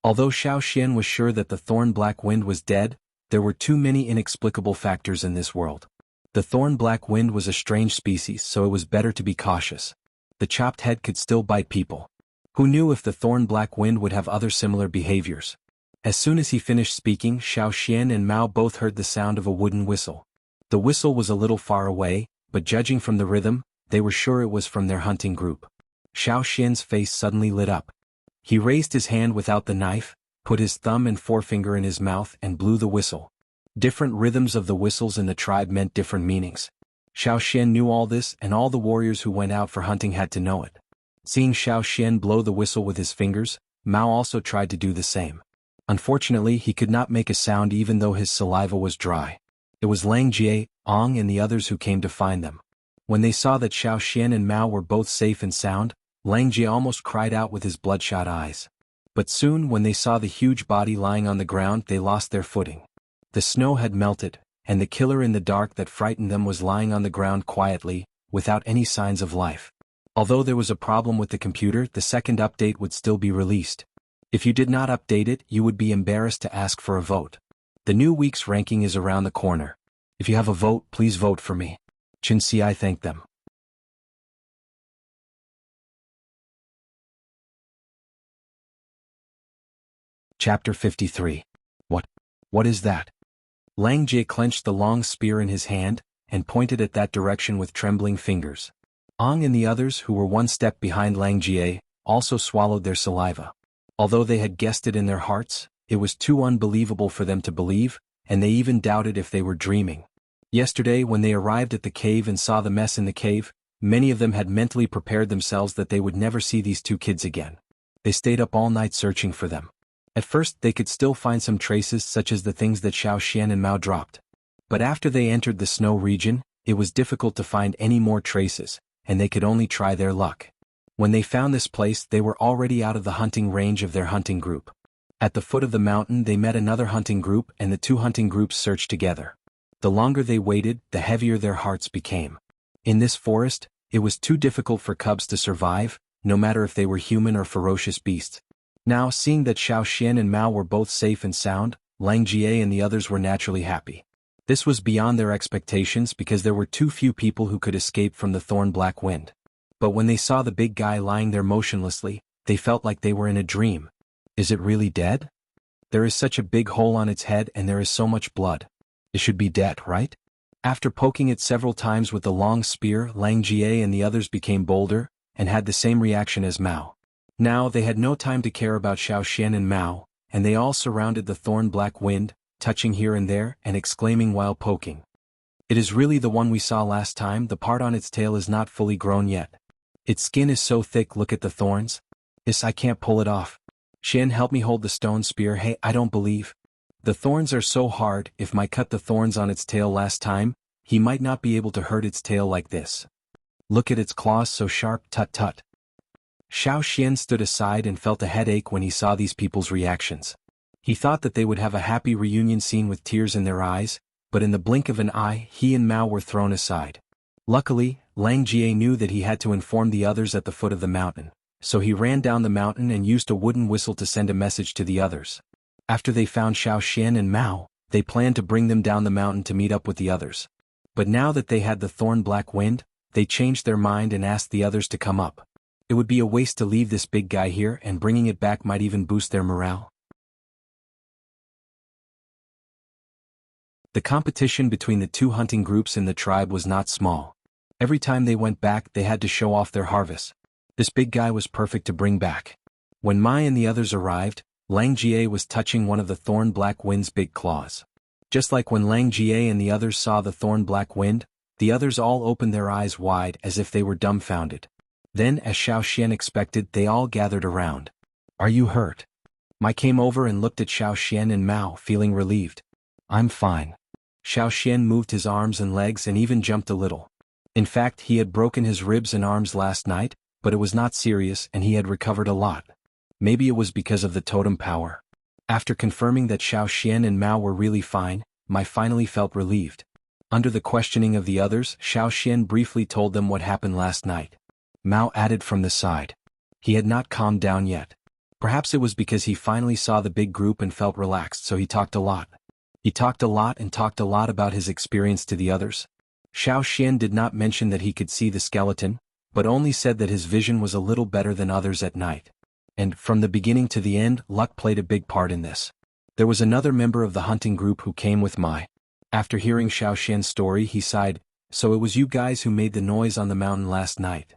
Although Xiao Xian was sure that the thorn black wind was dead, there were too many inexplicable factors in this world. The thorn black wind was a strange species, so it was better to be cautious. The chopped head could still bite people. Who knew if the thorn black wind would have other similar behaviors? As soon as he finished speaking, Xiao Xian and Mao both heard the sound of a wooden whistle. The whistle was a little far away, but judging from the rhythm, they were sure it was from their hunting group. Xiao Xian's face suddenly lit up. He raised his hand without the knife, put his thumb and forefinger in his mouth and blew the whistle. Different rhythms of the whistles in the tribe meant different meanings. Xiao Xian knew all this, and all the warriors who went out for hunting had to know it. Seeing Xiao Xian blow the whistle with his fingers, Mao also tried to do the same. Unfortunately, he could not make a sound even though his saliva was dry. It was Lang Jie, Ong and the others who came to find them. When they saw that Xiao Xian and Mao were both safe and sound, Lang Jie almost cried out with his bloodshot eyes. But soon, when they saw the huge body lying on the ground, they lost their footing. The snow had melted, and the killer in the dark that frightened them was lying on the ground quietly, without any signs of life. Although there was a problem with the computer, the second update would still be released. If you did not update it, you would be embarrassed to ask for a vote. The new week's ranking is around the corner. If you have a vote, please vote for me. Chin Si thanked them. Chapter 53. What is that? Lang Jie clenched the long spear in his hand, and pointed at that direction with trembling fingers. Ong and the others who were one step behind Lang Jie, also swallowed their saliva. Although they had guessed it in their hearts, it was too unbelievable for them to believe, and they even doubted if they were dreaming. Yesterday when they arrived at the cave and saw the mess in the cave, many of them had mentally prepared themselves that they would never see these two kids again. They stayed up all night searching for them. At first they could still find some traces such as the things that Xiao Xian and Mao dropped. But after they entered the snow region, it was difficult to find any more traces, and they could only try their luck. When they found this place they were already out of the hunting range of their hunting group. At the foot of the mountain they met another hunting group and the two hunting groups searched together. The longer they waited, the heavier their hearts became. In this forest, it was too difficult for cubs to survive, no matter if they were human or ferocious beasts. Now, seeing that Xiao Xian and Mao were both safe and sound, Lang Jie and the others were naturally happy. This was beyond their expectations because there were too few people who could escape from the thorn black wind. But when they saw the big guy lying there motionlessly, they felt like they were in a dream. Is it really dead? There is such a big hole on its head and there is so much blood. It should be dead, right? After poking it several times with the long spear, Lang Jie and the others became bolder, and had the same reaction as Mao. Now they had no time to care about Xiao Xian and Mao, and they all surrounded the thorn black wind, touching here and there and exclaiming while poking. It is really the one we saw last time. The part on its tail is not fully grown yet. Its skin is so thick. Look at the thorns. I can't pull it off. Xian, help me hold the stone spear. Hey, I don't believe. The thorns are so hard. If I cut the thorns on its tail last time, he might not be able to hurt its tail like this. Look at its claws, so sharp. Tut tut. Xiao Xian stood aside and felt a headache when he saw these people's reactions. He thought that they would have a happy reunion scene with tears in their eyes, but in the blink of an eye he and Mao were thrown aside. Luckily, Lang Jie knew that he had to inform the others at the foot of the mountain, so he ran down the mountain and used a wooden whistle to send a message to the others. After they found Xiao Xian and Mao, they planned to bring them down the mountain to meet up with the others. But now that they had the thorn black wind, they changed their mind and asked the others to come up. It would be a waste to leave this big guy here, and bringing it back might even boost their morale. The competition between the two hunting groups in the tribe was not small. Every time they went back they had to show off their harvest. This big guy was perfect to bring back. When Mai and the others arrived, Lang Jie was touching one of the thorn black wind's big claws. Just like when Lang Jie and the others saw the thorn black wind, the others all opened their eyes wide as if they were dumbfounded. Then, as Xiao Xian expected, they all gathered around. Are you hurt? Mai came over and looked at Xiao Xian and Mao, feeling relieved. I'm fine. Xiao Xian moved his arms and legs and even jumped a little. In fact, he had broken his ribs and arms last night, but it was not serious and he had recovered a lot. Maybe it was because of the totem power. After confirming that Xiao Xian and Mao were really fine, Mai finally felt relieved. Under the questioning of the others, Xiao Xian briefly told them what happened last night. Mao added from the side. He had not calmed down yet. Perhaps it was because he finally saw the big group and felt relaxed, so he talked a lot. He talked a lot and talked a lot about his experience to the others. Xiao Xian did not mention that he could see the skeleton, but only said that his vision was a little better than others at night. And, from the beginning to the end, luck played a big part in this. There was another member of the hunting group who came with Mai. After hearing Xiao Xian's story he sighed, so it was you guys who made the noise on the mountain last night.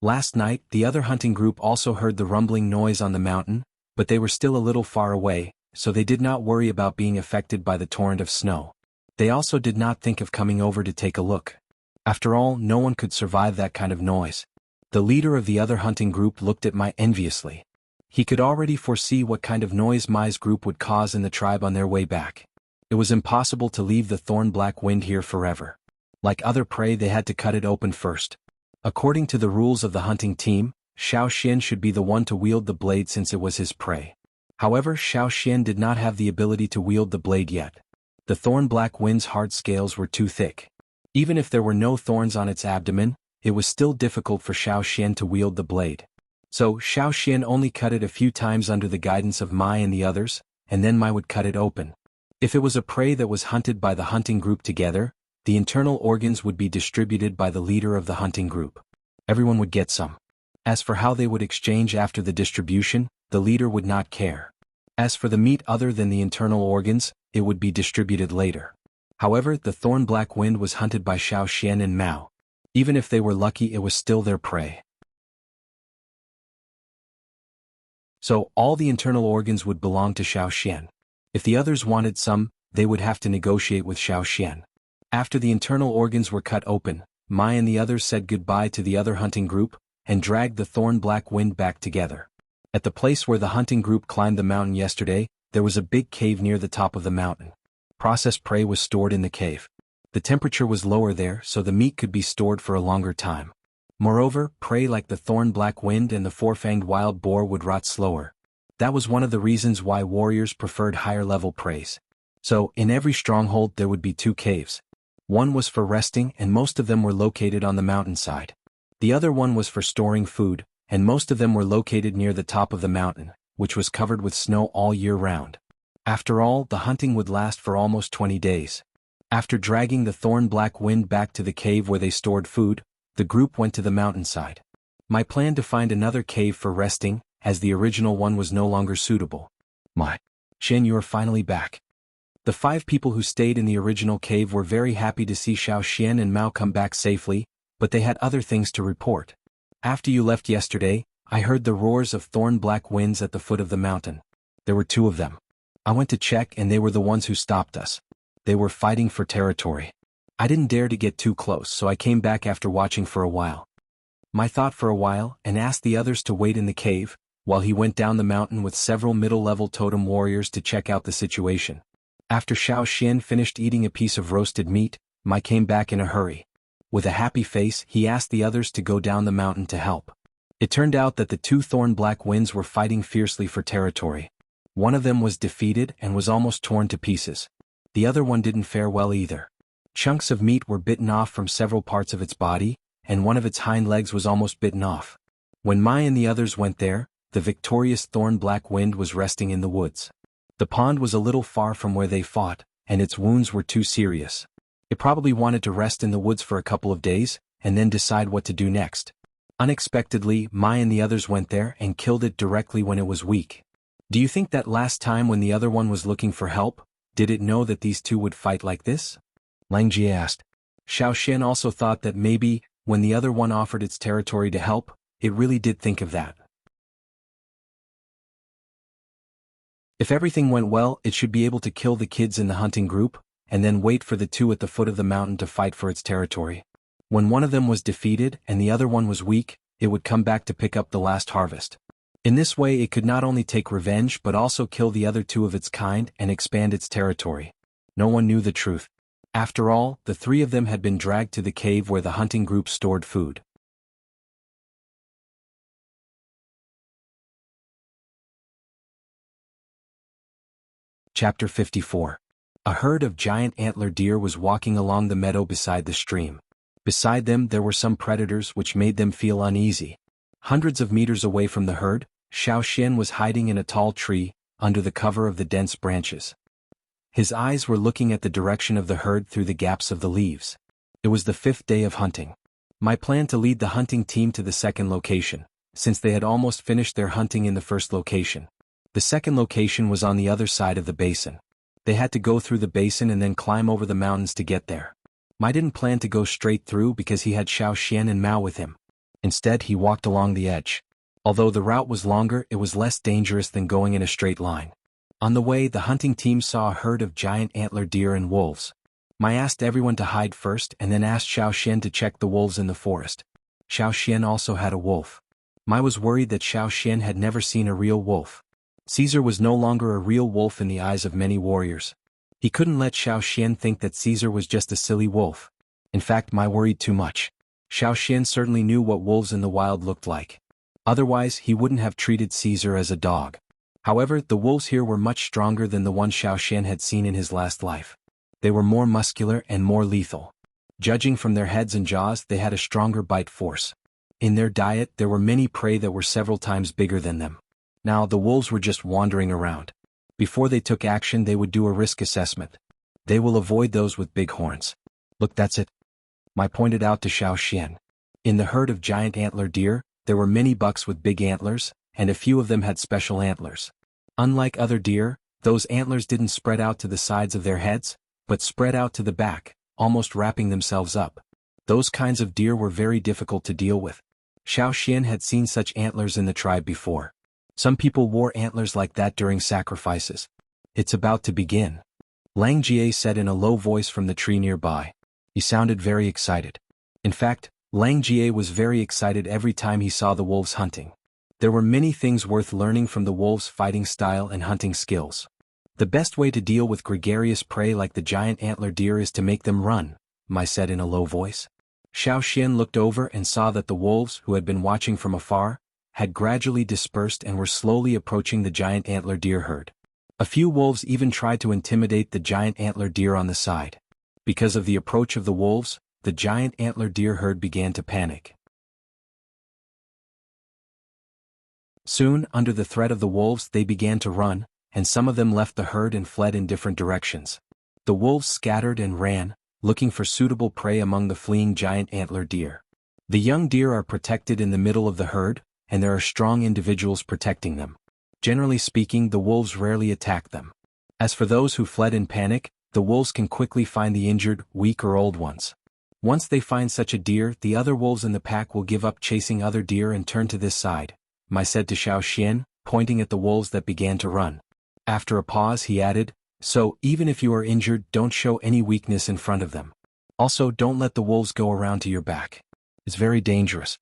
Last night, the other hunting group also heard the rumbling noise on the mountain, but they were still a little far away, so they did not worry about being affected by the torrent of snow. They also did not think of coming over to take a look. After all, no one could survive that kind of noise. The leader of the other hunting group looked at Mai enviously. He could already foresee what kind of noise Mai's group would cause in the tribe on their way back. It was impossible to leave the thorn black wind here forever. Like other prey, they had to cut it open first. According to the rules of the hunting team, Xiao Xian should be the one to wield the blade since it was his prey. However, Xiao Xian did not have the ability to wield the blade yet. The thorn black wind's hard scales were too thick. Even if there were no thorns on its abdomen, it was still difficult for Xiao Xian to wield the blade. So, Xiao Xian only cut it a few times under the guidance of Mai and the others, and then Mai would cut it open. If it was a prey that was hunted by the hunting group together, the internal organs would be distributed by the leader of the hunting group. Everyone would get some. As for how they would exchange after the distribution, the leader would not care. As for the meat other than the internal organs, it would be distributed later. However, the thorn black wind was hunted by Xiao Xian and Mao. Even if they were lucky, it was still their prey. So, all the internal organs would belong to Xiao Xian. If the others wanted some, they would have to negotiate with Xiao Xian. After the internal organs were cut open, Mai and the others said goodbye to the other hunting group, and dragged the thorn black wind back together. At the place where the hunting group climbed the mountain yesterday, there was a big cave near the top of the mountain. Processed prey was stored in the cave. The temperature was lower there, so the meat could be stored for a longer time. Moreover, prey like the thorn black wind and the four-fanged wild boar would rot slower. That was one of the reasons why warriors preferred higher-level preys. So, in every stronghold there would be 2 caves. One was for resting, and most of them were located on the mountainside. The other one was for storing food, and most of them were located near the top of the mountain, which was covered with snow all year round. After all, the hunting would last for almost 20 days. After dragging the thorn black wind back to the cave where they stored food, the group went to the mountainside. My plan to find another cave for resting, as the original one was no longer suitable. My Shen, you are finally back. The 5 people who stayed in the original cave were very happy to see Xiao Xian and Mao come back safely, but they had other things to report. After you left yesterday, I heard the roars of thorn black winds at the foot of the mountain. There were 2 of them. I went to check and they were the ones who stopped us. They were fighting for territory. I didn't dare to get too close, so I came back after watching for a while. Mai thought for a while and asked the others to wait in the cave, while he went down the mountain with several middle-level totem warriors to check out the situation. After Xiao Xian finished eating a piece of roasted meat, Mai came back in a hurry. With a happy face, he asked the others to go down the mountain to help. It turned out that the 2 thorn black winds were fighting fiercely for territory. One of them was defeated and was almost torn to pieces. The other one didn't fare well either. Chunks of meat were bitten off from several parts of its body, and one of its hind legs was almost bitten off. When Mai and the others went there, the victorious thorn black wind was resting in the woods. The pond was a little far from where they fought, and its wounds were too serious. It probably wanted to rest in the woods for a couple of days, and then decide what to do next. Unexpectedly, Mai and the others went there and killed it directly when it was weak. Do you think that last time when the other one was looking for help, did it know that these 2 would fight like this? Lang Jie asked. Xiao Xian also thought that maybe, when the other one offered its territory to help, it really did think of that. If everything went well, it should be able to kill the kids in the hunting group, and then wait for the 2 at the foot of the mountain to fight for its territory. When one of them was defeated and the other one was weak, it would come back to pick up the last harvest. In this way it could not only take revenge but also kill the other 2 of its kind and expand its territory. No one knew the truth. After all, the 3 of them had been dragged to the cave where the hunting group stored food. Chapter 54. A herd of giant antler deer was walking along the meadow beside the stream. Beside them there were some predators which made them feel uneasy. Hundreds of meters away from the herd, Xiao Xian was hiding in a tall tree, under the cover of the dense branches. His eyes were looking at the direction of the herd through the gaps of the leaves. It was the 5th day of hunting. My plan to lead the hunting team to the second location, since they had almost finished their hunting in the first location. The second location was on the other side of the basin. They had to go through the basin and then climb over the mountains to get there. Mai didn't plan to go straight through because he had Xiao Xian and Mao with him. Instead, he walked along the edge. Although the route was longer, it was less dangerous than going in a straight line. On the way, the hunting team saw a herd of giant antler deer and wolves. Mai asked everyone to hide first and then asked Xiao Xian to check the wolves in the forest. Xiao Xian also had a wolf. Mai was worried that Xiao Xian had never seen a real wolf. Caesar was no longer a real wolf in the eyes of many warriors. He couldn't let Xiao Xian think that Caesar was just a silly wolf. In fact, Mai worried too much. Xiao Xian certainly knew what wolves in the wild looked like. Otherwise, he wouldn't have treated Caesar as a dog. However, the wolves here were much stronger than the one Xiao Xian had seen in his last life. They were more muscular and more lethal. Judging from their heads and jaws, they had a stronger bite force. In their diet, there were many prey that were several times bigger than them. Now, the wolves were just wandering around. Before they took action, they would do a risk assessment. They will avoid those with big horns. Look, that's it. Mai pointed out to Xiao Xian. In the herd of giant antler deer, there were many bucks with big antlers, and a few of them had special antlers. Unlike other deer, those antlers didn't spread out to the sides of their heads, but spread out to the back, almost wrapping themselves up. Those kinds of deer were very difficult to deal with. Xiao Xian had seen such antlers in the tribe before. Some people wore antlers like that during sacrifices. It's about to begin. Lang Jie said in a low voice from the tree nearby. He sounded very excited. In fact, Lang Jie was very excited every time he saw the wolves hunting. There were many things worth learning from the wolves' fighting style and hunting skills. The best way to deal with gregarious prey like the giant antler deer is to make them run, Mai said in a low voice. Xiao Xian looked over and saw that the wolves, who had been watching from afar, had gradually dispersed and were slowly approaching the giant antler deer herd. A few wolves even tried to intimidate the giant antler deer on the side. Because of the approach of the wolves, the giant antler deer herd began to panic. Soon, under the threat of the wolves, they began to run, and some of them left the herd and fled in different directions. The wolves scattered and ran, looking for suitable prey among the fleeing giant antler deer. The young deer are protected in the middle of the herd, and there are strong individuals protecting them. Generally speaking, the wolves rarely attack them. As for those who fled in panic, the wolves can quickly find the injured, weak or old ones. Once they find such a deer, the other wolves in the pack will give up chasing other deer and turn to this side, Mai said to Xiao Xian, pointing at the wolves that began to run. After a pause he added, so, even if you are injured, don't show any weakness in front of them. Also, don't let the wolves go around to your back. It's very dangerous.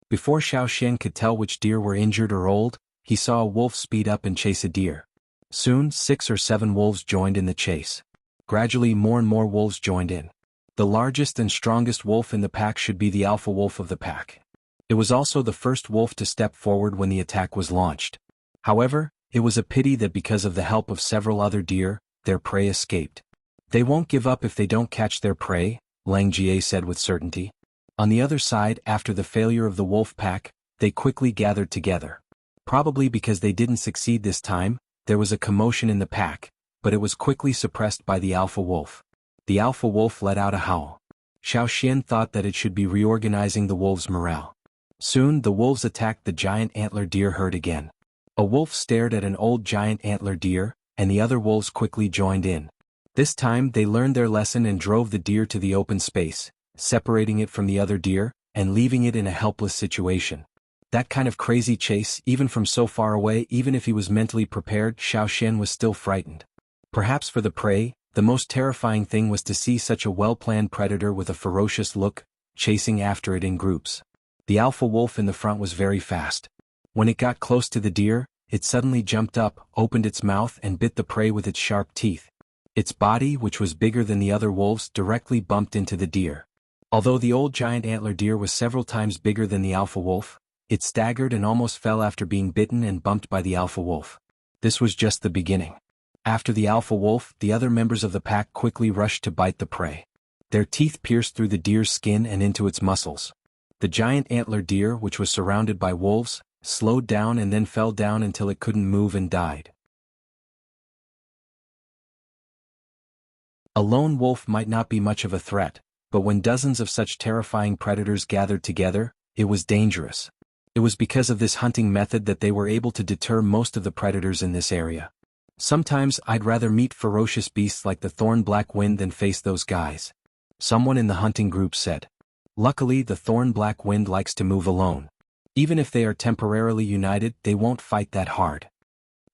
Before Xiao Xian could tell which deer were injured or old, he saw a wolf speed up and chase a deer. Soon, 6 or 7 wolves joined in the chase. Gradually more and more wolves joined in. The largest and strongest wolf in the pack should be the alpha wolf of the pack. It was also the first wolf to step forward when the attack was launched. However, it was a pity that because of the help of several other deer, their prey escaped. They won't give up if they don't catch their prey, Lang Jie said with certainty. On the other side, after the failure of the wolf pack, they quickly gathered together. Probably because they didn't succeed this time, there was a commotion in the pack, but it was quickly suppressed by the alpha wolf. The alpha wolf let out a howl. Xiao Xian thought that it should be reorganizing the wolves' morale. Soon the wolves attacked the giant antler deer herd again. A wolf stared at an old giant antler deer, and the other wolves quickly joined in. This time they learned their lesson and drove the deer to the open space, separating it from the other deer, and leaving it in a helpless situation. That kind of crazy chase, even from so far away, even if he was mentally prepared, Xiao Xian was still frightened. Perhaps for the prey, the most terrifying thing was to see such a well-planned predator with a ferocious look, chasing after it in groups. The alpha wolf in the front was very fast. When it got close to the deer, it suddenly jumped up, opened its mouth and bit the prey with its sharp teeth. Its body, which was bigger than the other wolves, directly bumped into the deer. Although the old giant antler deer was several times bigger than the alpha wolf, it staggered and almost fell after being bitten and bumped by the alpha wolf. This was just the beginning. After the alpha wolf, the other members of the pack quickly rushed to bite the prey. Their teeth pierced through the deer's skin and into its muscles. The giant antler deer, which was surrounded by wolves, slowed down and then fell down until it couldn't move and died. A lone wolf might not be much of a threat, but when dozens of such terrifying predators gathered together, it was dangerous. It was because of this hunting method that they were able to deter most of the predators in this area. Sometimes I'd rather meet ferocious beasts like the thorn black wind than face those guys, someone in the hunting group said. Luckily, the thorn black wind likes to move alone. Even if they are temporarily united, they won't fight that hard.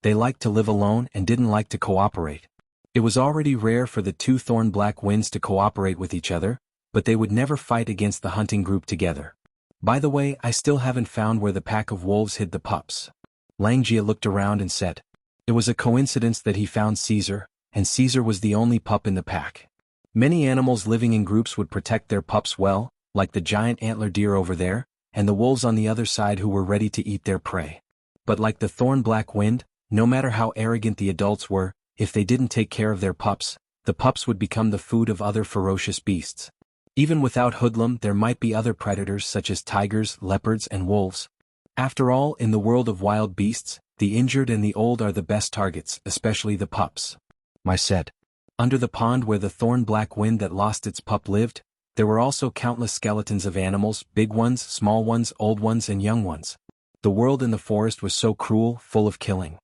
They like to live alone and didn't like to cooperate. It was already rare for the 2 thorn black winds to cooperate with each other, but they would never fight against the hunting group together. By the way, I still haven't found where the pack of wolves hid the pups. Lang Jie looked around and said. It was a coincidence that he found Caesar, and Caesar was the only pup in the pack. Many animals living in groups would protect their pups well, like the giant antler deer over there, and the wolves on the other side who were ready to eat their prey. But like the thorn black wind, no matter how arrogant the adults were, if they didn't take care of their pups, the pups would become the food of other ferocious beasts. Even without hoodlum, there might be other predators such as tigers, leopards, and wolves. After all, in the world of wild beasts, the injured and the old are the best targets, especially the pups. Mai said. Under the pond where the thorn black wind that lost its pup lived, there were also countless skeletons of animals, big ones, small ones, old ones and young ones. The world in the forest was so cruel, full of killing.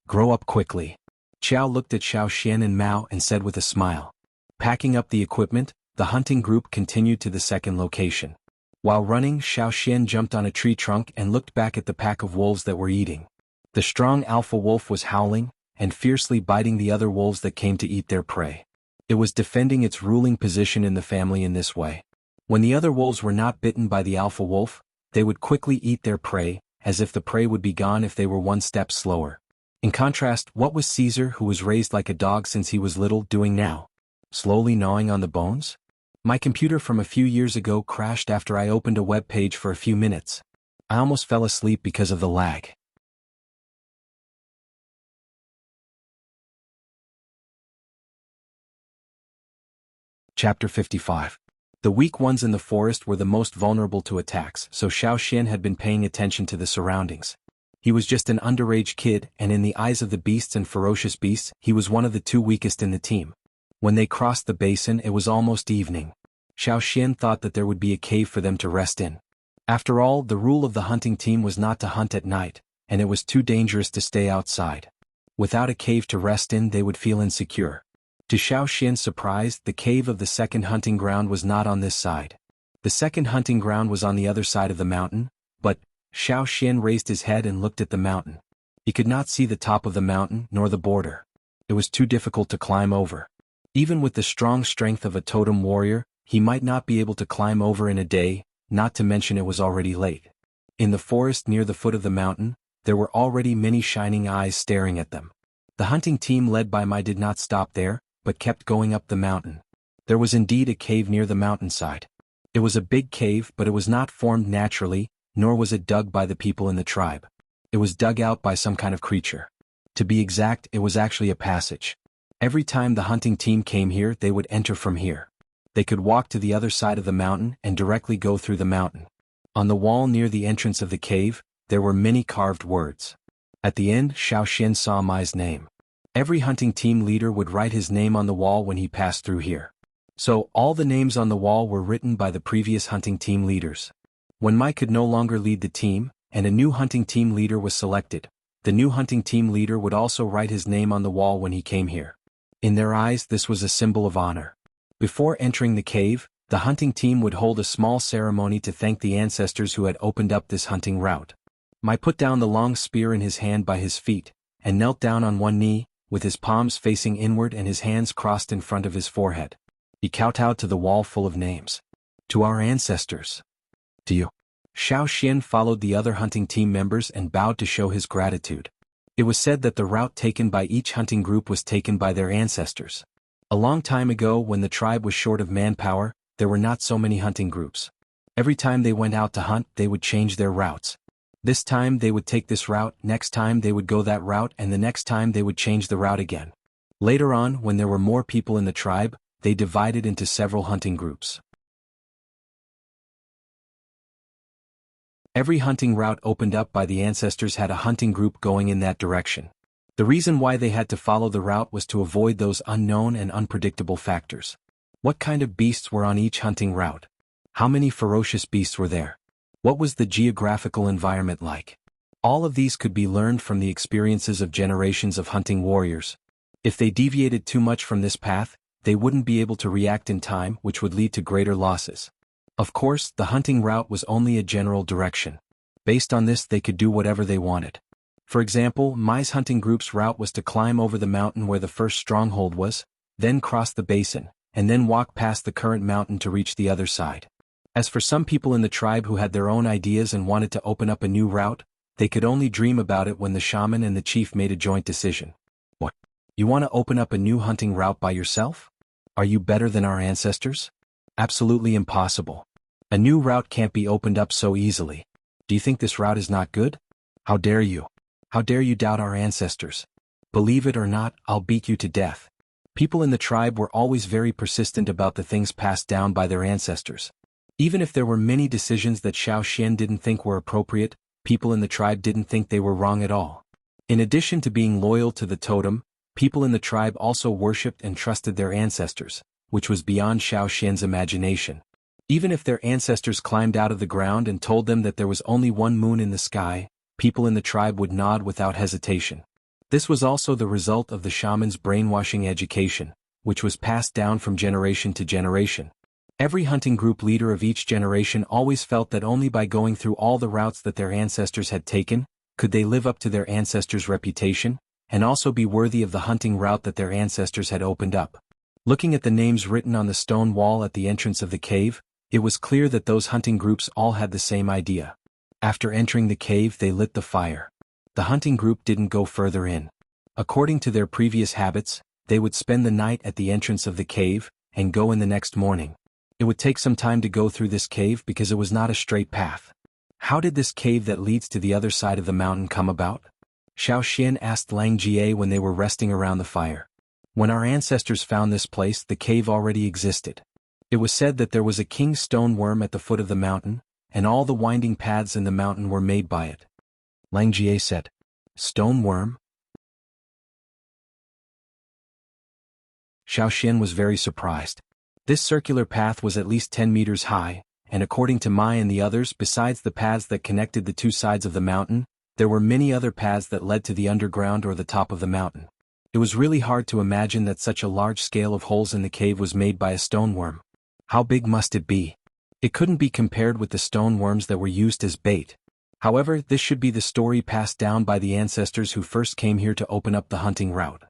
Grow up quickly. Qiao looked at Xiao Xian and Mao and said with a smile. Packing up the equipment, the hunting group continued to the second location. While running, Xiaoxian jumped on a tree trunk and looked back at the pack of wolves that were eating. The strong alpha wolf was howling and fiercely biting the other wolves that came to eat their prey. It was defending its ruling position in the family in this way. When the other wolves were not bitten by the alpha wolf, they would quickly eat their prey, as if the prey would be gone if they were one step slower. In contrast, what was Caesar, who was raised like a dog since he was little, doing now? Slowly gnawing on the bones? My computer from a few years ago crashed after I opened a web page for a few minutes. I almost fell asleep because of the lag. Chapter 55. The weak ones in the forest were the most vulnerable to attacks, so Xiaoxian had been paying attention to the surroundings. He was just an underage kid, and in the eyes of the beasts and ferocious beasts, he was one of the two weakest in the team. When they crossed the basin, it was almost evening. Xiaoxian thought that there would be a cave for them to rest in. After all, the rule of the hunting team was not to hunt at night, and it was too dangerous to stay outside. Without a cave to rest in, they would feel insecure. To Xiaoxian's surprise, the cave of the second hunting ground was not on this side. The second hunting ground was on the other side of the mountain, but Xiaoxian raised his head and looked at the mountain. He could not see the top of the mountain nor the border. It was too difficult to climb over. Even with the strong strength of a totem warrior, he might not be able to climb over in a day, not to mention it was already late. In the forest near the foot of the mountain, there were already many shining eyes staring at them. The hunting team led by Mai did not stop there, but kept going up the mountain. There was indeed a cave near the mountainside. It was a big cave, but it was not formed naturally, nor was it dug by the people in the tribe. It was dug out by some kind of creature. To be exact, it was actually a passage. Every time the hunting team came here, they would enter from here. They could walk to the other side of the mountain and directly go through the mountain. On the wall near the entrance of the cave, there were many carved words. At the end, Xiaoxian saw Mai's name. Every hunting team leader would write his name on the wall when he passed through here. So, all the names on the wall were written by the previous hunting team leaders. When Mai could no longer lead the team, and a new hunting team leader was selected, the new hunting team leader would also write his name on the wall when he came here. In their eyes, this was a symbol of honor. Before entering the cave, the hunting team would hold a small ceremony to thank the ancestors who had opened up this hunting route. Mai put down the long spear in his hand by his feet, and knelt down on one knee, with his palms facing inward and his hands crossed in front of his forehead. He kowtowed to the wall full of names. To our ancestors. To you. Xiaoxian followed the other hunting team members and bowed to show his gratitude. It was said that the route taken by each hunting group was taken by their ancestors. A long time ago, when the tribe was short of manpower, there were not so many hunting groups. Every time they went out to hunt, they would change their routes. This time they would take this route, next time they would go that route, and the next time they would change the route again. Later on, when there were more people in the tribe, they divided into several hunting groups. Every hunting route opened up by the ancestors had a hunting group going in that direction. The reason why they had to follow the route was to avoid those unknown and unpredictable factors. What kind of beasts were on each hunting route? How many ferocious beasts were there? What was the geographical environment like? All of these could be learned from the experiences of generations of hunting warriors. If they deviated too much from this path, they wouldn't be able to react in time, which would lead to greater losses. Of course, the hunting route was only a general direction. Based on this, they could do whatever they wanted. For example, Mai's hunting group's route was to climb over the mountain where the first stronghold was, then cross the basin, and then walk past the current mountain to reach the other side. As for some people in the tribe who had their own ideas and wanted to open up a new route, they could only dream about it when the shaman and the chief made a joint decision. What? You want to open up a new hunting route by yourself? Are you better than our ancestors? Absolutely impossible. A new route can't be opened up so easily. Do you think this route is not good? How dare you? How dare you doubt our ancestors? Believe it or not, I'll beat you to death. People in the tribe were always very persistent about the things passed down by their ancestors. Even if there were many decisions that Xiaoxian didn't think were appropriate, people in the tribe didn't think they were wrong at all. In addition to being loyal to the totem, people in the tribe also worshipped and trusted their ancestors, which was beyond Xiaoxian's imagination. Even if their ancestors climbed out of the ground and told them that there was only one moon in the sky, people in the tribe would nod without hesitation. This was also the result of the shaman's brainwashing education, which was passed down from generation to generation. Every hunting group leader of each generation always felt that only by going through all the routes that their ancestors had taken, could they live up to their ancestors' reputation, and also be worthy of the hunting route that their ancestors had opened up. Looking at the names written on the stone wall at the entrance of the cave, it was clear that those hunting groups all had the same idea. After entering the cave, they lit the fire. The hunting group didn't go further in. According to their previous habits, they would spend the night at the entrance of the cave, and go in the next morning. It would take some time to go through this cave because it was not a straight path. How did this cave that leads to the other side of the mountain come about? Xiao Xian asked Lang Jie when they were resting around the fire. When our ancestors found this place, the cave already existed. It was said that there was a king's stone worm at the foot of the mountain, and all the winding paths in the mountain were made by it. Lang Jie said, "Stone worm?" Xiao Xian was very surprised. This circular path was at least 10 meters high, and according to Mai and the others, besides the paths that connected the two sides of the mountain, there were many other paths that led to the underground or the top of the mountain. It was really hard to imagine that such a large scale of holes in the cave was made by a stone worm. How big must it be? It couldn't be compared with the stone worms that were used as bait. However, this should be the story passed down by the ancestors who first came here to open up the hunting route.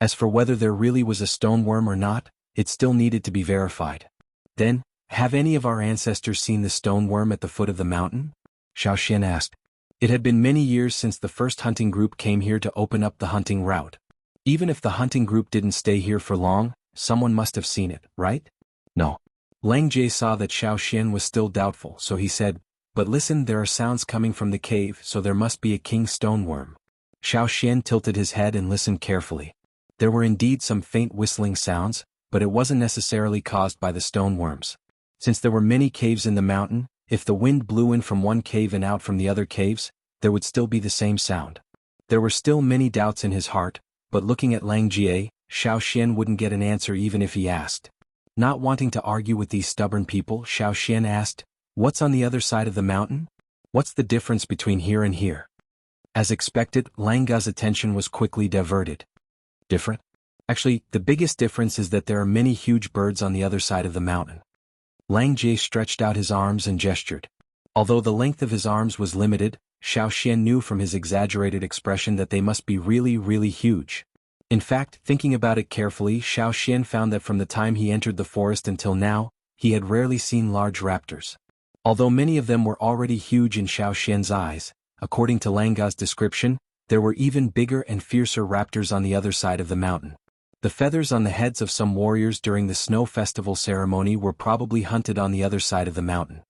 As for whether there really was a stone worm or not, it still needed to be verified. Then, have any of our ancestors seen the stone worm at the foot of the mountain? Xiao Xian asked. It had been many years since the first hunting group came here to open up the hunting route. Even if the hunting group didn't stay here for long, someone must have seen it, right? No. Lang Jie saw that Xiao Xian was still doubtful, so he said, "But listen, there are sounds coming from the cave, so there must be a king stone worm." Xiao Xian tilted his head and listened carefully. There were indeed some faint whistling sounds, but it wasn't necessarily caused by the stone worms. Since there were many caves in the mountain, if the wind blew in from one cave and out from the other caves, there would still be the same sound. There were still many doubts in his heart, but looking at Lang Jie, Xiao Xian wouldn't get an answer even if he asked. Not wanting to argue with these stubborn people, Xiao Xian asked, "What's on the other side of the mountain? What's the difference between here and here?" As expected, Lang Ge's attention was quickly diverted. Different? Actually, the biggest difference is that there are many huge birds on the other side of the mountain. Lang Jie stretched out his arms and gestured. Although the length of his arms was limited, Xiao Xian knew from his exaggerated expression that they must be really, really huge. In fact, thinking about it carefully, Xiao Xian found that from the time he entered the forest until now, he had rarely seen large raptors. Although many of them were already huge in Xiao Xian's eyes, according to Lang Ge's description, there were even bigger and fiercer raptors on the other side of the mountain. The feathers on the heads of some warriors during the snow festival ceremony were probably hunted on the other side of the mountain.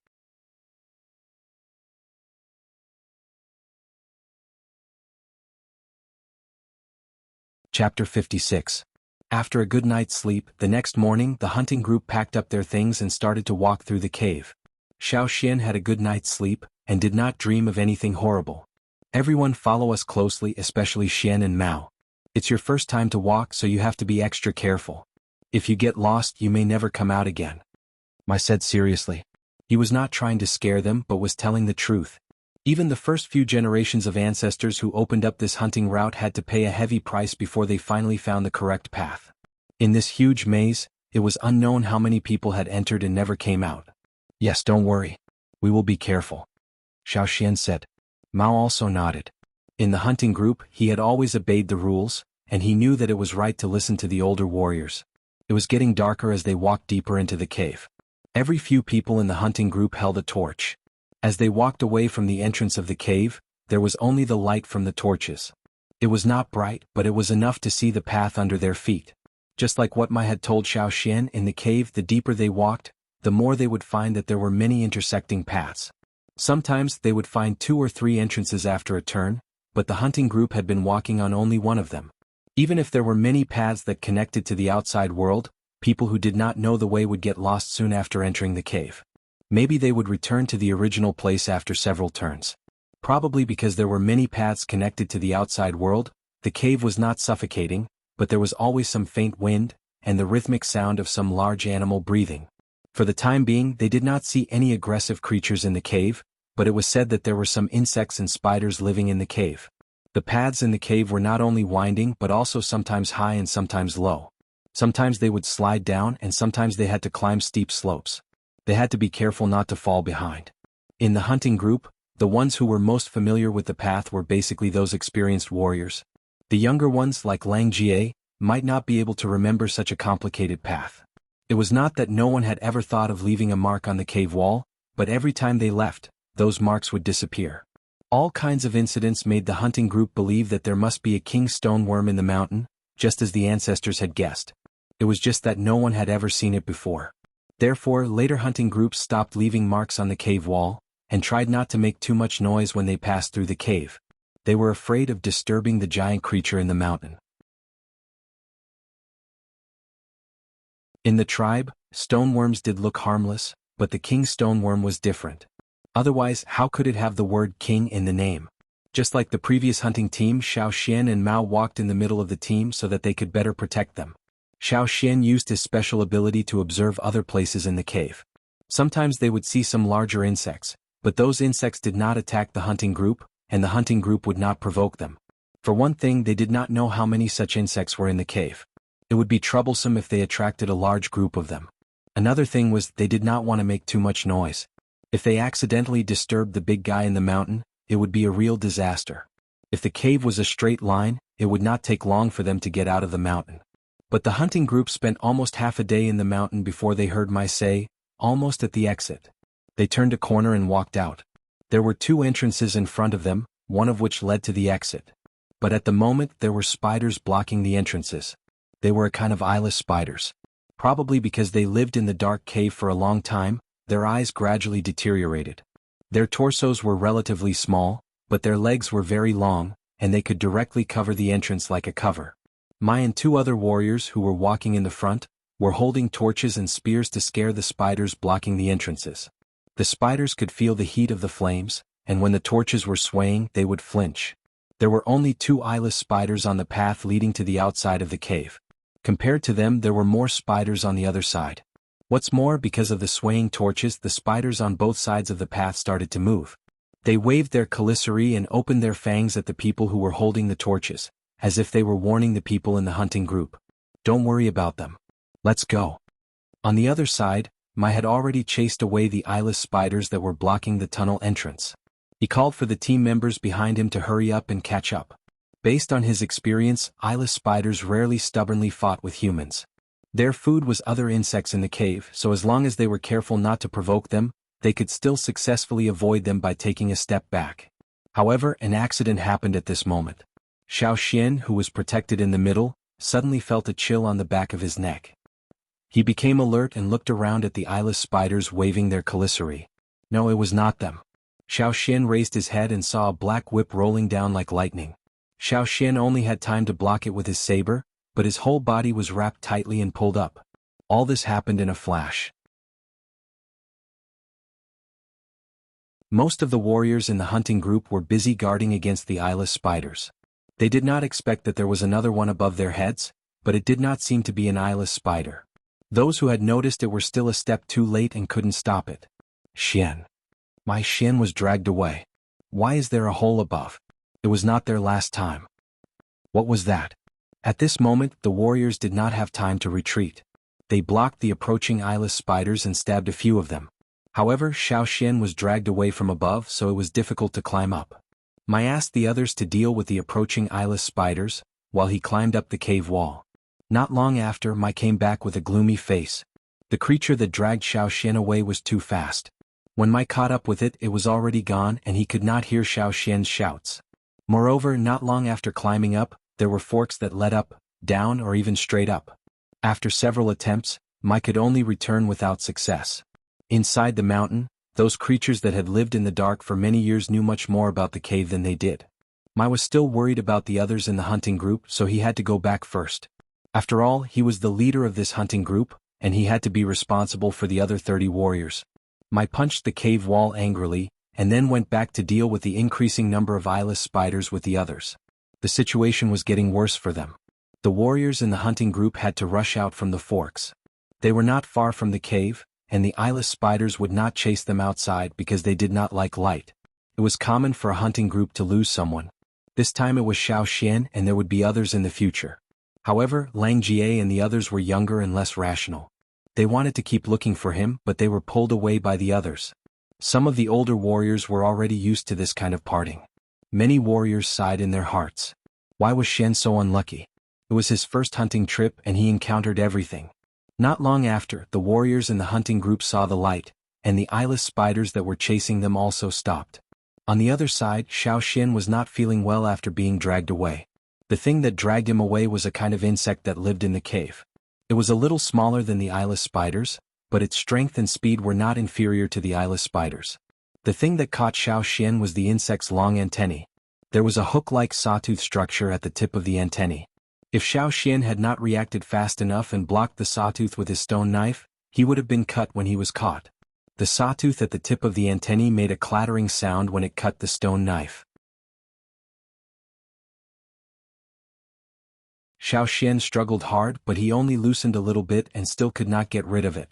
Chapter 56. After a good night's sleep, the next morning the hunting group packed up their things and started to walk through the cave. Xiao Xian had a good night's sleep, and did not dream of anything horrible. "Everyone follow us closely, especially Xian and Mao. It's your first time to walk, so you have to be extra careful. If you get lost, you may never come out again," Mai said seriously. He was not trying to scare them but was telling the truth. Even the first few generations of ancestors who opened up this hunting route had to pay a heavy price before they finally found the correct path. In this huge maze, it was unknown how many people had entered and never came out. "Yes, don't worry. We will be careful," Xiao Xian said. Mao also nodded. In the hunting group, he had always obeyed the rules, and he knew that it was right to listen to the older warriors. It was getting darker as they walked deeper into the cave. Every few people in the hunting group held a torch. As they walked away from the entrance of the cave, there was only the light from the torches. It was not bright, but it was enough to see the path under their feet. Just like what Mai had told Xiao Xian, in the cave the deeper they walked, the more they would find that there were many intersecting paths. Sometimes they would find 2 or 3 entrances after a turn, but the hunting group had been walking on only one of them. Even if there were many paths that connected to the outside world, people who did not know the way would get lost soon after entering the cave. Maybe they would return to the original place after several turns. Probably because there were many paths connected to the outside world, the cave was not suffocating, but there was always some faint wind, and the rhythmic sound of some large animal breathing. For the time being, they did not see any aggressive creatures in the cave, but it was said that there were some insects and spiders living in the cave. The paths in the cave were not only winding but also sometimes high and sometimes low. Sometimes they would slide down and sometimes they had to climb steep slopes. They had to be careful not to fall behind. In the hunting group, the ones who were most familiar with the path were basically those experienced warriors. The younger ones, like Lang Jie, might not be able to remember such a complicated path. It was not that no one had ever thought of leaving a mark on the cave wall, but every time they left, those marks would disappear. All kinds of incidents made the hunting group believe that there must be a king stone worm in the mountain, just as the ancestors had guessed. It was just that no one had ever seen it before. Therefore, later hunting groups stopped leaving marks on the cave wall, and tried not to make too much noise when they passed through the cave. They were afraid of disturbing the giant creature in the mountain. In the tribe, stoneworms did look harmless, but the king stoneworm was different. Otherwise, how could it have the word king in the name? Just like the previous hunting team, Xiao Xian and Mao walked in the middle of the team so that they could better protect them. Xiao Xian used his special ability to observe other places in the cave. Sometimes they would see some larger insects, but those insects did not attack the hunting group, and the hunting group would not provoke them. For one thing, they did not know how many such insects were in the cave. It would be troublesome if they attracted a large group of them. Another thing was they did not want to make too much noise. If they accidentally disturbed the big guy in the mountain, it would be a real disaster. If the cave was a straight line, it would not take long for them to get out of the mountain. But the hunting group spent almost half a day in the mountain before they heard Mai say, almost at the exit. They turned a corner and walked out. There were two entrances in front of them, one of which led to the exit. But at the moment there were spiders blocking the entrances. They were a kind of eyeless spiders. Probably because they lived in the dark cave for a long time, their eyes gradually deteriorated. Their torsos were relatively small, but their legs were very long, and they could directly cover the entrance like a cover. Mai and two other warriors who were walking in the front, were holding torches and spears to scare the spiders blocking the entrances. The spiders could feel the heat of the flames, and when the torches were swaying, they would flinch. There were only two eyeless spiders on the path leading to the outside of the cave. Compared to them, there were more spiders on the other side. What's more, because of the swaying torches, the spiders on both sides of the path started to move. They waved their caliceri and opened their fangs at the people who were holding the torches, as if they were warning the people in the hunting group. Don't worry about them. Let's go. On the other side, Mai had already chased away the eyeless spiders that were blocking the tunnel entrance. He called for the team members behind him to hurry up and catch up. Based on his experience, eyeless spiders rarely stubbornly fought with humans. Their food was other insects in the cave, so as long as they were careful not to provoke them, they could still successfully avoid them by taking a step back. However, an accident happened at this moment. Xiao Xian, who was protected in the middle, suddenly felt a chill on the back of his neck. He became alert and looked around at the eyeless spiders waving their caliceri. No, it was not them. Xiao Xian raised his head and saw a black whip rolling down like lightning. Xiao Xian only had time to block it with his saber, but his whole body was wrapped tightly and pulled up. All this happened in a flash. Most of the warriors in the hunting group were busy guarding against the eyeless spiders. They did not expect that there was another one above their heads, but it did not seem to be an eyeless spider. Those who had noticed it were still a step too late and couldn't stop it. Xian. My Xian was dragged away. Why is there a hole above? It was not there last time. What was that? At this moment, the warriors did not have time to retreat. They blocked the approaching eyeless spiders and stabbed a few of them. However, Xiao Xian was dragged away from above, so it was difficult to climb up. Mai asked the others to deal with the approaching eyeless spiders, while he climbed up the cave wall. Not long after, Mai came back with a gloomy face. The creature that dragged Xiao Xian away was too fast. When Mai caught up with it, it was already gone and he could not hear Xiao Xian's shouts. Moreover, not long after climbing up, there were forks that led up, down or even straight up. After several attempts, Mai could only return without success. Inside the mountain, those creatures that had lived in the dark for many years knew much more about the cave than they did. Mai was still worried about the others in the hunting group, so he had to go back first. After all, he was the leader of this hunting group, and he had to be responsible for the other 30 warriors. Mai punched the cave wall angrily, and then went back to deal with the increasing number of eyeless spiders with the others. The situation was getting worse for them. The warriors in the hunting group had to rush out from the forks. They were not far from the cave, and the eyeless spiders would not chase them outside because they did not like light. It was common for a hunting group to lose someone. This time it was Xiao Xian and there would be others in the future. However, Lang Jie and the others were younger and less rational. They wanted to keep looking for him, but they were pulled away by the others. Some of the older warriors were already used to this kind of parting. Many warriors sighed in their hearts. Why was Shen so unlucky? It was his first hunting trip and he encountered everything. Not long after, the warriors in the hunting group saw the light, and the eyeless spiders that were chasing them also stopped. On the other side, Xiao Xian was not feeling well after being dragged away. The thing that dragged him away was a kind of insect that lived in the cave. It was a little smaller than the eyeless spiders, but its strength and speed were not inferior to the eyeless spiders. The thing that caught Xiao Xian was the insect's long antennae. There was a hook-like sawtooth structure at the tip of the antennae. If Xiao Xian had not reacted fast enough and blocked the sawtooth with his stone knife, he would have been cut when he was caught. The sawtooth at the tip of the antennae made a clattering sound when it cut the stone knife. Xiao Xian struggled hard, but he only loosened a little bit and still could not get rid of it.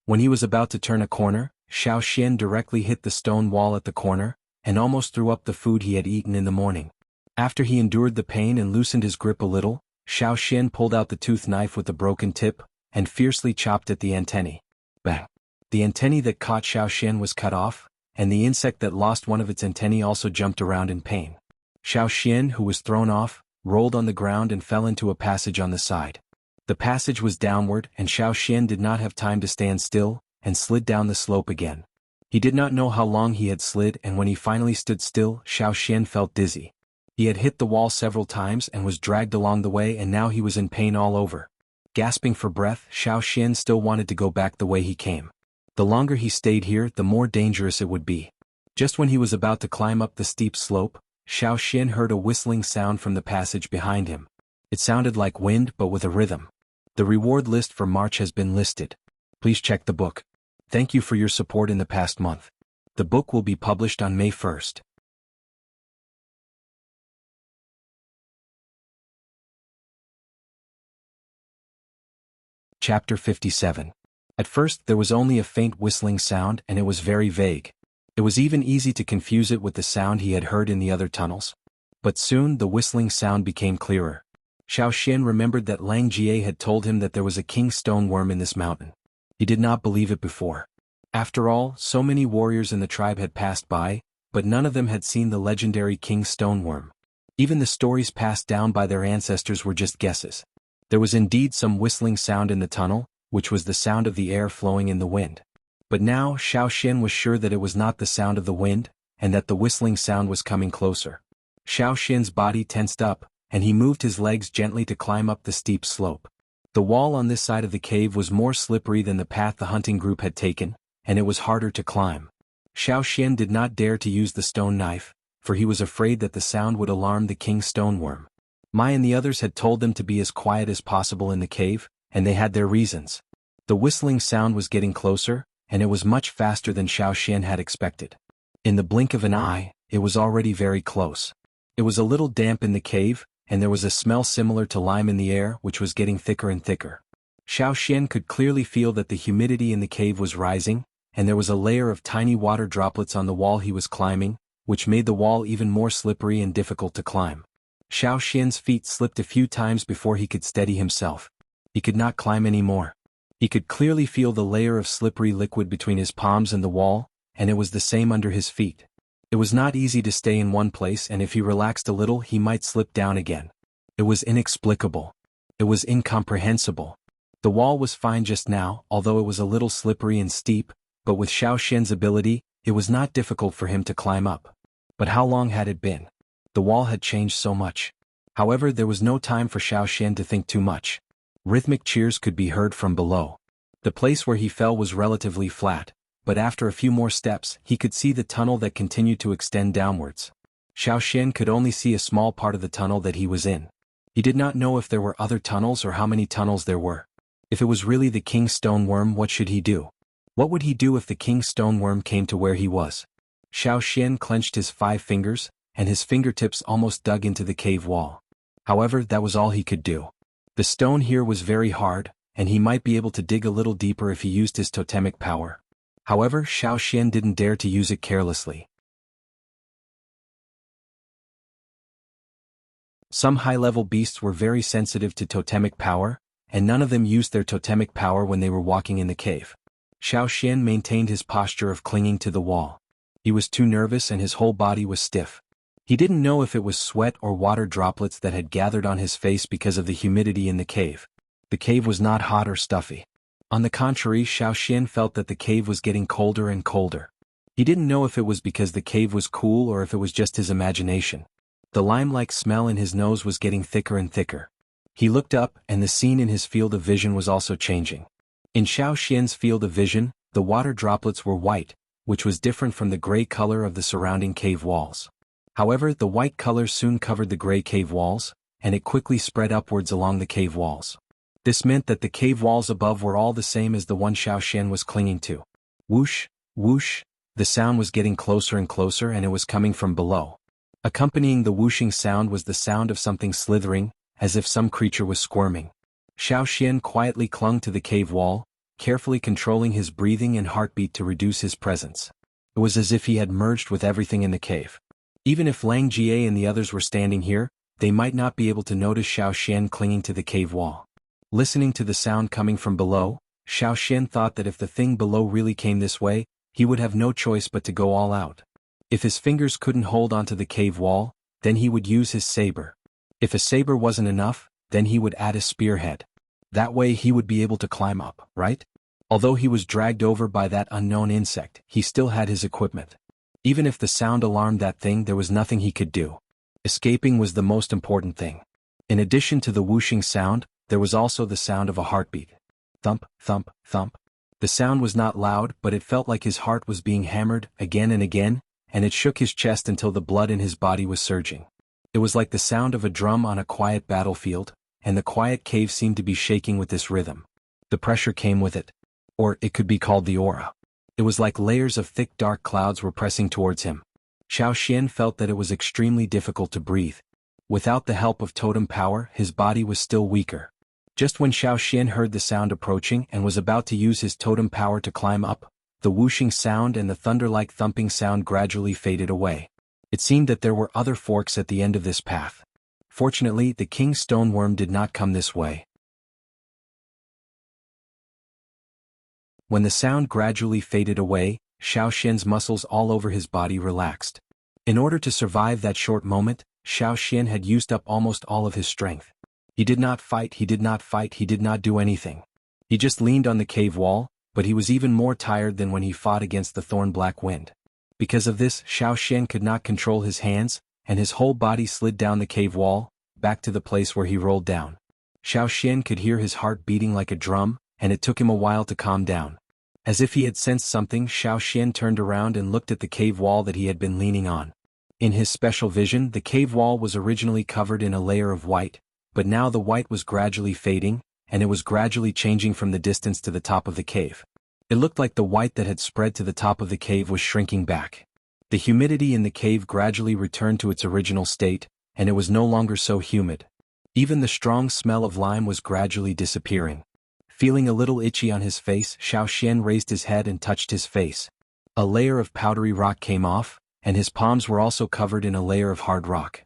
When he was about to turn a corner, Xiao Xian directly hit the stone wall at the corner, and almost threw up the food he had eaten in the morning. After he endured the pain and loosened his grip a little, Xiao Xian pulled out the tooth knife with the broken tip, and fiercely chopped at the antennae. Bang! The antennae that caught Xiao Xian was cut off, and the insect that lost one of its antennae also jumped around in pain. Xiao Xian, who was thrown off, rolled on the ground and fell into a passage on the side. The passage was downward, and Xiao Xian did not have time to stand still, and slid down the slope again. He did not know how long he had slid, and when he finally stood still, Xiao Xian felt dizzy. He had hit the wall several times and was dragged along the way, and now he was in pain all over. Gasping for breath, Xiao Xian still wanted to go back the way he came. The longer he stayed here, the more dangerous it would be. Just when he was about to climb up the steep slope, Xiao Xian heard a whistling sound from the passage behind him. It sounded like wind but with a rhythm. The reward list for March has been listed. Please check the book. Thank you for your support in the past month. The book will be published on May 1st. Chapter 57. At first there was only a faint whistling sound and it was very vague. It was even easy to confuse it with the sound he had heard in the other tunnels. But soon the whistling sound became clearer. Xiao Xian remembered that Lang Jie had told him that there was a king stone worm in this mountain. He did not believe it before. After all, so many warriors in the tribe had passed by, but none of them had seen the legendary king stone worm. Even the stories passed down by their ancestors were just guesses. There was indeed some whistling sound in the tunnel, which was the sound of the air flowing in the wind. But now Xiao Xian was sure that it was not the sound of the wind, and that the whistling sound was coming closer. Xiao Xian's body tensed up, and he moved his legs gently to climb up the steep slope. The wall on this side of the cave was more slippery than the path the hunting group had taken, and it was harder to climb. Xiao Xian did not dare to use the stone knife, for he was afraid that the sound would alarm the king stoneworm. Mai and the others had told them to be as quiet as possible in the cave, and they had their reasons. The whistling sound was getting closer, and it was much faster than Xiao Xian had expected. In the blink of an eye, it was already very close. It was a little damp in the cave, and there was a smell similar to lime in the air which was getting thicker and thicker. Xiao Xian could clearly feel that the humidity in the cave was rising, and there was a layer of tiny water droplets on the wall he was climbing, which made the wall even more slippery and difficult to climb. Xiao Xian's feet slipped a few times before he could steady himself. He could not climb any more. He could clearly feel the layer of slippery liquid between his palms and the wall, and it was the same under his feet. It was not easy to stay in one place, and if he relaxed a little he might slip down again. It was inexplicable. It was incomprehensible. The wall was fine just now, although it was a little slippery and steep, but with Xiao Xian's ability, it was not difficult for him to climb up. But how long had it been? The wall had changed so much. However, there was no time for Xiao Xian to think too much. Rhythmic cheers could be heard from below. The place where he fell was relatively flat, but after a few more steps, he could see the tunnel that continued to extend downwards. Xiao Xian could only see a small part of the tunnel that he was in. He did not know if there were other tunnels or how many tunnels there were. If it was really the king stoneworm, what should he do? What would he do if the king stoneworm came to where he was? Xiao Xian clenched his 5 fingers, and his fingertips almost dug into the cave wall. However, that was all he could do. The stone here was very hard, and he might be able to dig a little deeper if he used his totemic power. However, Xiao Xian didn't dare to use it carelessly. Some high-level beasts were very sensitive to totemic power, and none of them used their totemic power when they were walking in the cave. Xiao Xian maintained his posture of clinging to the wall. He was too nervous and his whole body was stiff. He didn't know if it was sweat or water droplets that had gathered on his face because of the humidity in the cave. The cave was not hot or stuffy. On the contrary, Xiao Xian felt that the cave was getting colder and colder. He didn't know if it was because the cave was cool or if it was just his imagination. The lime-like smell in his nose was getting thicker and thicker. He looked up, and the scene in his field of vision was also changing. In Xiao Xian's field of vision, the water droplets were white, which was different from the gray color of the surrounding cave walls. However, the white color soon covered the gray cave walls, and it quickly spread upwards along the cave walls. This meant that the cave walls above were all the same as the one Xiao Xian was clinging to. Whoosh, whoosh, the sound was getting closer and closer and it was coming from below. Accompanying the whooshing sound was the sound of something slithering, as if some creature was squirming. Xiao Xian quietly clung to the cave wall, carefully controlling his breathing and heartbeat to reduce his presence. It was as if he had merged with everything in the cave. Even if Lang Jie and the others were standing here, they might not be able to notice Xiao Xian clinging to the cave wall. Listening to the sound coming from below, Xiao Xian thought that if the thing below really came this way, he would have no choice but to go all out. If his fingers couldn't hold onto the cave wall, then he would use his saber. If a saber wasn't enough, then he would add a spearhead. That way he would be able to climb up, right? Although he was dragged over by that unknown insect, he still had his equipment. Even if the sound alarmed that thing, there was nothing he could do. Escaping was the most important thing. In addition to the whooshing sound, there was also the sound of a heartbeat. Thump, thump, thump. The sound was not loud, but it felt like his heart was being hammered again and again, and it shook his chest until the blood in his body was surging. It was like the sound of a drum on a quiet battlefield, and the quiet cave seemed to be shaking with this rhythm. The pressure came with it. Or it could be called the aura. It was like layers of thick dark clouds were pressing towards him. Xiao Xian felt that it was extremely difficult to breathe. Without the help of totem power, his body was still weaker. Just when Xiao Xian heard the sound approaching and was about to use his totem power to climb up, the whooshing sound and the thunder-like thumping sound gradually faded away. It seemed that there were other forks at the end of this path. Fortunately, the king's stoneworm did not come this way. When the sound gradually faded away, Xiao Xian's muscles all over his body relaxed. In order to survive that short moment, Xiao Xian had used up almost all of his strength. He did not fight, he did not do anything. He just leaned on the cave wall, but he was even more tired than when he fought against the thorn-black wind. Because of this, Xiao Xian could not control his hands, and his whole body slid down the cave wall, back to the place where he rolled down. Xiao Xian could hear his heart beating like a drum, and it took him a while to calm down. As if he had sensed something, Xiao Xian turned around and looked at the cave wall that he had been leaning on. In his special vision, the cave wall was originally covered in a layer of white, but now the white was gradually fading, and it was gradually changing from the distance to the top of the cave. It looked like the white that had spread to the top of the cave was shrinking back. The humidity in the cave gradually returned to its original state, and it was no longer so humid. Even the strong smell of lime was gradually disappearing. Feeling a little itchy on his face, Xiao Xian raised his head and touched his face. A layer of powdery rock came off, and his palms were also covered in a layer of hard rock.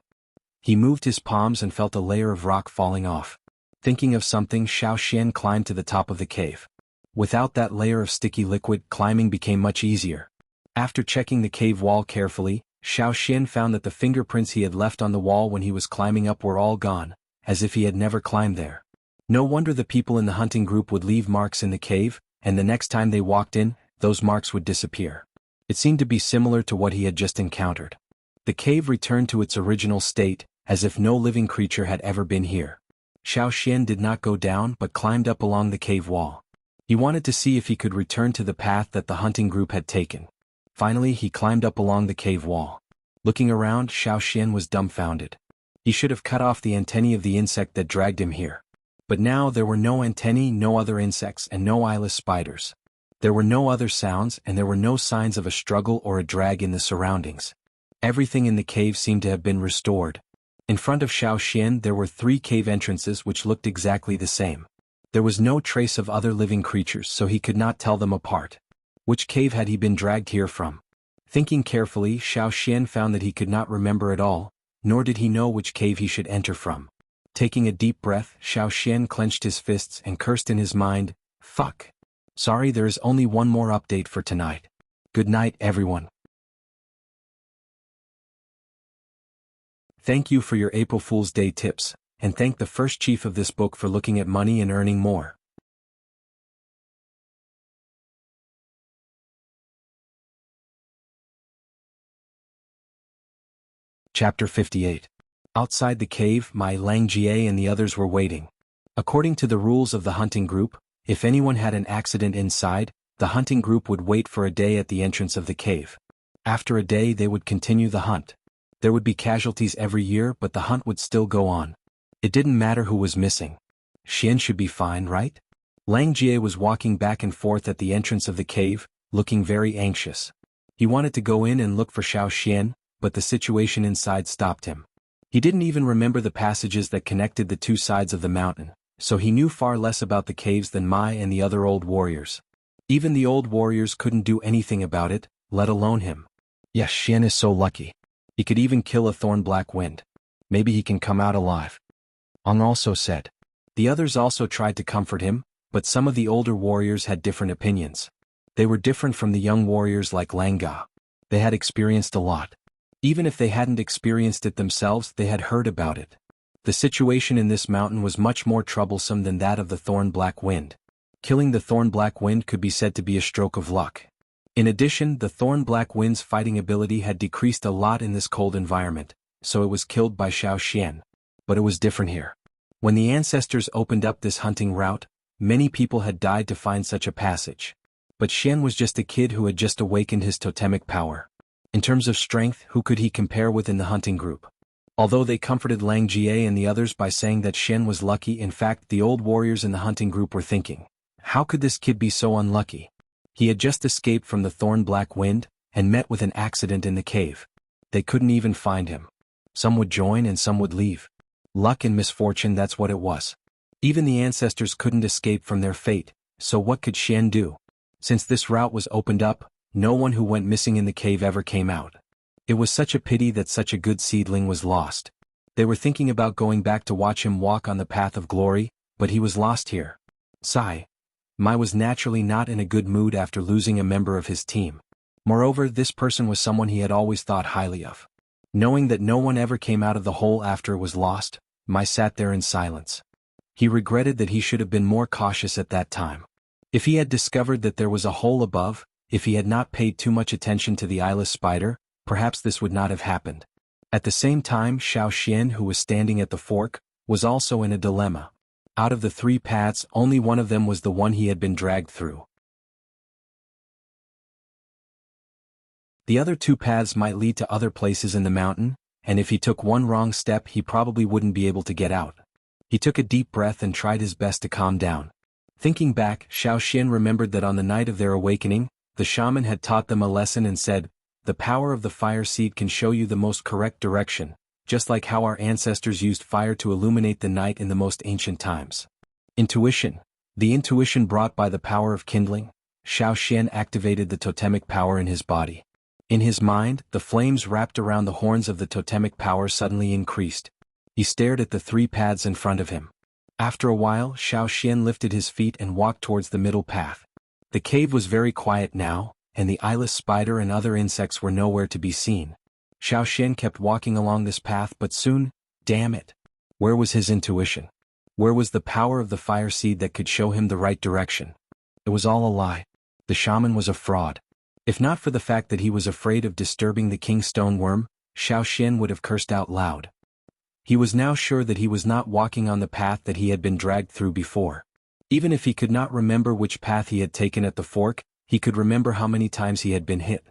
He moved his palms and felt a layer of rock falling off. Thinking of something, Xiao Xian climbed to the top of the cave. Without that layer of sticky liquid, climbing became much easier. After checking the cave wall carefully, Xiao Xian found that the fingerprints he had left on the wall when he was climbing up were all gone, as if he had never climbed there. No wonder the people in the hunting group would leave marks in the cave, and the next time they walked in, those marks would disappear. It seemed to be similar to what he had just encountered. The cave returned to its original state, as if no living creature had ever been here. Xiao Xian did not go down but climbed up along the cave wall. He wanted to see if he could return to the path that the hunting group had taken. Finally, he climbed up along the cave wall. Looking around, Xiao Xian was dumbfounded. He should have cut off the antennae of the insect that dragged him here. But now there were no antennae, no other insects, and no eyeless spiders. There were no other sounds, and there were no signs of a struggle or a drag in the surroundings. Everything in the cave seemed to have been restored. In front of Xiao Xian there were 3 cave entrances which looked exactly the same. There was no trace of other living creatures, so he could not tell them apart. Which cave had he been dragged here from? Thinking carefully, Xiao Xian found that he could not remember at all, nor did he know which cave he should enter from. Taking a deep breath, Xiao Xian clenched his fists and cursed in his mind, "Fuck. Sorry, there is only one more update for tonight. Good night, everyone." Thank you for your April Fool's Day tips, and thank the first chief of this book for looking at money and earning more. Chapter 58. Outside the cave, Mai Langjie and the others were waiting. According to the rules of the hunting group, if anyone had an accident inside, the hunting group would wait for a day at the entrance of the cave. After a day they would continue the hunt. There would be casualties every year, but the hunt would still go on. It didn't matter who was missing. Xian should be fine, right? Langjie was walking back and forth at the entrance of the cave, looking very anxious. He wanted to go in and look for Xiao Xian, but the situation inside stopped him. He didn't even remember the passages that connected the two sides of the mountain, so he knew far less about the caves than Mai and the other old warriors. Even the old warriors couldn't do anything about it, let alone him. Yes, Xian is so lucky. He could even kill a thorn black wind. Maybe he can come out alive. Ang also said. The others also tried to comfort him, but some of the older warriors had different opinions. They were different from the young warriors like Langa. They had experienced a lot. Even if they hadn't experienced it themselves, they had heard about it. The situation in this mountain was much more troublesome than that of the thorn black wind. Killing the thorn black wind could be said to be a stroke of luck. In addition, the thorn black wind's fighting ability had decreased a lot in this cold environment, so it was killed by Xiao Xian. But it was different here. When the ancestors opened up this hunting route, many people had died to find such a passage. But Xian was just a kid who had just awakened his totemic power. In terms of strength, who could he compare with in the hunting group? Although they comforted Langjie and the others by saying that Xian was lucky, in fact the old warriors in the hunting group were thinking, how could this kid be so unlucky? He had just escaped from the thorn black wind, and met with an accident in the cave. They couldn't even find him. Some would join and some would leave. Luck and misfortune, that's what it was. Even the ancestors couldn't escape from their fate, so what could Xian do? Since this route was opened up, no one who went missing in the cave ever came out. It was such a pity that such a good seedling was lost. They were thinking about going back to watch him walk on the path of glory, but he was lost here. Sigh. Mai was naturally not in a good mood after losing a member of his team. Moreover, this person was someone he had always thought highly of. Knowing that no one ever came out of the hole after it was lost, Mai sat there in silence. He regretted that he should have been more cautious at that time. If he had discovered that there was a hole above, if he had not paid too much attention to the eyeless spider, perhaps this would not have happened. At the same time, Xiao Xian, who was standing at the fork, was also in a dilemma. Out of the three paths, only one of them was the one he had been dragged through. The other two paths might lead to other places in the mountain, and if he took one wrong step he probably wouldn't be able to get out. He took a deep breath and tried his best to calm down. Thinking back, Xiao Xian remembered that on the night of their awakening, the shaman had taught them a lesson and said, "The power of the fire seed can show you the most correct direction, just like how our ancestors used fire to illuminate the night in the most ancient times." Intuition. The intuition brought by the power of kindling, Xiao Xian activated the totemic power in his body. In his mind, the flames wrapped around the horns of the totemic power suddenly increased. He stared at the three paths in front of him. After a while, Xiao Xian lifted his feet and walked towards the middle path. The cave was very quiet now, and the eyeless spider and other insects were nowhere to be seen. Xiao Xian kept walking along this path, but soon, damn it! Where was his intuition? Where was the power of the fire seed that could show him the right direction? It was all a lie. The shaman was a fraud. If not for the fact that he was afraid of disturbing the king's stone worm, Xiao Xian would have cursed out loud. He was now sure that he was not walking on the path that he had been dragged through before. Even if he could not remember which path he had taken at the fork, he could remember how many times he had been hit.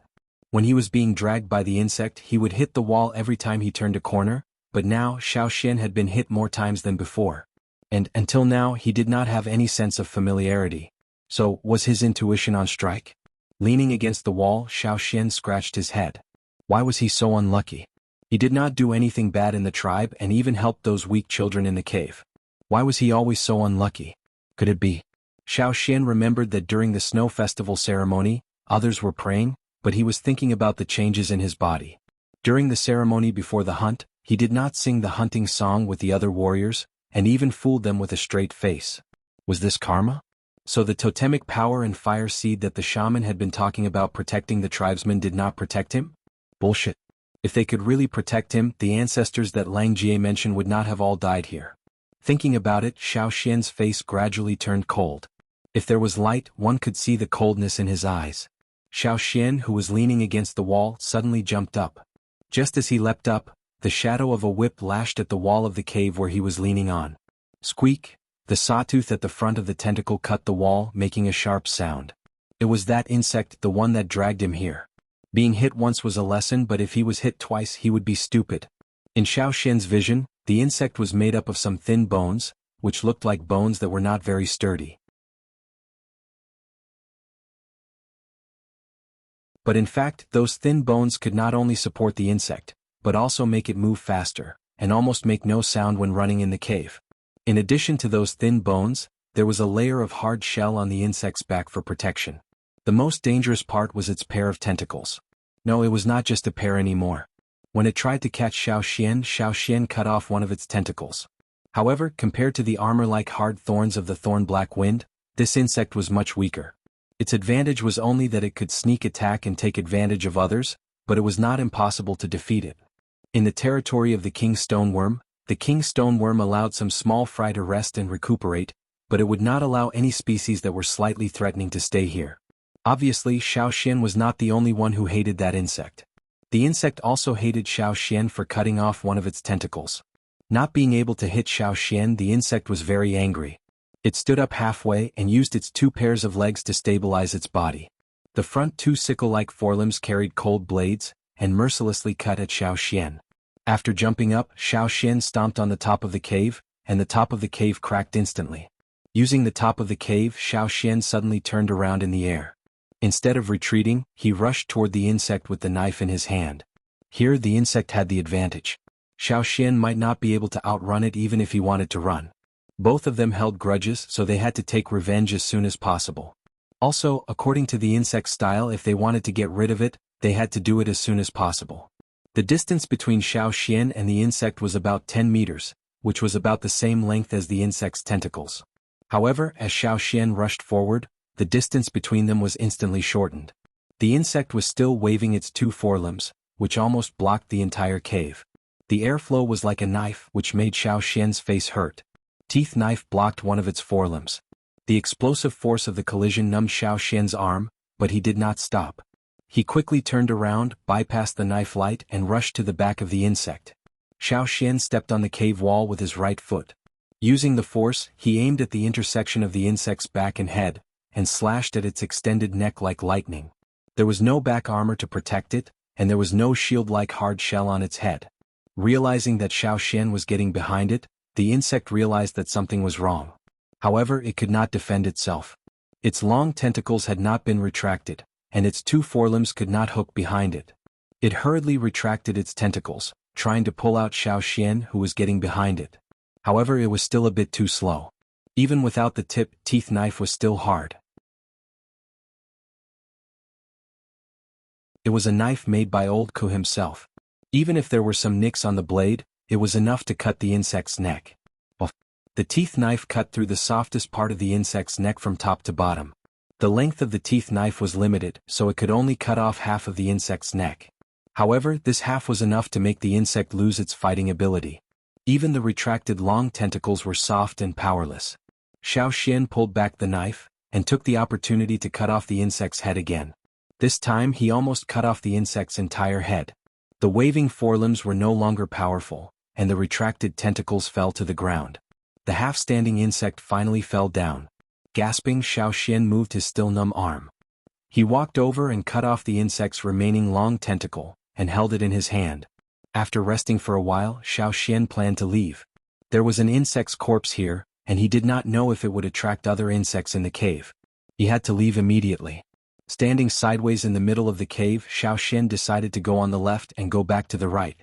When he was being dragged by the insect, he would hit the wall every time he turned a corner, but now Xiao Xian had been hit more times than before. And until now he did not have any sense of familiarity. So, was his intuition on strike? Leaning against the wall, Xiao Xian scratched his head. Why was he so unlucky? He did not do anything bad in the tribe and even helped those weak children in the cave. Why was he always so unlucky? Could it be? Xiao Xian remembered that during the snow festival ceremony, others were praying, but he was thinking about the changes in his body. During the ceremony before the hunt, He did not sing the hunting song with the other warriors, and even fooled them with a straight face. Was this karma? So the totemic power and fire seed that the shaman had been talking about protecting the tribesmen did not protect him? Bullshit. If they could really protect him, the ancestors that Lang Jie mentioned would not have all died here. Thinking about it, Xiao Xian's face gradually turned cold. If there was light, one could see the coldness in his eyes. Xiao Xian, who was leaning against the wall, suddenly jumped up. Just as he leapt up, the shadow of a whip lashed at the wall of the cave where he was leaning on. Squeak! The sawtooth at the front of the tentacle cut the wall, making a sharp sound. It was that insect, the one that dragged him here. Being hit once was a lesson, but if he was hit twice he would be stupid. In Xiao Xian's vision, the insect was made up of some thin bones, which looked like bones that were not very sturdy. But in fact, those thin bones could not only support the insect, but also make it move faster, and almost make no sound when running in the cave. In addition to those thin bones, there was a layer of hard shell on the insect's back for protection. The most dangerous part was its pair of tentacles. No, it was not just a pair anymore. When it tried to catch Xiao Xian cut off one of its tentacles. However, compared to the armor-like hard thorns of the thorn-black wind, this insect was much weaker. Its advantage was only that it could sneak attack and take advantage of others, but it was not impossible to defeat it. In the territory of the King Stoneworm, the King Stoneworm allowed some small fry to rest and recuperate, but it would not allow any species that were slightly threatening to stay here. Obviously, Xiao Xian was not the only one who hated that insect. The insect also hated Xiao Xian for cutting off one of its tentacles. Not being able to hit Xiao Xian, the insect was very angry. It stood up halfway and used its 2 pairs of legs to stabilize its body. The front 2 sickle-like forelimbs carried cold blades, and mercilessly cut at Xiao Xian. After jumping up, Xiao Xian stomped on the top of the cave, and the top of the cave cracked instantly. Using the top of the cave, Xiao Xian suddenly turned around in the air. Instead of retreating, he rushed toward the insect with the knife in his hand. Here the insect had the advantage. Xiao Xian might not be able to outrun it even if he wanted to run. Both of them held grudges, so they had to take revenge as soon as possible. Also, according to the insect's style, if they wanted to get rid of it, they had to do it as soon as possible. The distance between Xiao Xian and the insect was about 10 meters, which was about the same length as the insect's tentacles. However, as Xiao Xian rushed forward, the distance between them was instantly shortened. The insect was still waving its 2 forelimbs, which almost blocked the entire cave. The airflow was like a knife, which made Xiao Xian's face hurt. Teeth knife blocked one of its forelimbs. The explosive force of the collision numbed Xiao Xian's arm, but he did not stop. He quickly turned around, bypassed the knife light, and rushed to the back of the insect. Xiao Xian stepped on the cave wall with his right foot. Using the force, he aimed at the intersection of the insect's back and head, and slashed at its extended neck like lightning. There was no back armor to protect it, and there was no shield-like hard shell on its head. Realizing that Xiao Xian was getting behind it, the insect realized that something was wrong. However, it could not defend itself. Its long tentacles had not been retracted, and its 2 forelimbs could not hook behind it. It hurriedly retracted its tentacles, trying to pull out Xiao Xian, who was getting behind it. However, it was still a bit too slow. Even without the teeth knife was still hard. It was a knife made by old Ku himself. Even if there were some nicks on the blade, it was enough to cut the insect's neck. The teeth knife cut through the softest part of the insect's neck from top to bottom. The length of the teeth knife was limited, so it could only cut off half of the insect's neck. However, this half was enough to make the insect lose its fighting ability. Even the retracted long tentacles were soft and powerless. Xiao Xian pulled back the knife, and took the opportunity to cut off the insect's head again. This time he almost cut off the insect's entire head. The waving forelimbs were no longer powerful, and the retracted tentacles fell to the ground. The half-standing insect finally fell down. Gasping, Xiao Xian moved his still numb arm. He walked over and cut off the insect's remaining long tentacle, and held it in his hand. After resting for a while, Xiao Xian planned to leave. There was an insect's corpse here, and he did not know if it would attract other insects in the cave. He had to leave immediately. Standing sideways in the middle of the cave, Xiao Xian decided to go on the left and go back to the right.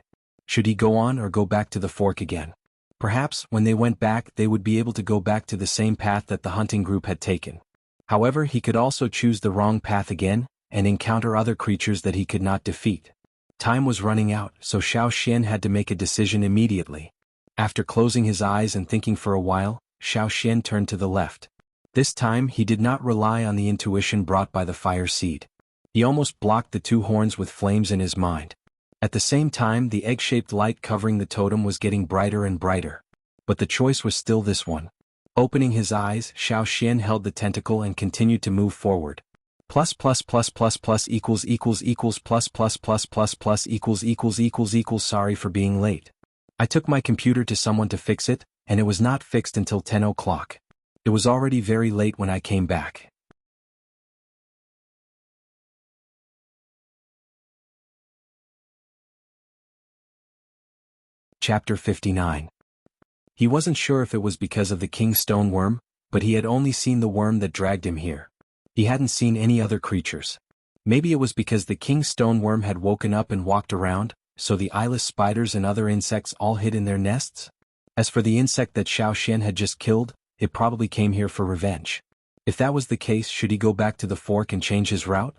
Should he go on or go back to the fork again? Perhaps, when they went back, they would be able to go back to the same path that the hunting group had taken. However, he could also choose the wrong path again, and encounter other creatures that he could not defeat. Time was running out, so Xiao Xian had to make a decision immediately. After closing his eyes and thinking for a while, Xiao Xian turned to the left. This time he did not rely on the intuition brought by the fire seed. He almost blocked the two horns with flames in his mind. At the same time, the egg-shaped light covering the totem was getting brighter and brighter. But the choice was still this one. Opening his eyes, Xiao Xian held the tentacle and continued to move forward. Plus plus plus plus plus equals equals equals plus plus plus plus plus equals equals equals equals. Sorry for being late. I took my computer to someone to fix it, and it was not fixed until 10 o'clock. It was already very late when I came back. Chapter 59. He wasn't sure if it was because of the king's stone worm, but he had only seen the worm that dragged him here. He hadn't seen any other creatures. Maybe it was because the king's stone worm had woken up and walked around, so the eyeless spiders and other insects all hid in their nests? As for the insect that Xiao Xian had just killed, it probably came here for revenge. If that was the case, should he go back to the fork and change his route?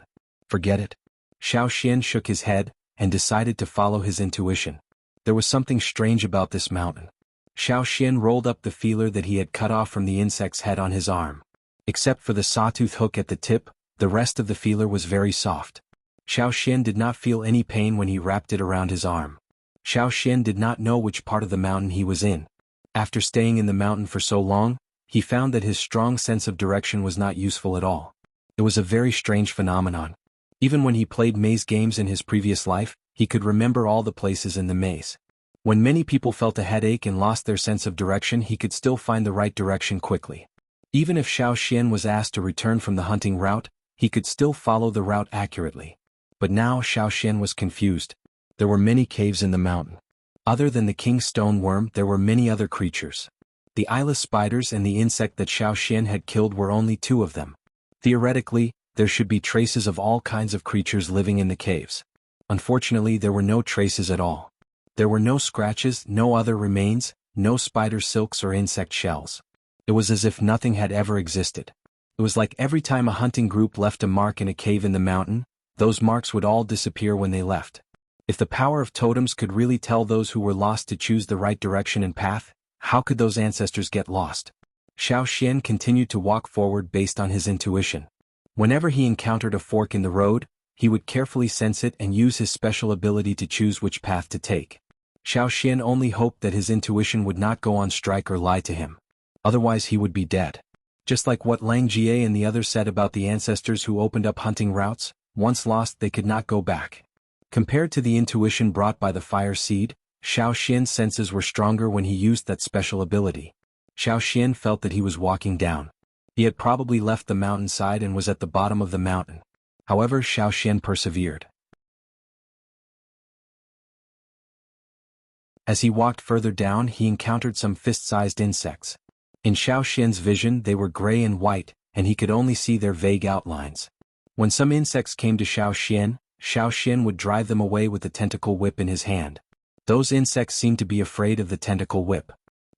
Forget it. Xiao Xian shook his head, and decided to follow his intuition. There was something strange about this mountain. Xiao Xian rolled up the feeler that he had cut off from the insect's head on his arm. Except for the sawtooth hook at the tip, the rest of the feeler was very soft. Xiao Xian did not feel any pain when he wrapped it around his arm. Xiao Xian did not know which part of the mountain he was in. After staying in the mountain for so long, he found that his strong sense of direction was not useful at all. It was a very strange phenomenon. Even when he played maze games in his previous life, he could remember all the places in the maze. When many people felt a headache and lost their sense of direction, he could still find the right direction quickly. Even if Xiao Xian was asked to return from the hunting route, he could still follow the route accurately. But now Xiao Xian was confused. There were many caves in the mountain. Other than the king's stone worm, there were many other creatures. The eyeless spiders and the insect that Xiao Xian had killed were only two of them. Theoretically, there should be traces of all kinds of creatures living in the caves. Unfortunately, there were no traces at all. There were no scratches, no other remains, no spider silks or insect shells. It was as if nothing had ever existed. It was like every time a hunting group left a mark in a cave in the mountain, those marks would all disappear when they left. If the power of totems could really tell those who were lost to choose the right direction and path, how could those ancestors get lost? Xiao Xian continued to walk forward based on his intuition. Whenever he encountered a fork in the road, he would carefully sense it and use his special ability to choose which path to take. Xiao Xian only hoped that his intuition would not go on strike or lie to him. Otherwise he would be dead. Just like what Lang Jie and the others said about the ancestors who opened up hunting routes, once lost they could not go back. Compared to the intuition brought by the fire seed, Xiao Xian's senses were stronger when he used that special ability. Xiao Xian felt that he was walking down. He had probably left the mountainside and was at the bottom of the mountain. However, Xiao Xian persevered. As he walked further down, he encountered some fist-sized insects. In Xiao Xian's vision, they were gray and white, and he could only see their vague outlines. When some insects came to Xiao Xian would drive them away with the tentacle whip in his hand. Those insects seemed to be afraid of the tentacle whip.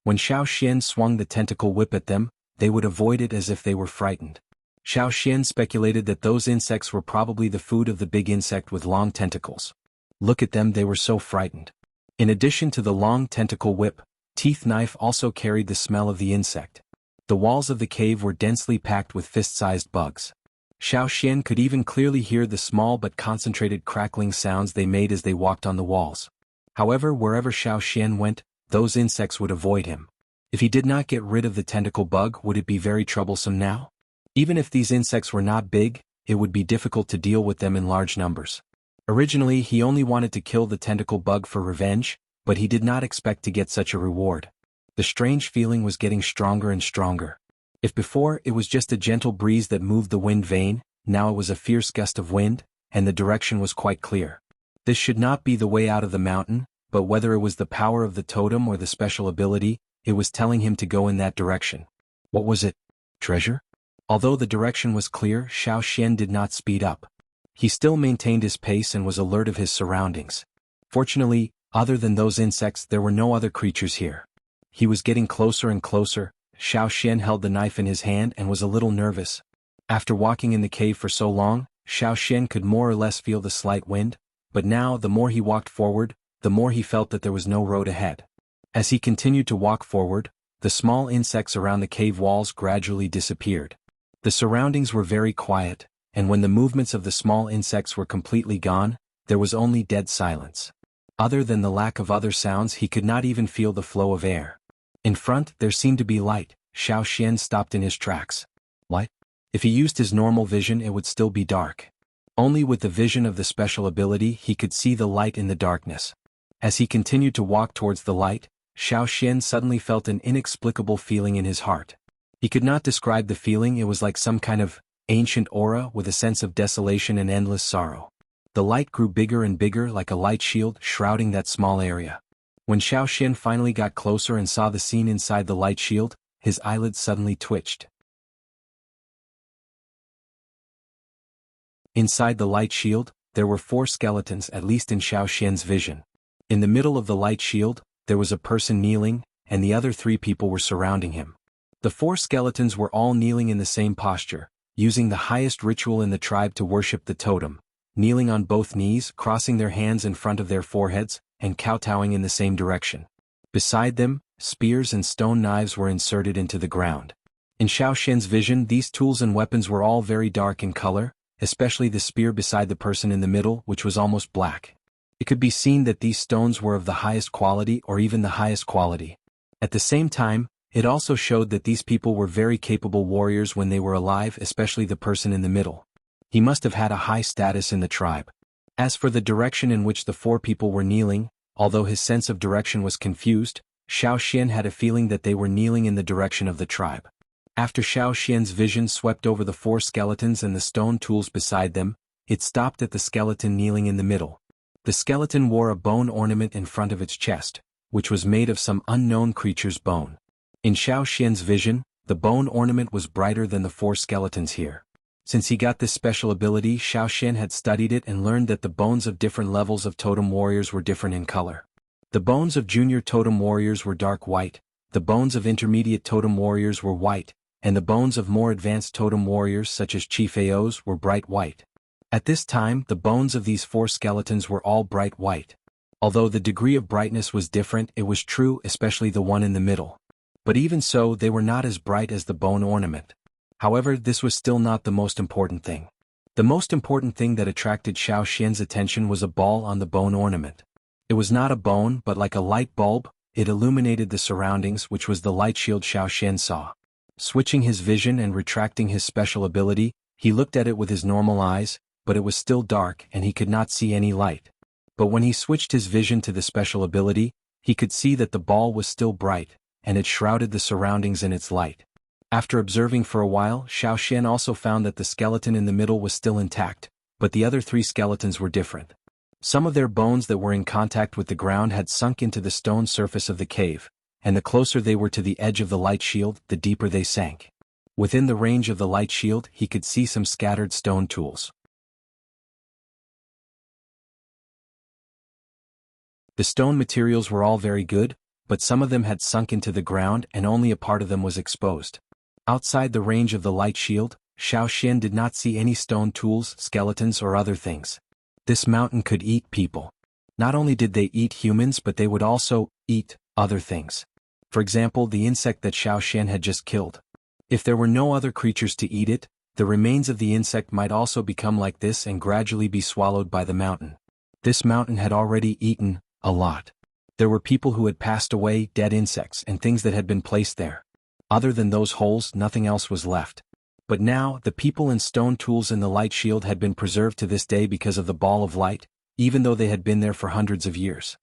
When Xiao Xian swung the tentacle whip at them, they would avoid it as if they were frightened. Xiao Xian speculated that those insects were probably the food of the big insect with long tentacles. Look at them, they were so frightened. In addition to the long tentacle whip, Teeth Knife also carried the smell of the insect. The walls of the cave were densely packed with fist-sized bugs. Xiao Xian could even clearly hear the small but concentrated crackling sounds they made as they walked on the walls. However, wherever Xiao Xian went, those insects would avoid him. If he did not get rid of the tentacle bug, would it be very troublesome now? Even if these insects were not big, it would be difficult to deal with them in large numbers. Originally, he only wanted to kill the tentacle bug for revenge, but he did not expect to get such a reward. The strange feeling was getting stronger and stronger. If before it was just a gentle breeze that moved the wind vane, now it was a fierce gust of wind, and the direction was quite clear. This should not be the way out of the mountain, but whether it was the power of the totem or the special ability, it was telling him to go in that direction. What was it? Treasure? Although the direction was clear, Xiao Xian did not speed up. He still maintained his pace and was alert of his surroundings. Fortunately, other than those insects, there were no other creatures here. He was getting closer and closer. Xiao Xian held the knife in his hand and was a little nervous. After walking in the cave for so long, Xiao Xian could more or less feel the slight wind, But now the more he walked forward, the more he felt that there was no road ahead. As he continued to walk forward, the small insects around the cave walls gradually disappeared. The surroundings were very quiet, and when the movements of the small insects were completely gone, there was only dead silence. Other than the lack of other sounds, he could not even feel the flow of air. In front, there seemed to be light. Xiao Xian stopped in his tracks. What? If he used his normal vision, it would still be dark. Only with the vision of the special ability he could see the light in the darkness. As he continued to walk towards the light, Xiao Xian suddenly felt an inexplicable feeling in his heart. He could not describe the feeling. It was like some kind of ancient aura with a sense of desolation and endless sorrow. The light grew bigger and bigger, like a light shield shrouding that small area. When Xiao Xian finally got closer and saw the scene inside the light shield, his eyelids suddenly twitched. Inside the light shield, there were 4 skeletons, at least in Xiao Xian's vision. In the middle of the light shield, there was a person kneeling, and the other 3 people were surrounding him. The 4 skeletons were all kneeling in the same posture, using the highest ritual in the tribe to worship the totem, kneeling on both knees, crossing their hands in front of their foreheads, and kowtowing in the same direction. Beside them, spears and stone knives were inserted into the ground. In Xiao Xian's vision, these tools and weapons were all very dark in color, especially the spear beside the person in the middle, which was almost black. It could be seen that these stones were of the highest quality or even the highest quality. At the same time, it also showed that these people were very capable warriors when they were alive, especially the person in the middle. He must have had a high status in the tribe. As for the direction in which the 4 people were kneeling, although his sense of direction was confused, Xiao Xian had a feeling that they were kneeling in the direction of the tribe. After Xiao Xian's vision swept over the 4 skeletons and the stone tools beside them, it stopped at the skeleton kneeling in the middle. The skeleton wore a bone ornament in front of its chest, which was made of some unknown creature's bone. In Xiao Xian's vision, the bone ornament was brighter than the 4 skeletons here. Since he got this special ability, Xiao Xian had studied it and learned that the bones of different levels of totem warriors were different in color. The bones of junior totem warriors were dark white, the bones of intermediate totem warriors were white, and the bones of more advanced totem warriors such as Chief Aos were bright white. At this time, the bones of these 4 skeletons were all bright white. Although the degree of brightness was different, it was true, especially the one in the middle. But even so, they were not as bright as the bone ornament. However, this was still not the most important thing. The most important thing that attracted Xiao Xian's attention was a ball on the bone ornament. It was not a bone, but like a light bulb, it illuminated the surroundings, which was the light shield Xiao Xian saw. Switching his vision and retracting his special ability, he looked at it with his normal eyes, but it was still dark and he could not see any light. But when he switched his vision to the special ability, he could see that the ball was still bright, and it shrouded the surroundings in its light. After observing for a while, Xiao Xian also found that the skeleton in the middle was still intact, but the other 3 skeletons were different. Some of their bones that were in contact with the ground had sunk into the stone surface of the cave, and the closer they were to the edge of the light shield, the deeper they sank. Within the range of the light shield, he could see some scattered stone tools. The stone materials were all very good, but some of them had sunk into the ground and only a part of them was exposed. Outside the range of the light shield, Xiao Xian did not see any stone tools, skeletons or other things. This mountain could eat people. Not only did they eat humans, but they would also eat other things. For example, the insect that Xiao Xian had just killed. If there were no other creatures to eat it, the remains of the insect might also become like this and gradually be swallowed by the mountain. This mountain had already eaten a lot. There were people who had passed away, dead insects and things that had been placed there. Other than those holes, nothing else was left. But now, the people and stone tools in the light shield had been preserved to this day because of the ball of light, even though they had been there for hundreds of years.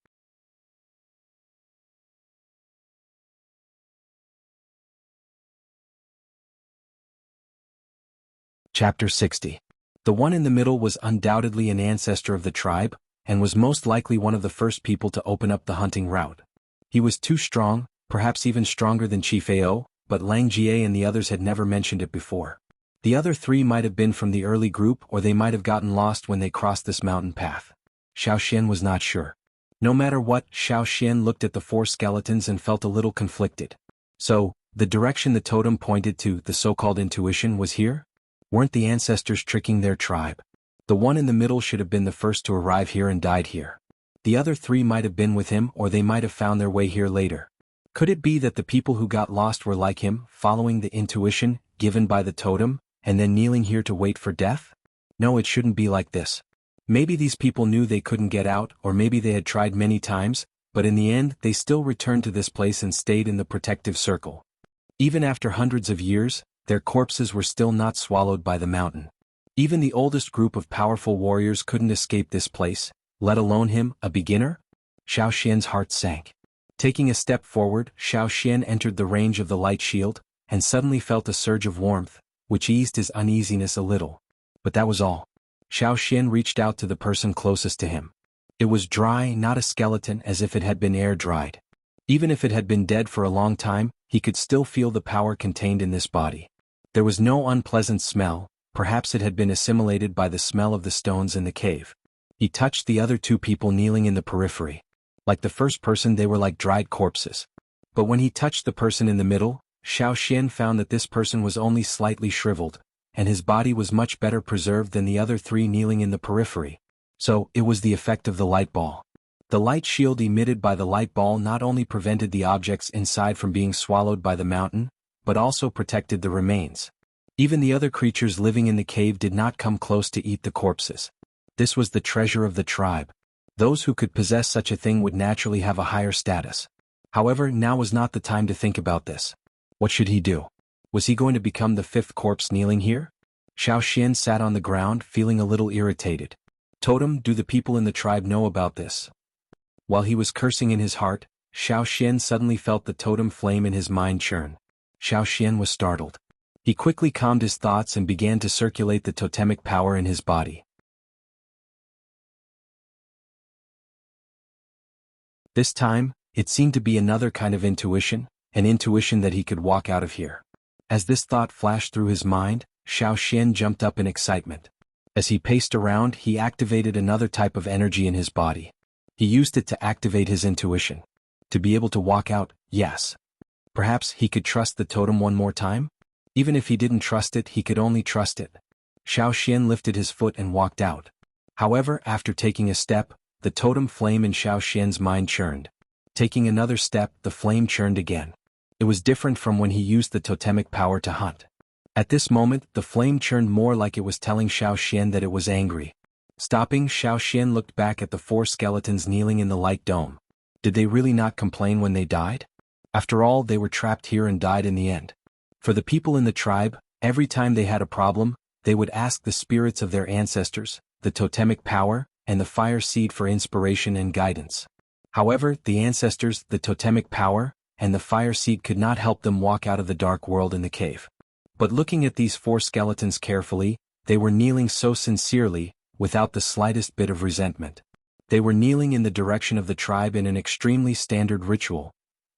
Chapter 60. The one in the middle was undoubtedly an ancestor of the tribe, and was most likely one of the first people to open up the hunting route. He was too strong, perhaps even stronger than Chief Ao, but Lang Jie and the others had never mentioned it before. The other 3 might have been from the early group or they might have gotten lost when they crossed this mountain path. Xiao Xian was not sure. No matter what, Xiao Xian looked at the 4 skeletons and felt a little conflicted. So, the direction the totem pointed to, the so-called intuition, was here? Weren't the ancestors tricking their tribe? The one in the middle should have been the first to arrive here and died here. The other three might have been with him, or they might have found their way here later. Could it be that the people who got lost were like him, following the intuition given by the totem, and then kneeling here to wait for death? No, it shouldn't be like this. Maybe these people knew they couldn't get out, or maybe they had tried many times, but in the end they still returned to this place and stayed in the protective circle. Even after hundreds of years, their corpses were still not swallowed by the mountain. Even the oldest group of powerful warriors couldn't escape this place, let alone him, a beginner? Xiao Xian's heart sank. Taking a step forward, Xiao Xian entered the range of the light shield, and suddenly felt a surge of warmth, which eased his uneasiness a little. But that was all. Xiao Xian reached out to the person closest to him. It was dry, not a skeleton, as if it had been air-dried. Even if it had been dead for a long time, he could still feel the power contained in this body. There was no unpleasant smell, perhaps it had been assimilated by the smell of the stones in the cave. He touched the other two people kneeling in the periphery. Like the first person, they were like dried corpses. But when he touched the person in the middle, Xiao Xian found that this person was only slightly shriveled, and his body was much better preserved than the other three kneeling in the periphery. So, it was the effect of the light ball. The light shield emitted by the light ball not only prevented the objects inside from being swallowed by the mountain, but also protected the remains. Even the other creatures living in the cave did not come close to eat the corpses. This was the treasure of the tribe. Those who could possess such a thing would naturally have a higher status. However, now was not the time to think about this. What should he do? Was he going to become the fifth corpse kneeling here? Xiao Xian sat on the ground, feeling a little irritated. Totem, do the people in the tribe know about this? While he was cursing in his heart, Xiao Xian suddenly felt the totem flame in his mind churn. Xiao Xian was startled. He quickly calmed his thoughts and began to circulate the totemic power in his body. This time, it seemed to be another kind of intuition, an intuition that he could walk out of here. As this thought flashed through his mind, Xiao Xian jumped up in excitement. As he paced around, he activated another type of energy in his body. He used it to activate his intuition. To be able to walk out, yes. Perhaps he could trust the totem one more time? Even if he didn't trust it, he could only trust it. Xiao Xian lifted his foot and walked out. However, after taking a step, the totem flame in Xiao Xian's mind churned. Taking another step, the flame churned again. It was different from when he used the totemic power to hunt. At this moment, the flame churned more like it was telling Xiao Xian that it was angry. Stopping, Xiao Xian looked back at the four skeletons kneeling in the light dome. Did they really not complain when they died? After all, they were trapped here and died in the end. For the people in the tribe, every time they had a problem, they would ask the spirits of their ancestors, the totemic power, and the fire seed for inspiration and guidance. However, the ancestors, the totemic power, and the fire seed could not help them walk out of the dark world in the cave. But looking at these four skeletons carefully, they were kneeling so sincerely, without the slightest bit of resentment. They were kneeling in the direction of the tribe in an extremely standard ritual.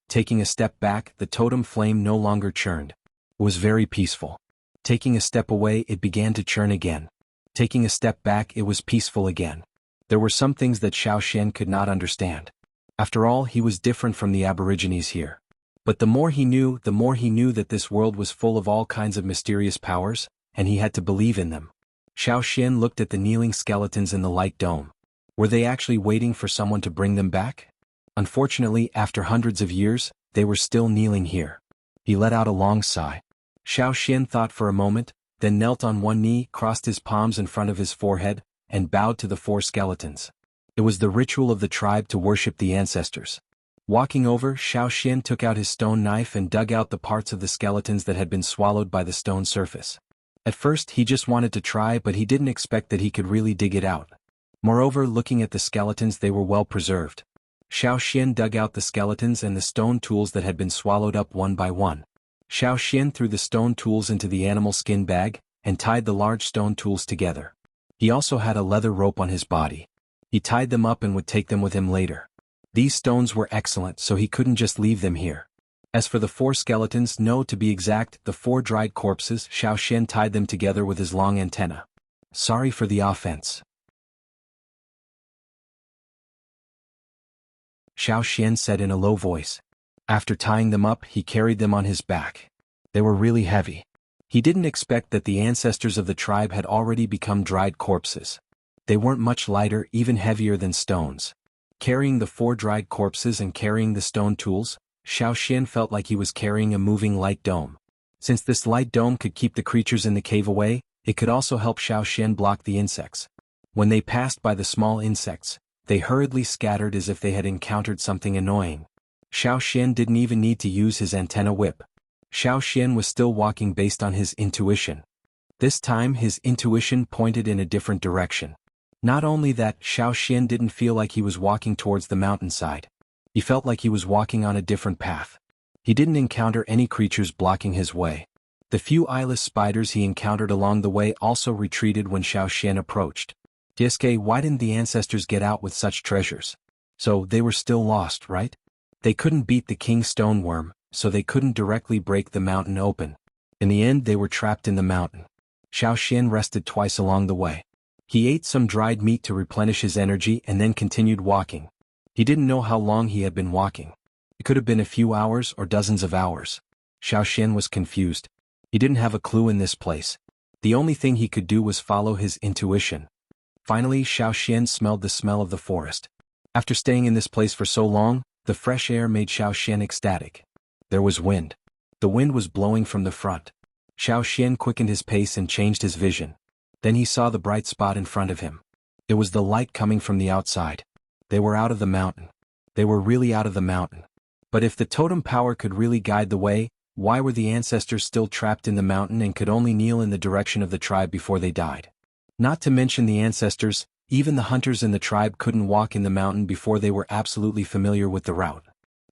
Taking a step back, the totem flame no longer churned. It was very peaceful. Taking a step away, it began to churn again. Taking a step back, it was peaceful again. There were some things that Xiao Xian could not understand. After all, he was different from the aborigines here. But the more he knew that this world was full of all kinds of mysterious powers, and he had to believe in them. Xiao Xian looked at the kneeling skeletons in the light dome. Were they actually waiting for someone to bring them back? Unfortunately, after hundreds of years, they were still kneeling here. He let out a long sigh. Xiao Xian thought for a moment, then knelt on one knee, crossed his palms in front of his forehead, and bowed to the four skeletons. It was the ritual of the tribe to worship the ancestors. Walking over, Xiao Xian took out his stone knife and dug out the parts of the skeletons that had been swallowed by the stone surface. At first, he just wanted to try, but he didn't expect that he could really dig it out. Moreover, looking at the skeletons, they were well preserved. Xiao Xian dug out the skeletons and the stone tools that had been swallowed up one by one. Xiao Xian threw the stone tools into the animal skin bag, and tied the large stone tools together. He also had a leather rope on his body. He tied them up and would take them with him later. These stones were excellent, so he couldn't just leave them here. As for the four skeletons, no, to be exact, the four dried corpses, Xiao Xian tied them together with his long antenna. Sorry for the offense. Xiao Xian said in a low voice. After tying them up, he carried them on his back. They were really heavy. He didn't expect that the ancestors of the tribe had already become dried corpses. They weren't much lighter, even heavier than stones. Carrying the 4 dried corpses and carrying the stone tools, Xiao Xian felt like he was carrying a moving light dome. Since this light dome could keep the creatures in the cave away, it could also help Xiao Xian block the insects. When they passed by the small insects, they hurriedly scattered as if they had encountered something annoying. Xiao Xian didn't even need to use his antenna whip. Xiao Xian was still walking based on his intuition. This time his intuition pointed in a different direction. Not only that, Xiao Xian didn't feel like he was walking towards the mountainside. He felt like he was walking on a different path. He didn't encounter any creatures blocking his way. The few eyeless spiders he encountered along the way also retreated when Xiao Xian approached. Jiske, why didn't the ancestors get out with such treasures? So they were still lost, right? They couldn't beat the king stoneworm, so they couldn't directly break the mountain open. In the end they were trapped in the mountain. Xiao Xian rested twice along the way. He ate some dried meat to replenish his energy and then continued walking. He didn't know how long he had been walking. It could have been a few hours or dozens of hours. Xiao Xian was confused. He didn't have a clue in this place. The only thing he could do was follow his intuition. Finally, Xiao Xian smelled the smell of the forest. After staying in this place for so long, the fresh air made Xiao Xian ecstatic. There was wind. The wind was blowing from the front. Xiao Xian quickened his pace and changed his vision. Then he saw the bright spot in front of him. It was the light coming from the outside. They were out of the mountain. They were really out of the mountain. But if the totem power could really guide the way, why were the ancestors still trapped in the mountain and could only kneel in the direction of the tribe before they died? Not to mention the ancestors, even the hunters in the tribe couldn't walk in the mountain before they were absolutely familiar with the route.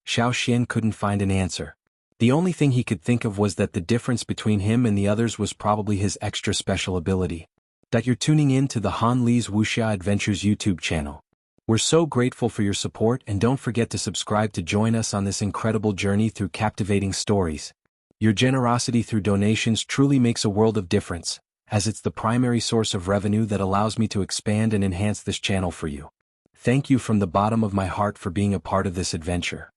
Xiao Xian couldn't find an answer. The only thing he could think of was that the difference between him and the others was probably his extra special ability. That you're tuning in to the Han Li's Wuxia Adventures YouTube channel. We're so grateful for your support, and don't forget to subscribe to join us on this incredible journey through captivating stories. Your generosity through donations truly makes a world of difference, as it's the primary source of revenue that allows me to expand and enhance this channel for you. Thank you from the bottom of my heart for being a part of this adventure.